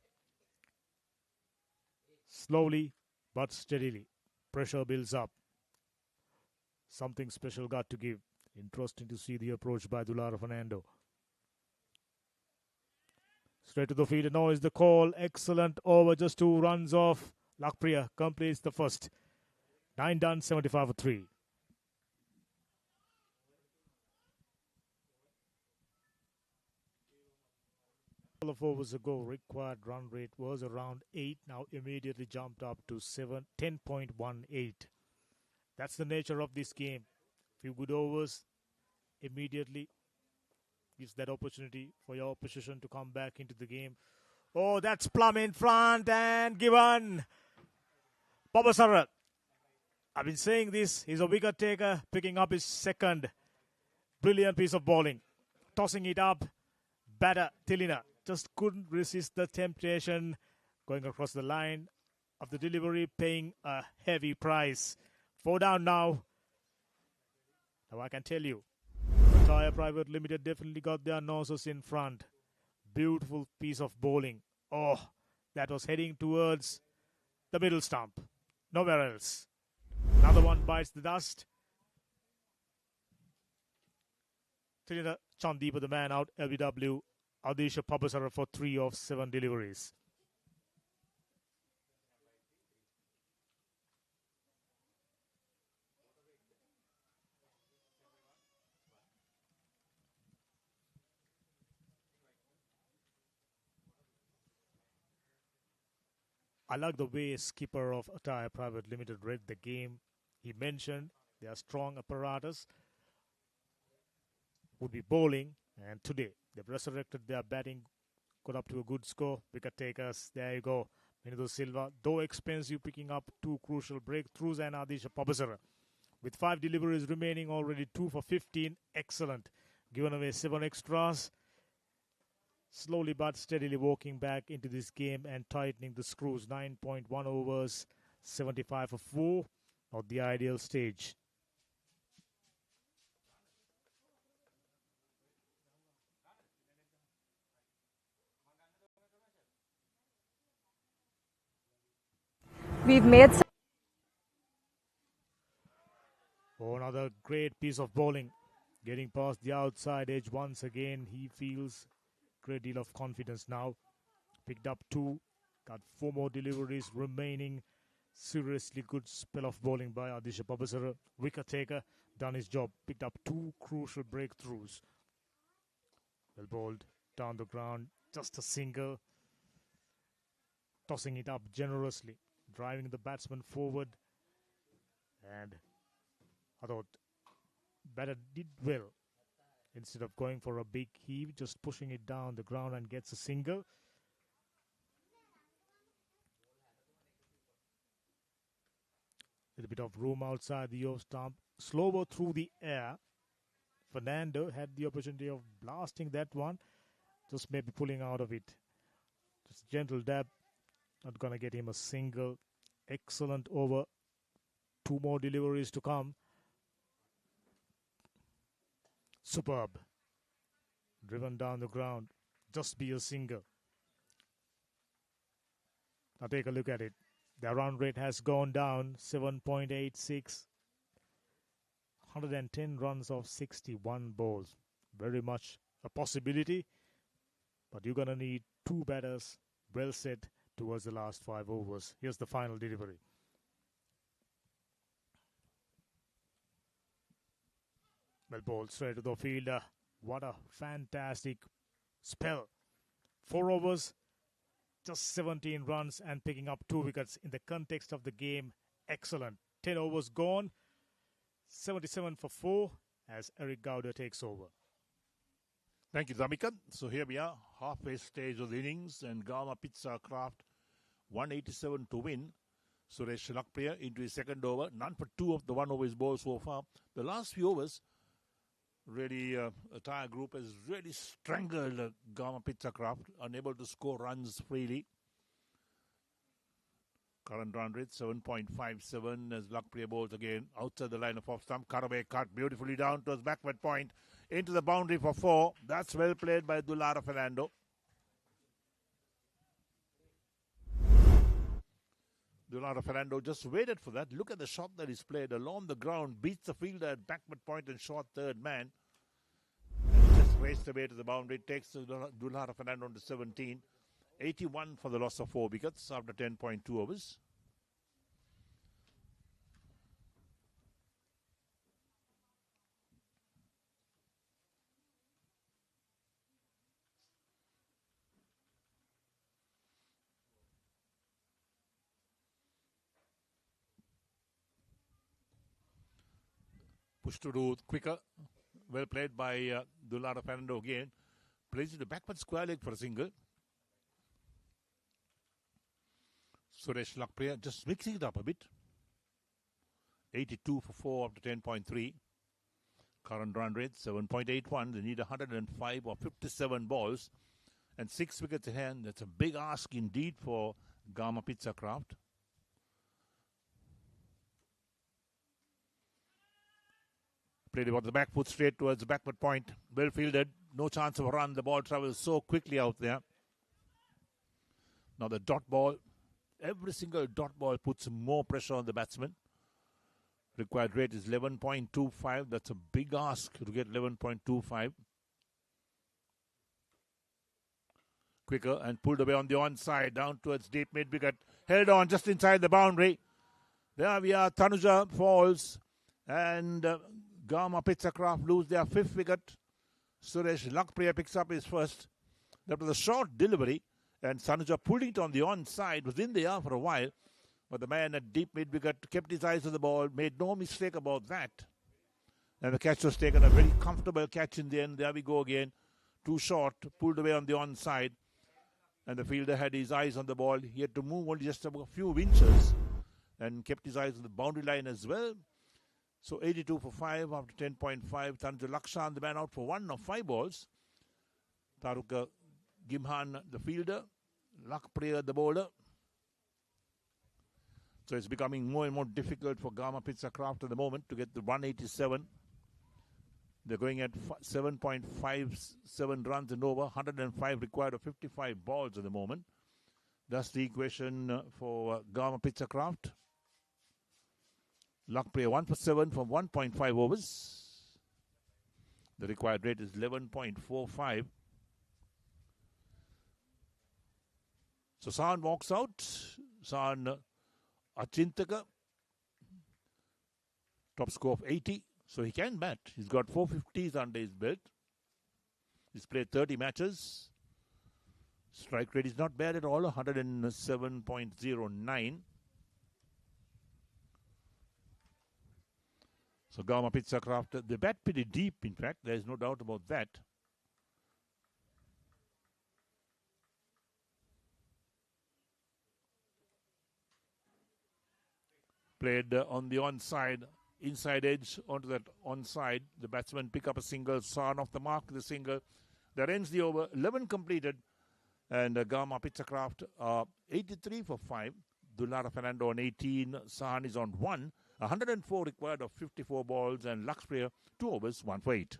Slowly but steadily. Pressure builds up. Something special got to give. Interesting to see the approach by Dulara Fernando. Straight to the field. Now is the call. Excellent over. Just 2 runs off. Lakpriya completes the first. 9 done, 75 for 3. A couple of overs ago, required run rate was around 8. Now immediately jumped up to 10.18. That's the nature of this game. Few good overs immediately gives that opportunity for your opposition to come back into the game. Oh, that's plumb in front and given. Babasara. I've been saying this. He's a wicket taker, picking up his second. Brilliant piece of bowling. Tossing it up. Batter Tilina just couldn't resist the temptation. Going across the line of the delivery, paying a heavy price. 4 down now. Now I can tell you, Attire Private Limited definitely got their noses in front. Beautiful piece of bowling. Oh, that was heading towards the middle stump. Nowhere else. Another one bites the dust. Tilina Chandeepa, the man out. LBW. Adisha Pabasara for 3 of 7 deliveries. I like the way skipper of Attire Private Limited read the game. He mentioned their strong apparatus would be bowling, and today they've resurrected their batting, got up to a good score. Wicket takers, there you go. Vinodhu Silva, though expensive, picking up 2 crucial breakthroughs, and Adisha Pabasara with 5 deliveries remaining, already 2 for 15. Excellent. Given away 7 extras. Slowly but steadily walking back into this game and tightening the screws. 9.1 overs, 75 for 4. Not the ideal stage. We've made Oh, another great piece of bowling. Getting past the outside edge once again. He feels great deal of confidence now. Picked up 2. Got 4 more deliveries remaining. Seriously good spell of bowling by Adisha Pabasara. Wicket taker. Done his job. Picked up 2 crucial breakthroughs. Well bowled. Down the ground. Just a single. Tossing it up generously. Driving the batsman forward. And I thought batter did well. Instead of going for a big heave, just pushing it down the ground and gets a single. With a bit of room outside the off stump. Slower through the air. Fernando had the opportunity of blasting that one. Just maybe pulling out of it. Just gentle dab. Not going to get him a single. Excellent over. 2 more deliveries to come. Superb. Driven down the ground. Just be a single. Now take a look at it. Their run rate has gone down. 7.86. 110 runs of 61 balls. Very much a possibility. But you're going to need 2 batters well set towards the last 5 overs. Here's the final delivery. Well bowled straight to the fielder. What a fantastic spell. 4 overs, just 17 runs and picking up 2 wickets in the context of the game. Excellent. 10 overs gone. 77 for 4 as Eric Gowder takes over. Thank you, Zamika. So here we are, halfway stage of the innings, and Gama Pizza Craft 187 to win. Suresh Lakpriya into his second over. None for 2 of the 1 over his ball so far. The last few overs, really, Attire Group has really strangled Gama Pizza Craft, unable to score runs freely. Current run rate 7.57 as Lakpriya bowls again outside the line of off stump. Karaway cut beautifully down to his backward point into the boundary for 4. That's well played by Dulara Fernando. Dulara Fernando just waited for that. Look at the shot that he's played along the ground, beats the fielder at backward point and short third man. And just raced away to the boundary, takes Dulara Fernando on to 17. 81 for the loss of 4 wickets after 10.2 overs. Push to do quicker. Well played by Dulara Fernando again. Plays it a backward square leg for a single. Suresh Lakpriya just mixing it up a bit. 82 for 4 after 10.3. Current run rate 7.81. They need 105 or 57 balls and 6 wickets ahead. That's a big ask indeed for Gama Pizza Craft. Played about the back foot straight towards the backward point. Well fielded. No chance of a run. The ball travels so quickly out there. Now the dot ball. Every single dot ball puts more pressure on the batsman. Required rate is 11.25. That's a big ask to get 11.25. Quicker and pulled away on the onside. Down towards deep mid wicket. Held on just inside the boundary. There we are. Tanuja falls. And Gama Pizza Craft lose their 5th wicket. Suresh Lakpriya picks up his first. That was a short delivery. And Sanuja pulled it on the onside, was in the air for a while. But the man at deep mid-wicket kept his eyes on the ball, made no mistake about that. And the catch was taken, a very comfortable catch in the end. There we go again. Too short, pulled away on the onside. And the fielder had his eyes on the ball. He had to move only just a few inches and kept his eyes on the boundary line as well. So 82 for 5 after 10.5. Tanuja Lakshan, the man out for 1 of 5 balls. Taruka Gimhan, the fielder. Lakpriya, the bowler. So it's becoming more and more difficult for Gama Pizza Craft at the moment to get the 187. They're going at 7.57 runs and over. 105 required of 55 balls at the moment. That's the equation for Gama Pizza Craft. Lakpriya 1 for 7 from 1.5 overs. The required rate is 11.45. So Sahan walks out. Sahan Achintaka. Top score of 80. So he can bat. He's got 450s under his belt. He's played 30 matches. Strike rate is not bad at all. 107.09. So Gama Pizza Craft, they bat pretty deep, in fact. There is no doubt about that. Played on the onside, inside edge onto that onside. The batsman pick up a single. Sahan off the mark, the single. That ends the over. 11 completed. And Gama Pizza Craft 83 for 5. Dulara Fernando on 18. Sahan is on 1. 104 required of 54 balls. And Lakpriya 2 overs, 1 for 8.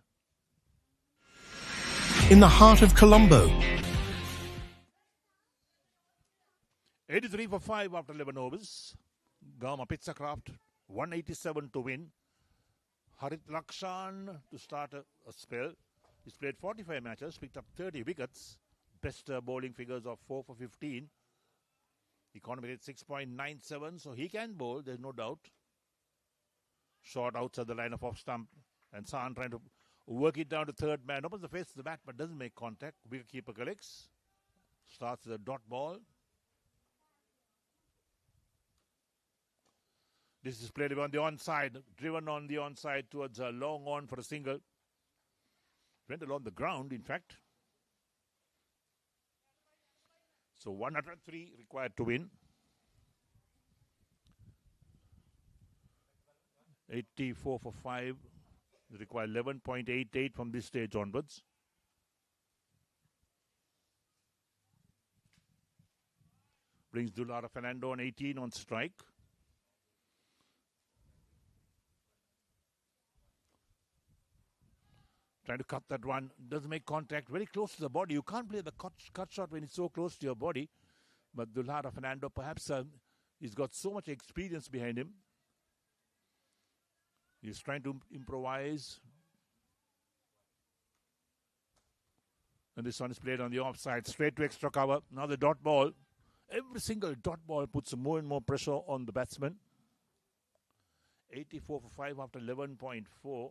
In the heart of Colombo. 83 for 5 after 11 overs. Gama Pizza Craft 187 to win. Harit Lakshan to start a spell. He's played 45 matches, picked up 30 wickets. Best bowling figures of 4 for 15. Economy rate 6.97, so he can bowl, there's no doubt. Short outside the line of off stump. And Sahan trying to Work it down to third man. Opens the face of the bat but doesn't make contact. Wicketkeeper collects. Starts the dot ball. This is played on the onside. Driven on the onside towards a long on for a single. Went along the ground, in fact. So 103 required to win. 84 for 5. They require 11.88 from this stage onwards. Brings Dulara Fernando on 18 on strike. Trying to cut that one. Doesn't make contact. Very close to the body. You can't play the cut shot when it's so close to your body. But Dulara Fernando, perhaps he's got so much experience behind him. He's trying to improvise. And this one is played on the offside. Straight to extra cover. Now the dot ball. Every single dot ball puts more and more pressure on the batsman. 84 for 5 after 11.4.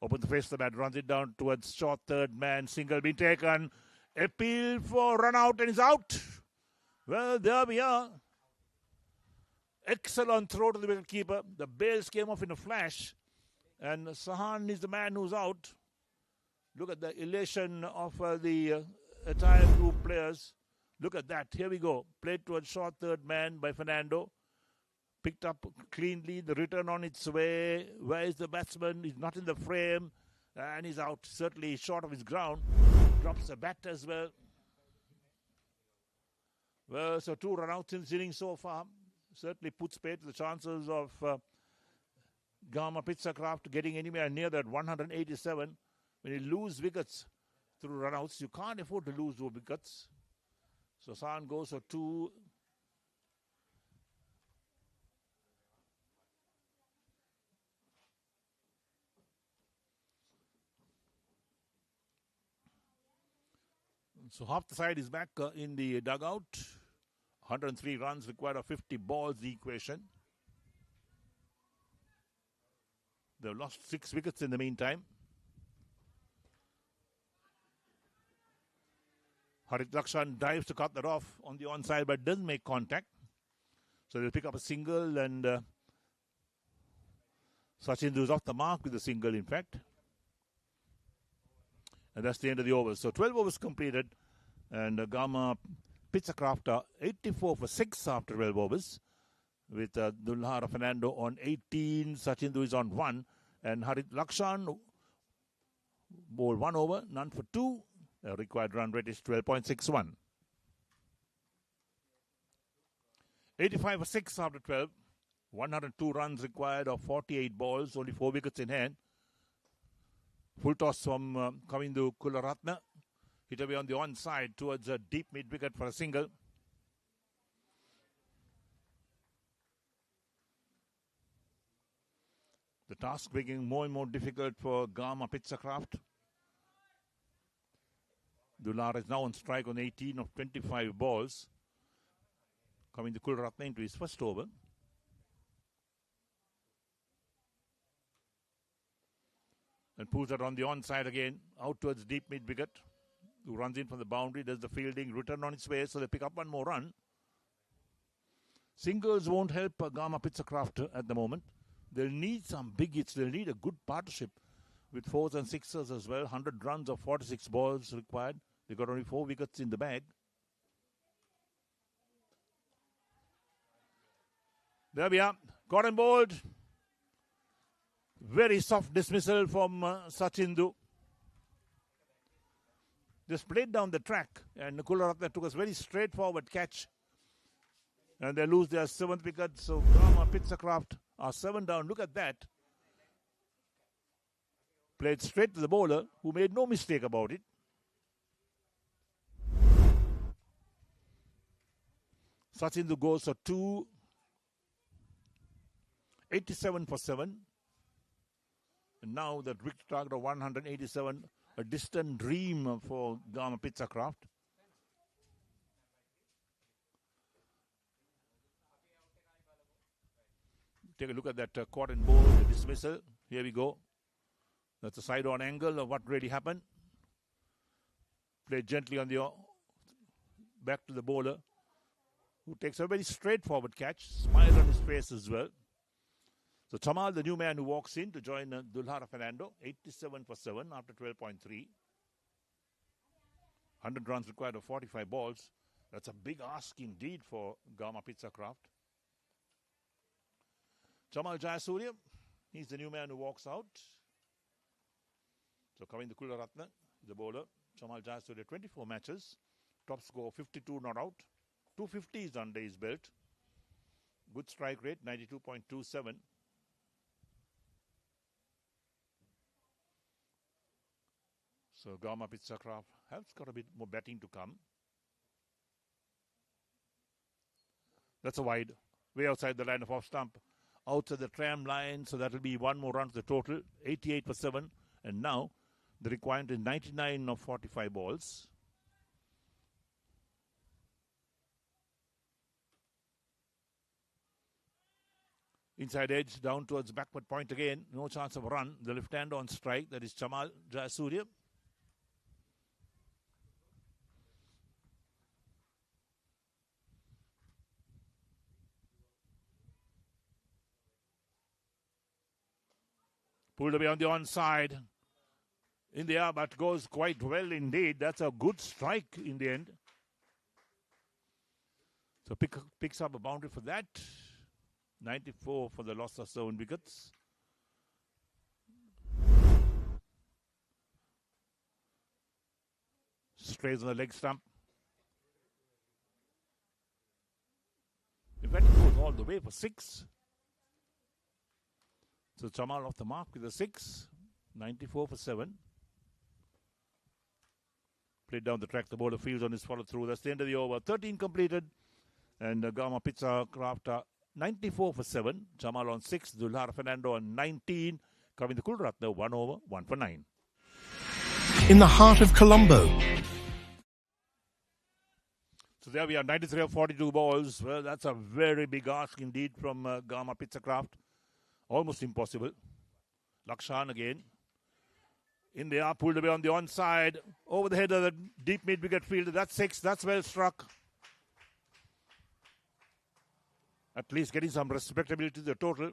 Open the face of the bat. Runs it down towards short third man. Single being taken. Appeal for run out and is out. Well, there we are. Excellent throw to the wicketkeeper. The bails came off in a flash. And Sahan is the man who's out. Look at the elation of the Attire Group players. Look at that. Here we go. Played towards short third man by Fernando. Picked up cleanly. The return on its way. Where is the batsman? He's not in the frame. And he's out. Certainly short of his ground. Drops the bat as well. Well, so 2 run-outs in this inning so far. Certainly puts paid to the chances of Gama Pizzacraft getting anywhere near that 187. When you lose wickets through run-outs, you can't afford to lose those wickets. So San goes for 2. So half the side is back in the dugout. 103 runs required of 50 balls, the equation. They've lost 6 wickets in the meantime. Harit Lakshan dives to cut that off on the onside but doesn't make contact. So they'll pick up a single and Sachin is off the mark with a single, in fact. And that's the end of the overs. So 12 overs completed and Gama Pizzacraft are 84 for 6 after 12 overs with Dulara Fernando on 18, Sachindu is on 1 and Harit Lakshan bowled 1 over, none for 2. The required run rate is 12.61. 85 for 6 after 12. 102 runs required of 48 balls, only 4 wickets in hand. Full toss from Kavindu Kularatne. Hit away on the onside towards a deep mid-wicket for a single. The task becoming more and more difficult for Gama Pizzacraft. Dular is now on strike on 18 of 25 balls. Coming to Kularatne into his first over. And pulls that on the onside again, out towards deep mid-wicket. Who runs in from the boundary, does the fielding, return on its way, so they pick up one more run. Singles won't help Gama Pizzacraft at the moment. They'll need some big hits. They'll need a good partnership with 4s and 6s as well. 100 runs of 46 balls required. They got only 4 wickets in the bag. There we are. Caught and bowled. Very soft dismissal from Sachindu. Just played down the track and Kularatne took a very straightforward catch. And they lose their 7th wicket. So Gama Pizzacraft are 7 down. Look at that. Played straight to the bowler who made no mistake about it. Sachindu goes for 2. 87 for 7. And now that wicket target of 187, a distant dream for Gama Pizzacraft. take a look at that caught and ball, the dismissal. Here we go. That's a side-on angle of what really happened. Played gently on the back to the bowler, who takes a very straightforward catch. Smile on his face as well. So Chamal, the new man who walks in to join Dulhara Fernando, 87 for 7 after 12.3. 100 runs required of 45 balls. That's a big ask indeed for Gama Pizza Craft. Chamal Jayasuriya, he's the new man who walks out. So coming the Kularatna, the bowler. Chamal Jayasuriya, 24 matches. Top score 52 not out. 250 is under his belt. Good strike rate, 92.27. So Gama Pizza Craft has got a bit more batting to come. That's a wide, way outside the line of off stump. Outside the tram line, so that will be one more run to the total. 88 for 7. And now the requirement is 99 of 45 balls. Inside edge, down towards backward point again. No chance of a run. The left hand on strike. That is Chamal Jayasuriya. Pulled away on the onside. In the air, but goes quite well indeed. That's a good strike in the end. So picks up a boundary for that. 94 for the loss of 7 wickets. Strays on the leg stump. In fact, it goes all the way for 6. So Chamal off the mark with a 6. 94 for 7. Played down the track. The bowler fields on his follow through. That's the end of the over. 13 completed. And Gama Pizza Craft 94 for 7. Chamal on 6. Dulhara Fernando on 19. Coming the Kulratna 1 over, 1 for 9. In the heart of Colombo. So there we are, 93 of 42 balls. Well, that's a very big ask indeed from Gama Pizza Craft. Almost impossible. Lakshan again. In the air, pulled away on the onside. Over the head of the deep mid-wicket fielder. That's 6. That's well struck. At least getting some respectability to the total.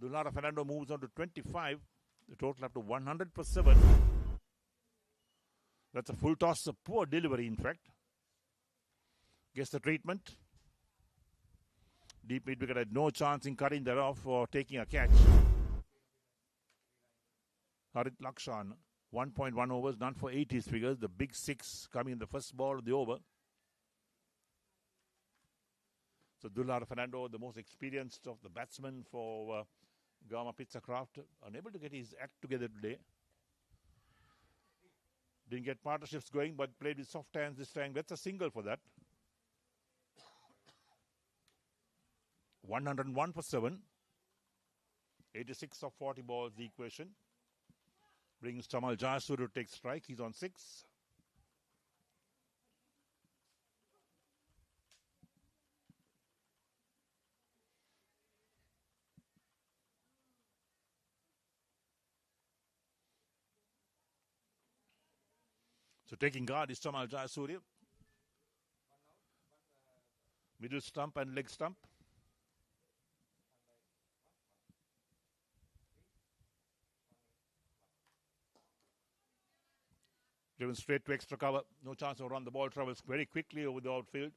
Dulhara Fernando moves on to 25. The total up to 100 for 7. That's a full toss, a poor delivery in fact. Gets the treatment. Deep mid-wicket had no chance in cutting that off or taking a catch. Harit Lakshan, 1.1 overs, none for 80 figures. The big 6 coming in the first ball of the over. So Dulhara Fernando, the most experienced of the batsmen for Gama Pizza Craft, unable to get his act together today. Didn't get partnerships going, but played with soft hands this time. That's a single for that. 101 for 7. 86 of 40 balls, the equation. Brings Chamal Jayasuriya to take strike. He's on 6. So taking guard is Chamal Jayasuriya. Middle stump and leg stump. Driven straight to extra cover. No chance to run. The ball travels very quickly over the outfield.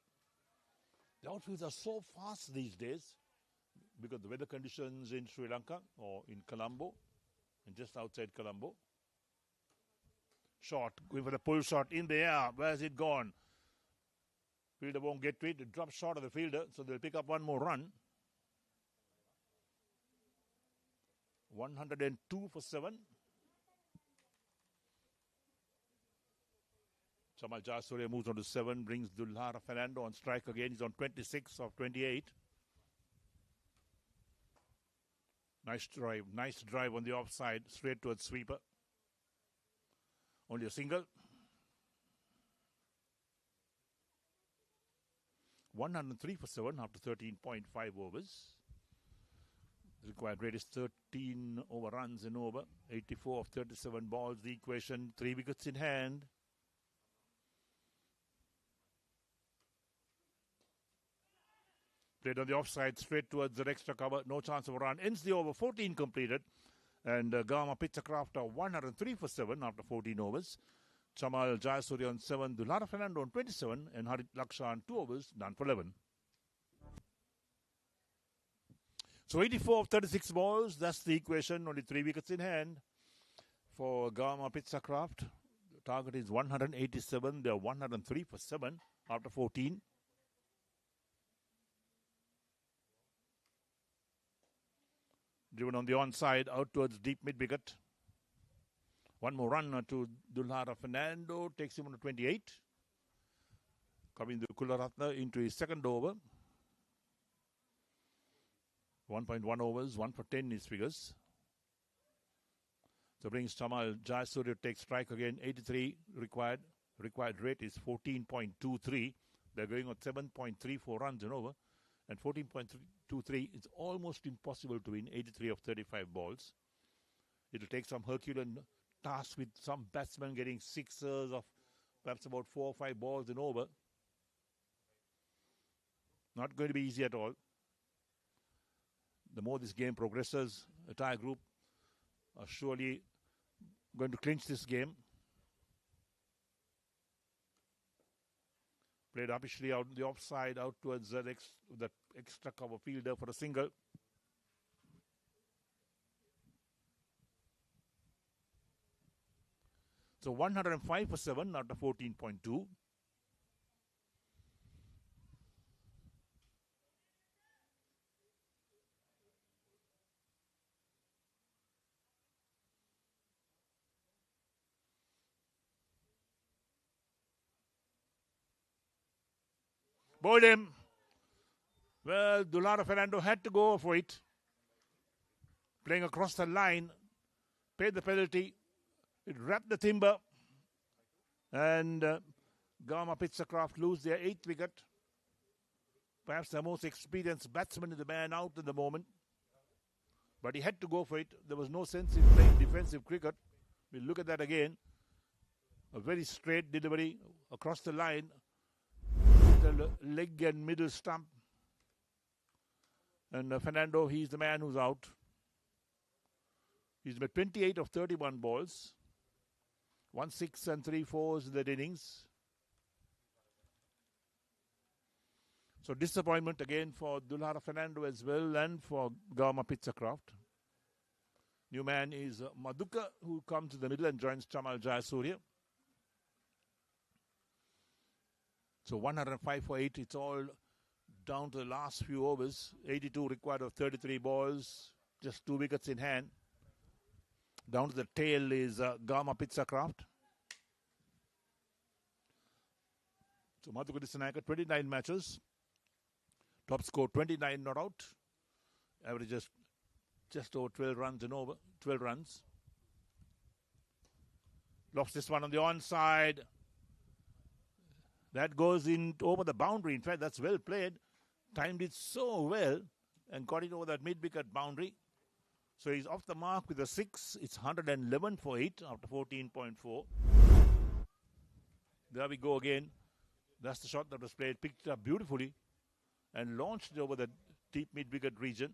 The outfields are so fast these days because of the weather conditions in Sri Lanka or in Colombo and just outside Colombo. Shot, going for the pull shot in the air. Where's it gone? Fielder won't get to it. It drops short of the fielder, so they'll pick up one more run. 102 for 7. Chamal Jayasuriya moves on to 7, brings Dulhara Fernando on strike again. He's on 26 of 28. Nice drive on the offside, straight towards sweeper. Only a single. 103 for 7 after 13.5 overs. Required rate is 13 over runs and over. 84 of 37 balls. The equation, 3 wickets in hand. Played on the offside, straight towards the extra cover. No chance of a run. Ends the over. 14 completed. And Gama Pitchcraft are 103 for 7 after 14 overs. Chamal Jayasuri on 7. Dulara Fernando on 27. And Harit Lakshan 2 overs, none for 11. So 84 of 36 balls. That's the equation. Only 3 wickets in hand for Gama Pitchcraft. The target is 187. They're 103 for 7 after 14. Driven on the onside, out towards deep mid-wicket. One more run to Dulara Fernando, takes him on to 28. Coming to Kularatne into his second over. 1.1 overs, 1 for 10 his figures. So brings Chamal Jayasuri to take strike again, 83 required. Required rate is 14.23. They're going on 7.34 runs and over. And 14.23 is almost impossible to win 83 of 35 balls. It will take some Herculean task with some batsmen getting sixers of perhaps about 4 or 5 balls and over. Not going to be easy at all. The more this game progresses, Attire Group are surely going to clinch this game. Played upishly out the offside, out towards the extra cover fielder for a single. So 105 for 7 after 14.2. Bowled him. Well, Dulara Fernando had to go for it. Playing across the line. Paid the penalty. It wrapped the timber. And Gama Pitchcraft lose their 8th wicket. Perhaps the most experienced batsman is the man out at the moment. But he had to go for it. There was no sense in playing defensive cricket. We'll look at that again. A very straight delivery across the line. The leg and middle stump. And Fernando, he's the man who's out. He's made 28 of 31 balls. 1 6 and 3 4s in that innings. So disappointment again for Dulara Fernando as well and for Gama Pitchcraft. New man is Maduka, who comes in the middle and joins Chamal Jayasuri. So 105 for 8. It's all down to the last few overs. 82 required of 33 balls. Just 2 wickets in hand. Down to the tail is Gama Pitchcraft. So Madhuka Dissanayake, 29 matches. Top score 29 not out. Averages just over 12 runs and over. 12 runs. Lofts this one on the onside. That goes in over the boundary. In fact, that's well played. Timed it so well and got it over that mid-wicket boundary. So he's off the mark with a 6. It's 111 for 8 after 14.4. There we go again. That's the shot that was played. Picked it up beautifully and launched it over the deep mid-wicket region.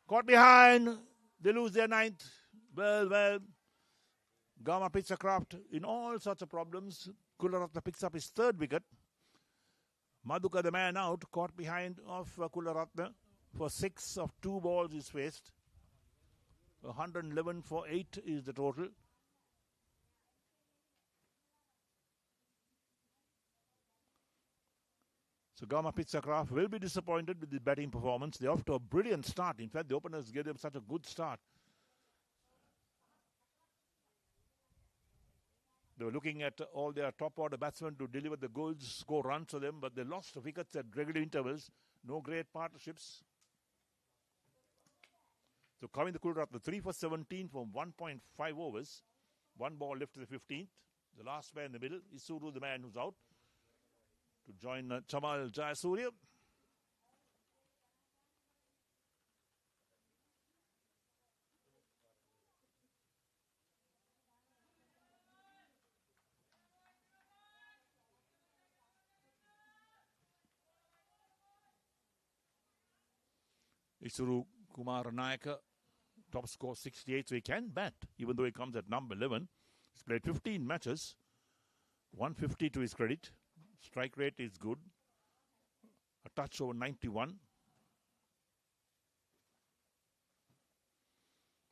Caught behind. They lose their 9th. Well. Gama Pitchcraft in all sorts of problems. Kularatne picks up his 3rd wicket. Madhuka, the man out, caught behind of Kularatne for 6 of 2 balls is faced. 111 for 8 is the total. So Gama Pitchcraft will be disappointed with the batting performance. They're off to a brilliant start. In fact, the openers gave them such a good start. They were looking at all their top-order batsmen to deliver the goals, score runs for them, but they lost wickets at regular intervals. No great partnerships. So coming to Kularatne, 3 for 17 from 1.5 overs. 1 ball left to the 15th. The last man in the middle is Suru, the man who's out, to join Chamal Jayasuri. Isuru Kumar Nayaka, top score 68, so he can bat, even though he comes at number 11. He's played 15 matches, 150 to his credit. Strike rate is good, a touch over 91.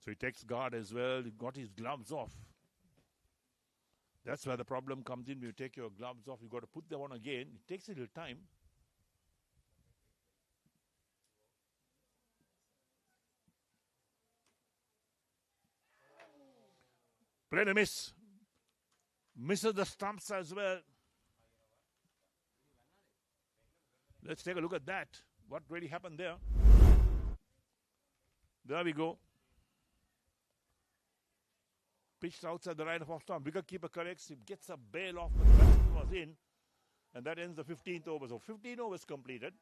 So he takes guard as well. He got his gloves off. That's where the problem comes in. When you take your gloves off, you've got to put them on again. It takes a little time. Played a miss. Misses the stumps as well. Let's take a look at that. What really happened there? There we go. Pitched outside the right of off stump. Wicketkeeper corrects. He gets a bail off, but the batsman was in. And that ends the 15th over. So 15 overs completed.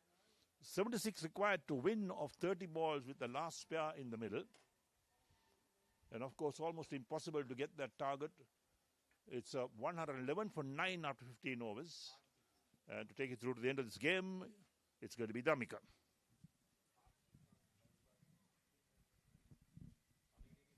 76 required to win of 30 balls with the last spare in the middle. And of course, almost impossible to get that target. It's 111 for 9 after 15 overs. And to take it through to the end of this game, it's going to be Damika.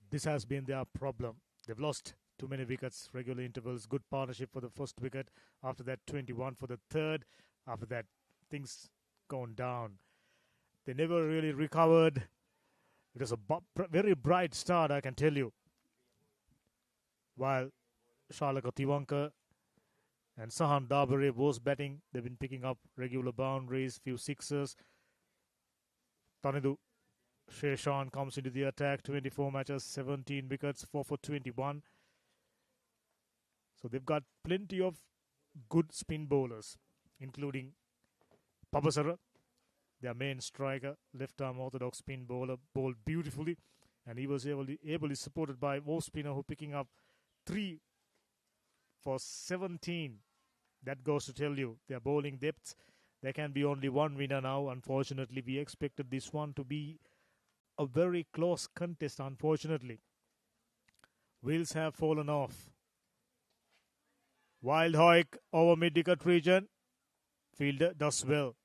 This has been their problem. They've lost too many wickets, regular intervals, good partnership for the first wicket. After that, 21 for the third. After that, things gone down. They never really recovered. It was a very bright start, I can tell you. While Shalaka Tiwanka and Sahan Dabare was batting, they've been picking up regular boundaries, few sixes. Tanidu Sheshan comes into the attack, 24 matches, 17 wickets, 4 for 21. So they've got plenty of good spin bowlers, including Pabasara, their main striker, left-arm orthodox spin bowler, bowled beautifully. And he was ably supported by Wolf spinner who picking up 3 for 17. That goes to tell you their bowling depth. There can be only one winner now. Unfortunately, we expected this one to be a very close contest, unfortunately. Wheels have fallen off. Wild Hoik over mid-wicket region. Fielder does well.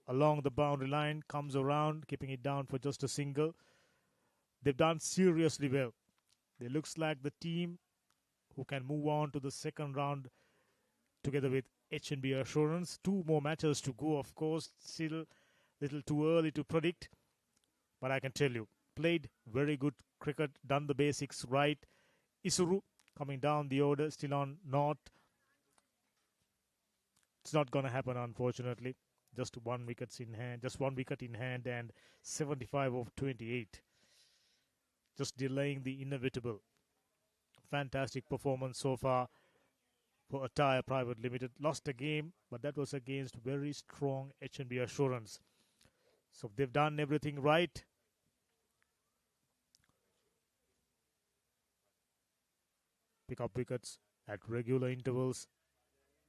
Along the boundary line, comes around, keeping it down for just a single. They've done seriously well. It looks like the team who can move on to the second round together with H&B Assurance. 2 more matches to go, of course. Still a little too early to predict. But I can tell you, played very good cricket, done the basics right. Isuru coming down the order, still on not. It's not going to happen, unfortunately. Just 1 wicket in hand, and 75 of 28. Just delaying the inevitable. Fantastic performance so far for Attire Private Limited. Lost a game, but that was against very strong H&B Assurance. So they've done everything right. Pick up wickets at regular intervals.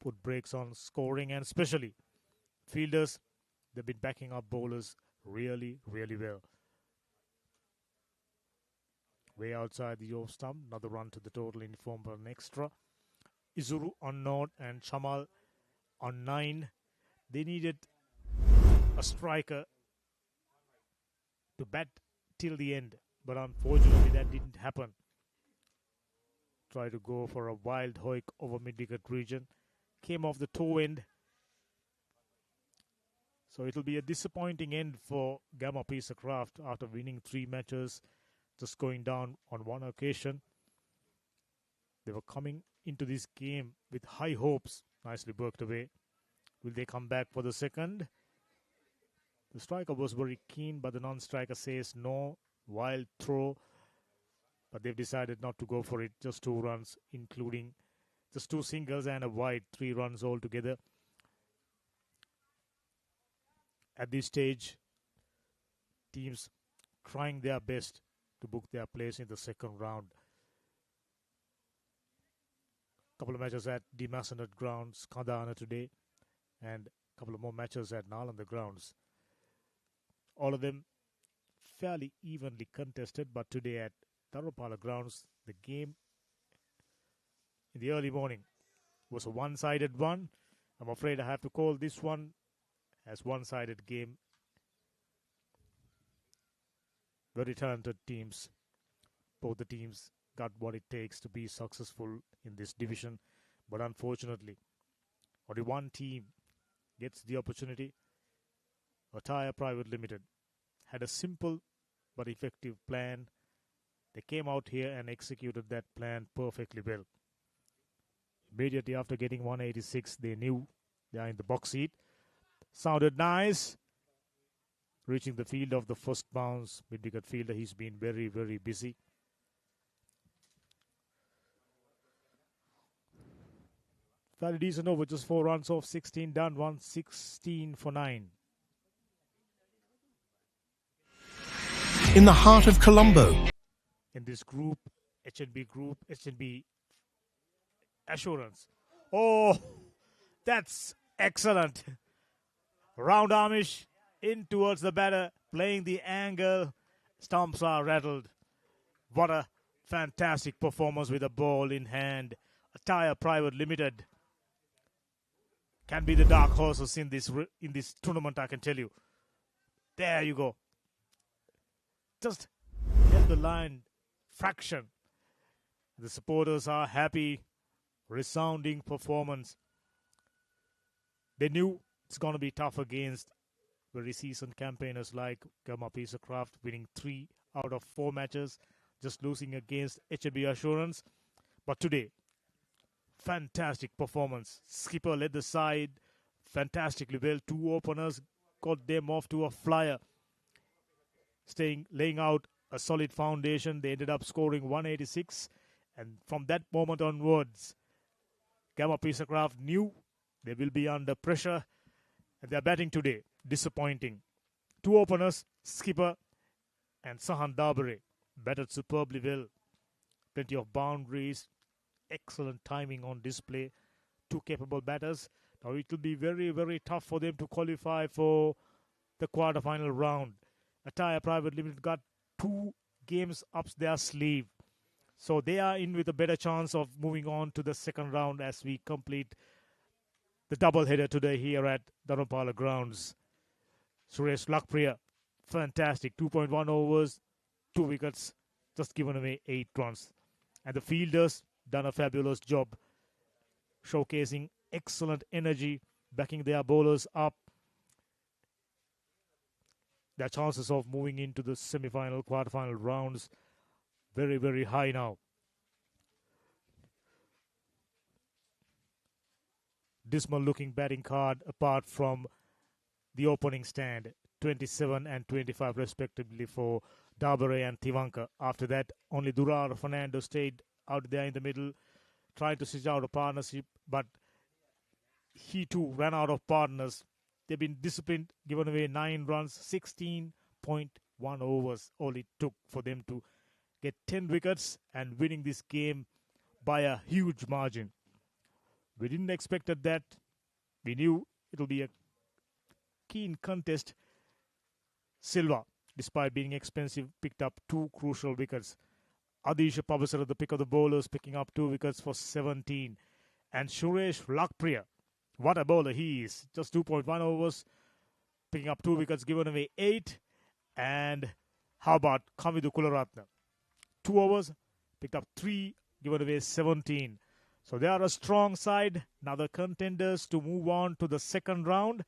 Put brakes on scoring, and especially fielders, they've been backing up bowlers really, really well. Way outside the off stump. Another run to the total in form of an extra. Izuru on 0 and Chamal on 9. They needed a striker to bat till the end, but unfortunately that didn't happen. Try to go for a wild hoik over mid-wicket region. Came off the toe end. So it'll be a disappointing end for Gamma Peacecraft after winning 3 matches, just going down on 1 occasion. They were coming into this game with high hopes. Nicely worked away. Will they come back for the second? The striker was very keen, but the non-striker says no. Wild throw. But they've decided not to go for it. Just 2 runs, including just 2 singles and a wide. 3 runs altogether. At this stage, teams trying their best to book their place in the second round. Couple of matches at Dimasanet grounds, Kandahana today, and a couple of more matches at Nalanda grounds. All of them fairly evenly contested, but today at Dharmapala grounds, the game in the early morning was a one-sided one. I'm afraid I have to call this one as one-sided game. Very talented teams. Both the teams got what it takes to be successful in this division. But unfortunately, only one team gets the opportunity. Attire Private Limited had a simple but effective plan. They came out here and executed that plan perfectly well. Immediately after getting 186, they knew they are in the box seat. Sounded nice. Reaching the field of the first bounce. Mid-wicket fielder, he's been very, very busy. Fairly decent over, just 4 runs off, 16 done, 116 for 9. In the heart of Colombo. In this group, HNB Assurance. Oh, that's excellent. Round armish in towards the batter, playing the angle. Stumps are rattled. What a fantastic performance with a ball in hand. Attire Private Limited can be the dark horses in this tournament, I can tell you. There you go. Just held the line fraction. The supporters are happy. Resounding performance. They knew it's going to be tough against very seasoned campaigners like Gamma Peacecraft, winning 3 out of 4 matches, just losing against HNB Assurance. But today, fantastic performance. Skipper led the side fantastically well. 2 openers got them off to a flyer. Laying out a solid foundation. They ended up scoring 186. And from that moment onwards, Gamma Peacecraft knew they will be under pressure. And their batting today, disappointing. 2 openers, Skipper and Sahan Dabare, batted superbly well. Plenty of boundaries. Excellent timing on display. 2 capable batters. Now it will be very, very tough for them to qualify for the quarterfinal round. Attire Private Limited got 2 games up their sleeve. So they are in with a better chance of moving on to the second round as we complete the double-header today here at Dharamapala grounds. Suresh Lakpriya, fantastic. 2.1 overs, 2 wickets, just given away 8 runs. And the fielders done a fabulous job, showcasing excellent energy, backing their bowlers up. Their chances of moving into the semi-final, quarter-final rounds, very, very high now. Dismal looking batting card apart from the opening stand. 27 and 25 respectively for Dabare and Tivanka. After that, only Durar Fernando stayed out there in the middle, trying to switch out a partnership, but he too ran out of partners. They've been disciplined, given away 9 runs, 16.1 overs. All it took for them to get 10 wickets and winning this game by a huge margin. We didn't expect that. We knew it will be a keen contest. Silva, despite being expensive, picked up 2 crucial wickets. Adisha Pavasara, the pick of the bowlers, picking up 2 wickets for 17. And Suresh Lakpriya, what a bowler he is. Just 2.1 overs, picking up 2 wickets, given away 8. And how about Kamidu Kularatne? 2 overs, picked up 3, given away 17. So they are a strong side. Now the contenders to move on to the second round.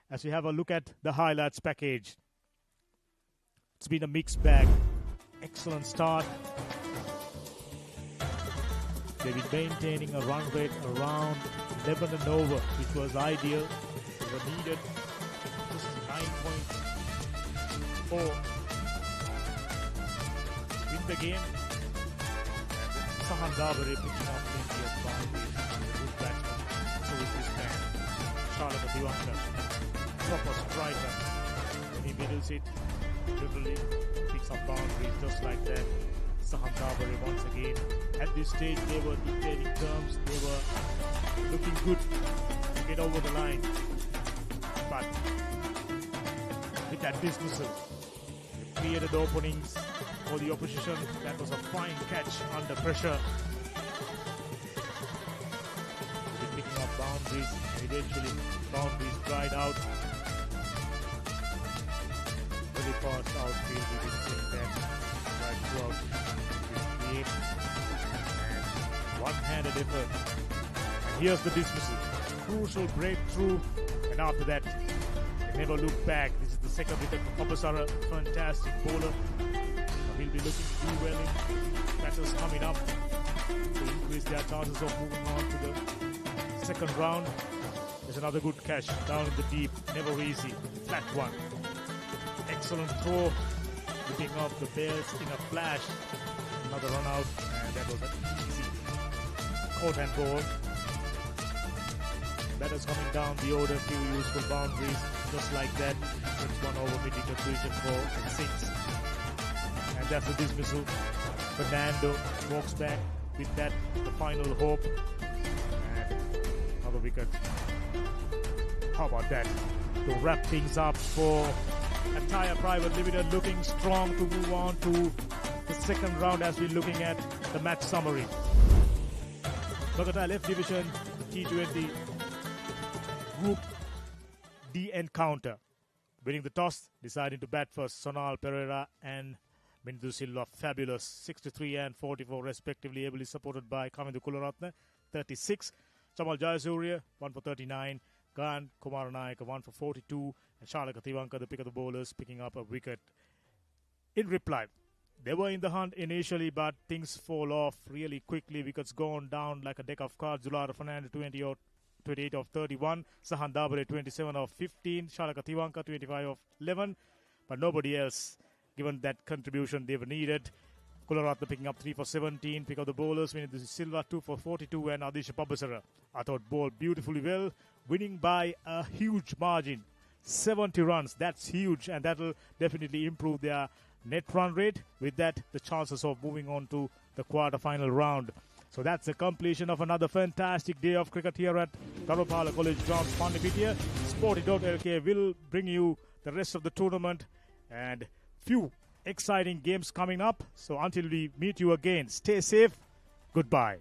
As we have a look at the highlights package. It's been a mixed bag. Excellent start. They've been maintaining a run rate around 11 and over, which was ideal. They were needed. Just 9.4 win the game. Sahan Dabare picking up plenty of boundaries. Good batsman. So is this man. Charlotte Diwanka. Proper striker. When he middles it, literally picks up boundaries just like that. Sahan Dabare once again. At this stage, they were dictating terms. They were looking good to get over the line. But with that dismissal, they created openings for the opposition. That was a fine catch under pressure. They're picking up boundaries. Eventually, boundaries dried out. Very fast outfield. We've been seeing that right throughout this game. And one-handed effort. And here's the dismissal. Crucial breakthrough. And after that, they never look back. This is the second wicket for Pabasara. Fantastic bowler. He'll be looking to do well in batters coming up to increase their chances of moving on to the second round. There's another good catch down in the deep. Never easy. Flat one. Excellent throw. Whipping off the Bears in a flash. Another run out. And that was an easy caught and ball. Batters coming down the order. Few useful boundaries. Just like that. It's 1 over mid-wicket position for 6. And that's the dismissal. Fernando walks back with that, the final hope. And another wicket. How about that? To wrap things up for Attire Private Limited, looking strong to move on to the second round as we're looking at the match summary. Mercantile F Division T20 Group D encounter. Winning the toss, deciding to bat first, Sonal Pereira and Bindu Silva, fabulous, 63 and 44 respectively, ably supported by Kamindu Kularatne, 36. Chamal Jayasuriya, 1 for 39. Gan Kumaranayaka, 1 for 42. And Shalaka Tiwanka, the pick of the bowlers, picking up a wicket. In reply, they were in the hunt initially, but things fall off really quickly. Wickets gone down like a deck of cards. Zulara Fernando, 28 of 31. Sahan Dabare, 27 of 15. Shalaka Tiwanka, 25 of 11. But nobody else, given that contribution they were needed. Kularatne picking up 3 for 17. Pick of the bowlers, winning this is Silva, 2 for 42. And Adisha Pabasara, I thought, bowled beautifully well. Winning by a huge margin. 70 runs, that's huge. And that will definitely improve their net run rate. With that, the chances of moving on to the quarter-final round. So that's the completion of another fantastic day of cricket here at Dharmapala College Grounds, Pondicherry. Sporty.lk will bring you the rest of the tournament and few exciting games coming up. So until we meet you again, stay safe. Goodbye.